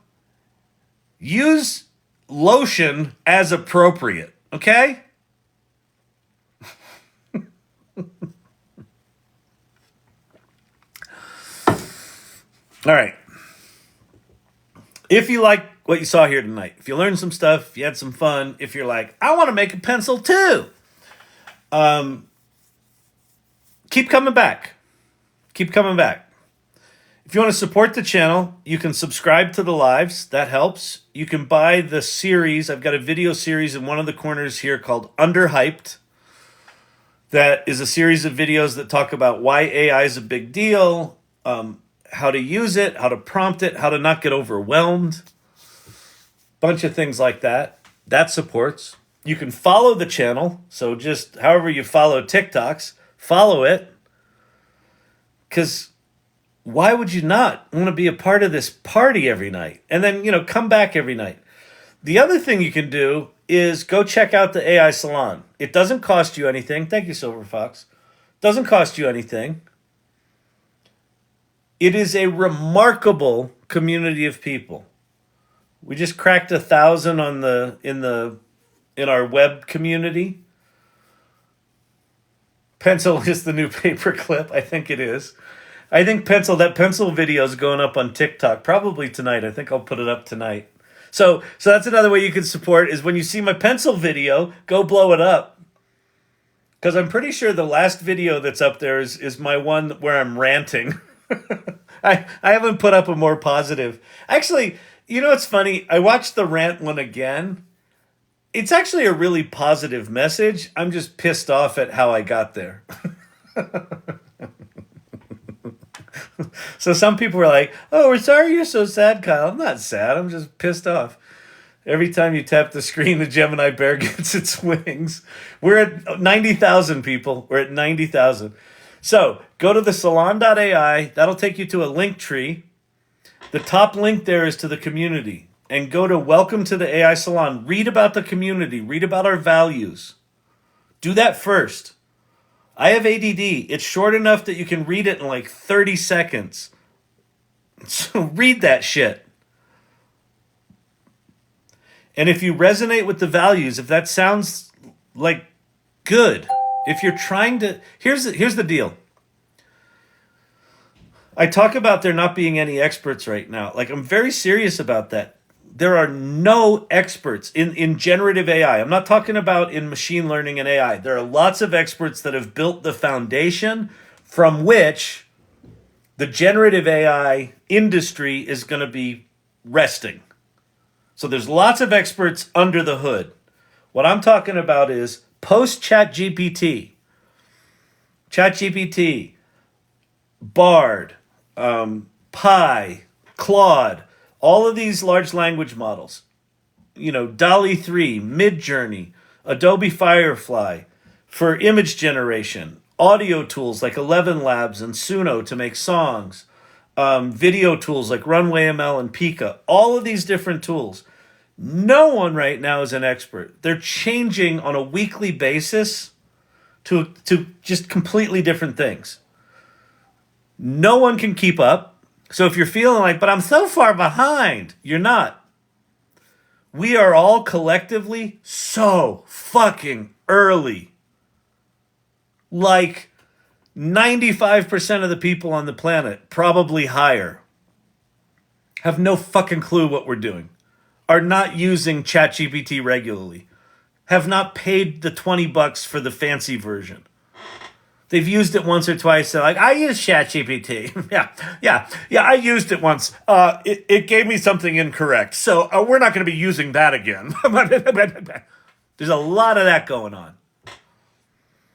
[SPEAKER 2] Use lotion as appropriate, okay? All right. If you like what you saw here tonight, if you learned some stuff, if you had some fun, if you're like, I want to make a pencil too, keep coming back. Keep coming back. If you want to support the channel, you can subscribe to the lives. That helps. You can buy the series. I've got a video series in one of the corners here called Underhyped. That is a series of videos that talk about why AI is a big deal, how to use it, how to prompt it, how to not get overwhelmed. Bunch of things like that. That supports. You can follow the channel. So just however you follow TikToks, follow it. Because why would you not want to be a part of this party every night? And then, come back every night. The other thing you can do is go check out the AI Salon. It doesn't cost you anything. Thank you, Silver Fox. Doesn't cost you anything. It is a remarkable community of people. We just cracked 1,000 in our web community. Pencil is the new paperclip. I think it is. I think that pencil video is going up on TikTok probably tonight. I think I'll put it up tonight. So that's another way you can support is when you see my pencil video, go blow it up. Because I'm pretty sure the last video that's up there is my one where I'm ranting. I haven't put up a more positive. Actually, what's funny? I watched the rant one again. It's actually a really positive message. I'm just pissed off at how I got there. So some people were like, oh, we're sorry you're so sad, Kyle. I'm not sad. I'm just pissed off. Every time you tap the screen, the Gemini bear gets its wings. We're at 90,000 people. We're at 90,000. So go to the salon.ai. That'll take you to a link tree. The top link there is to the community. And go to Welcome to the AI Salon. Read about the community. Read about our values. Do that first. I have ADD. It's short enough that you can read it in like 30 seconds. So read that shit. And if you resonate with the values, if that sounds Like, good. If you're trying to, here's the deal. I talk about there not being any experts right now. Like, I'm very serious about that. There are no experts in generative AI. I'm not talking about in machine learning and AI. There are lots of experts that have built the foundation from which the generative AI industry is going to be resting. So there's lots of experts under the hood. What I'm talking about is post ChatGPT, ChatGPT, Bard, Pi, Claude, all of these large language models, DALL-E 3, Midjourney, Adobe Firefly for image generation, audio tools like 11 Labs and Suno to make songs, video tools like Runway ML and Pika, all of these different tools. No one right now is an expert. They're changing on a weekly basis to just completely different things. No one can keep up. So if you're feeling like, but I'm so far behind, you're not. We are all collectively so fucking early. Like 95% of the people on the planet, probably higher, have no fucking clue what we're doing, are not using ChatGPT regularly, have not paid the $20 for the fancy version. They've used it once or twice. They're like, I use ChatGPT. yeah, I used it once. It gave me something incorrect. So we're not going to be using that again. There's a lot of that going on.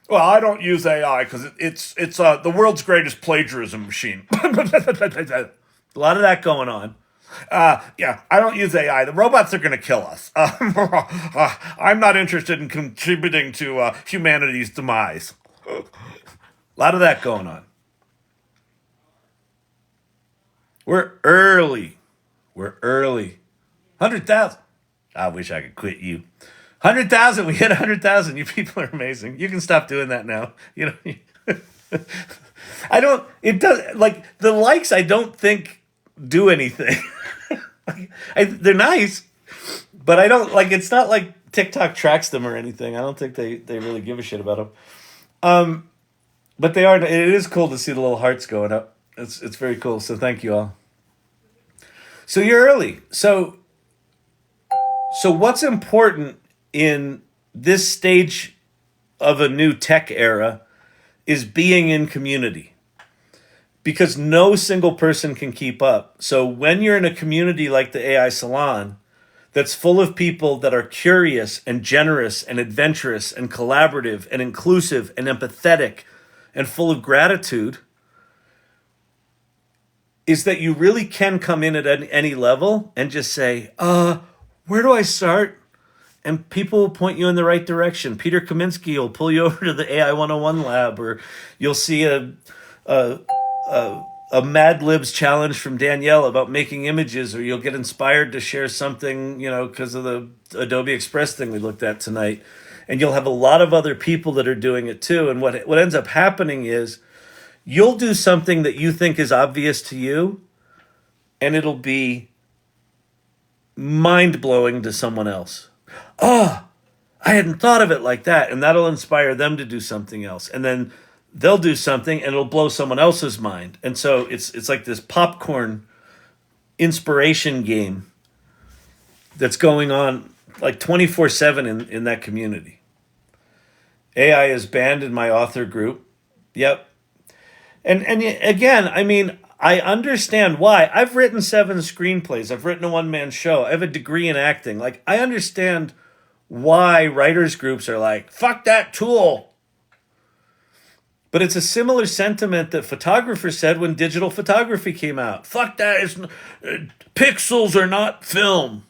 [SPEAKER 2] Well, I don't use AI because it's the world's greatest plagiarism machine. A lot of that going on. I don't use AI. The robots are going to kill us. I'm not interested in contributing to humanity's demise. A lot of that going on. We're early. 100,000. I wish I could quit you. 100,000. We hit 100,000. You people are amazing. You can stop doing that now. I don't. It does. Like the likes, I don't think do anything. They're nice, but I don't like. It's not like TikTok tracks them or anything. I don't think they really give a shit about them. But they are. It is cool to see the little hearts going up. It's very cool. So thank you all. So you're early. So what's important in this stage of a new tech era is being in community, because no single person can keep up. So when you're in a community like the AI Salon that's full of people that are curious and generous and adventurous and collaborative and inclusive and empathetic and full of gratitude, is that you really can come in at any level and just say, where do I start? And people will point you in the right direction. Peter Kaminsky will pull you over to the AI 101 lab, or you'll see a Mad Libs challenge from Danielle about making images, or you'll get inspired to share something, because of the Adobe-Express thing we looked at tonight. And you'll have a lot of other people that are doing it too. And what ends up happening is you'll do something that you think is obvious to you, and it'll be mind-blowing to someone else. I hadn't thought of it like that. And that'll inspire them to do something else. And then they'll do something and it'll blow someone else's mind. And so it's like this popcorn inspiration game that's going on like 24/7 in that community. AI is banned in my author group. Yep. And again, I mean, I understand why. I've written 7 screenplays. I've written a one-man show. I have a degree in acting. Like, I understand why writers groups are like, fuck that tool. But it's a similar sentiment that photographers said when digital photography came out. Fuck that. Pixels are not film.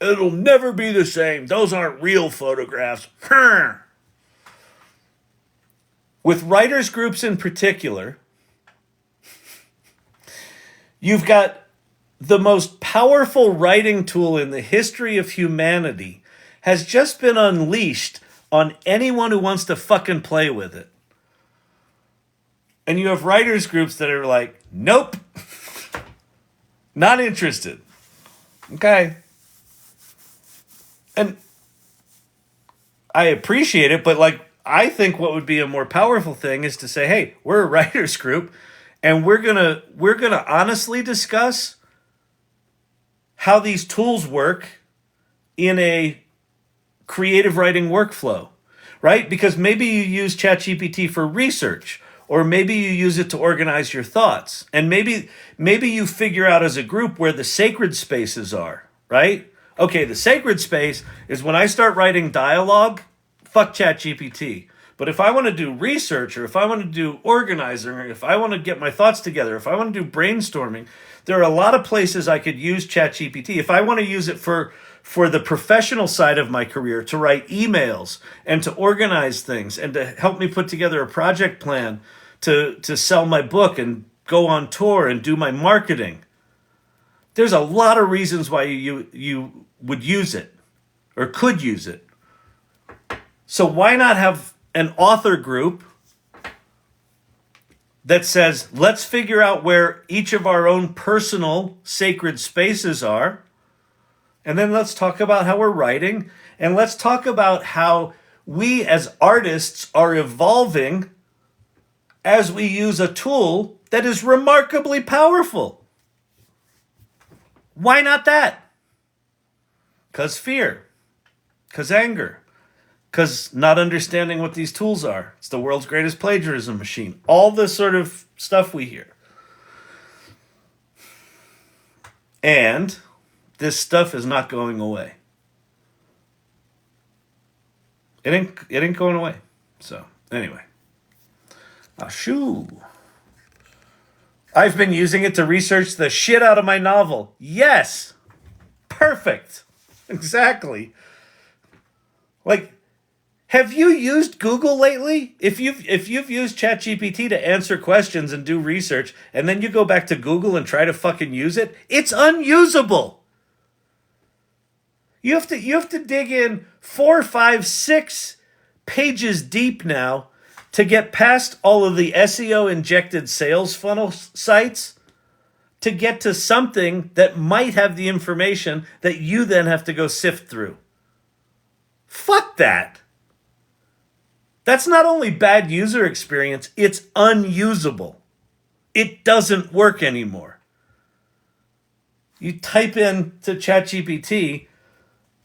[SPEAKER 2] It'll never be the same. Those aren't real photographs. With writers groups in particular, you've got the most powerful writing tool in the history of humanity has just been unleashed on anyone who wants to fucking play with it. And you have writers groups that are like, nope, not interested. Okay. And I appreciate it, but like I think what would be a more powerful thing is to say, hey, we're a writers group, and we're gonna honestly discuss how these tools work in a creative writing workflow, right? Because maybe you use ChatGPT for research, or maybe you use it to organize your thoughts, and maybe you figure out as a group where the sacred spaces are, right? Okay, the sacred space is when I start writing dialogue, fuck ChatGPT. But if I want to do research, or if I want to do organizing, or if I want to get my thoughts together, if I want to do brainstorming, there are a lot of places I could use ChatGPT. If I want to use it for the professional side of my career, to write emails and to organize things and to help me put together a project plan to sell my book and go on tour and do my marketing, there's a lot of reasons why you would use it or could use it. So why not have an author group that says, let's figure out where each of our own personal sacred spaces are, and then let's talk about how we're writing, and let's talk about how we as artists are evolving as we use a tool that is remarkably powerful. Why not that? Because fear, because anger, because not understanding what these tools are. It's the world's greatest plagiarism machine. All this sort of stuff we hear. And this stuff is not going away. It ain't going away. So, anyway. Shoo. I've been using it to research the shit out of my novel. Yes. Perfect. Exactly. Like, have you used Google lately? If you've used ChatGPT to answer questions and do research, and then you go back to Google and try to fucking use it, it's unusable. You have to dig in 4, 5, 6 pages deep now to get past all of the SEO injected sales funnel sites to get to something that might have the information that you then have to go sift through. Fuck that. That's not only bad user experience, it's unusable. It doesn't work anymore. You type in to ChatGPT,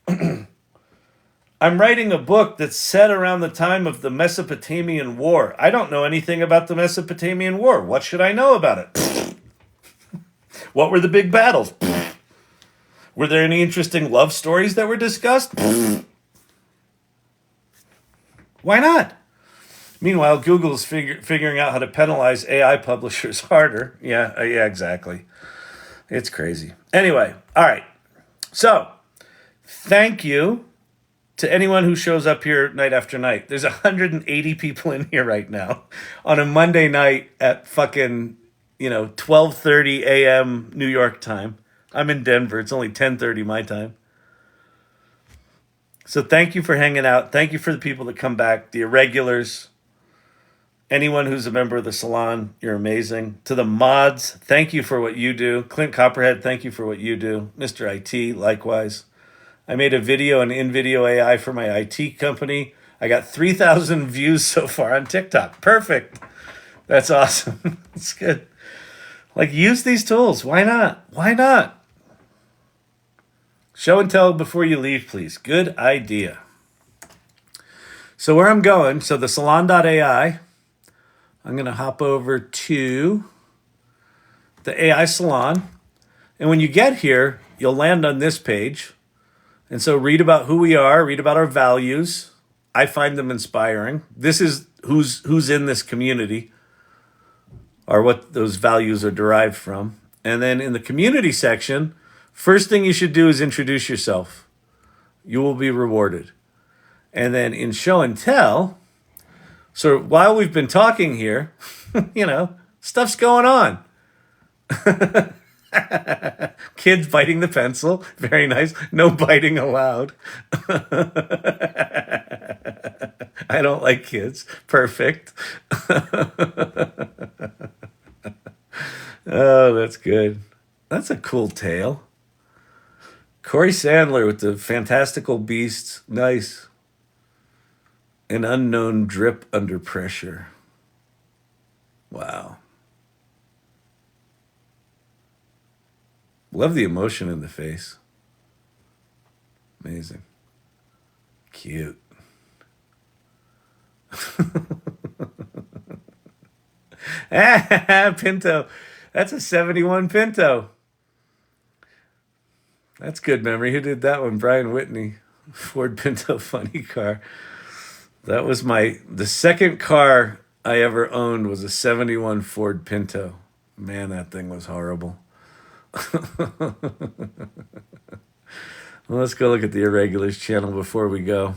[SPEAKER 2] I'm writing a book that's set around the time of the Mesopotamian War. I don't know anything about the Mesopotamian War. What should I know about it? What were the big battles? Were there any interesting love stories that were discussed? Why not? Meanwhile, Google's figuring out how to penalize AI publishers harder. Yeah, exactly. It's crazy. Anyway, all right. So, thank you to anyone who shows up here night after night. There's 180 people in here right now on a Monday night at fucking, 12:30 a.m. New York time. I'm in Denver. It's only 10:30 my time. So thank you for hanging out. Thank you for the people that come back, the irregulars, anyone who's a member of the salon. You're amazing. To the mods, thank you for what you do. Clint Copperhead, thank you for what you do. Mr. IT, likewise. I made a video, an in-video AI for my IT company. I got 3,000 views so far on TikTok. Perfect. That's awesome. It's good. Like, use these tools. Why not? Why not? Show and tell before you leave, please. Good idea. So where I'm going, so the salon.ai, I'm going to hop over to the AI Salon. And when you get here, you'll land on this page. And so read about who we are, read about our values. I find them inspiring. This is who's in this community, or what those values are derived from. And then in the community section, first thing you should do is introduce yourself. You will be rewarded. And then in show and tell, so while we've been talking here, stuff's going on. Kids biting the pencil. Very nice. No biting allowed. I don't like kids. Perfect. Oh, that's good. That's a cool tale. Corey Sandler with the Fantastical Beasts. Nice. An unknown drip under pressure. Wow. Love the emotion in the face. Amazing. Cute. Pinto. That's a 71 Pinto. That's good memory. Who did that one? Brian Whitney. Ford Pinto funny car. That was the second car I ever owned was a 71 Ford Pinto. Man, that thing was horrible. Well, let's go look at the Irregulars channel before we go.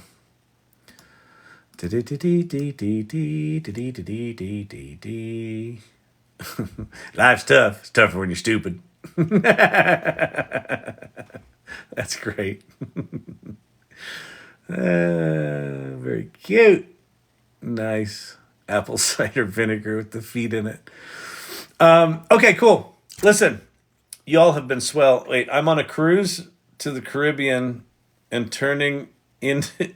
[SPEAKER 2] Life's tough. It's tougher when you're stupid. That's great. Very cute. Nice. Apple cider vinegar with the feet in it. Okay, cool. Listen, y'all have been swell. Wait, I'm on a cruise to the Caribbean and tuning into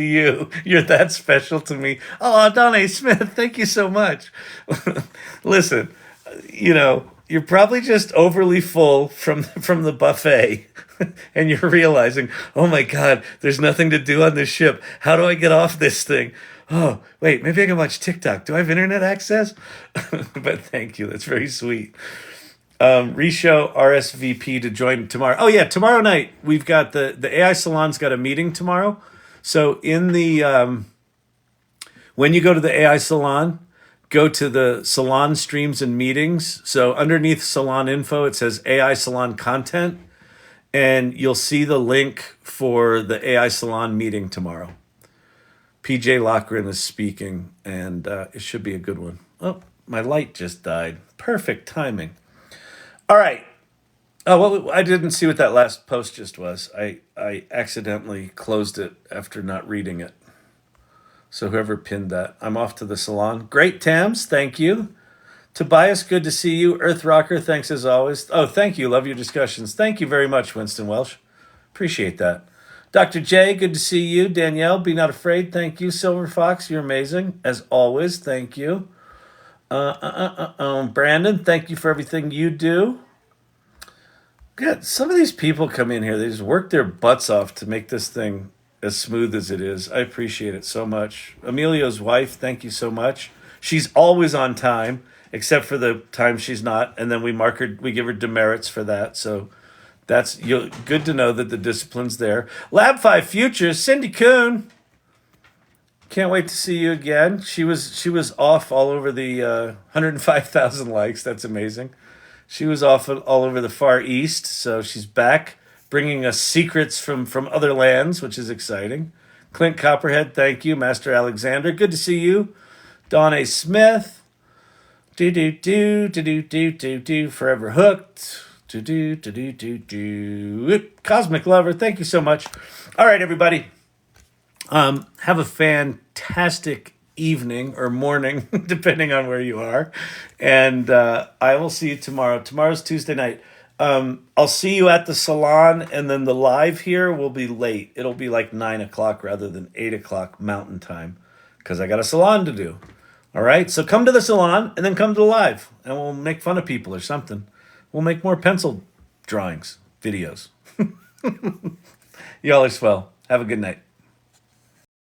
[SPEAKER 2] you. You're that special to me. Oh, Donnie Smith, thank you so much. Listen, you're probably just overly full from the buffet, and you're realizing, oh my God, there's nothing to do on this ship. How do I get off this thing? Oh, wait, maybe I can watch TikTok. Do I have internet access? But thank you. That's very sweet. Reshow RSVP to join tomorrow. Oh yeah, tomorrow night we've got the AI Salon's got a meeting tomorrow. So in the when you go to the AI Salon, go to the Salon streams and meetings. So underneath Salon info, it says AI Salon content, and you'll see the link for the AI Salon meeting tomorrow. PJ-Lochran is speaking, and it should be a good one. Oh, my light just died. Perfect timing. All right. Oh, well, I didn't see what that last post just was. I accidentally closed it after not reading it. So whoever pinned that, I'm off to the salon. Great, Tams. Thank you. Tobias, good to see you. Earth Rocker, thanks as always. Oh, thank you. Love your discussions. Thank you very much, Winston Welsh. Appreciate that. Dr. J, good to see you. Danielle, be not afraid. Thank you. Silver Fox, you're amazing. As always, thank you. Brandon, thank you for everything you do. God, some of these people come in here, they just work their butts off to make this thing as smooth as it is. I appreciate it so much. Emilio's wife, thank you so much. She's always on time, except for the time she's not, and then we give her demerits for that. So that's good to know that the discipline's there. Lab 5 Futures, Cindy Kuhn. Can't wait to see you again. She was off all over the 105,000 likes. That's amazing. She was off all over the Far East, so she's back, bringing us secrets from other lands, which is exciting. Clint Copperhead, thank you. Master Alexander, good to see you. Dawn A. Smith. Forever Hooked. Cosmic Lover, thank you so much. All right, everybody. Have a fantastic evening or morning, depending on where you are. And I will see you tomorrow. Tomorrow's Tuesday night. I'll see you at the salon, and then the live here will be late. It'll be like 9 o'clock rather than 8 o'clock Mountain Time, because I got a salon to do. All right? So come to the salon, and then come to the live, and we'll make fun of people or something. We'll make more pencil drawings, videos. Y'all are swell. Have a good night.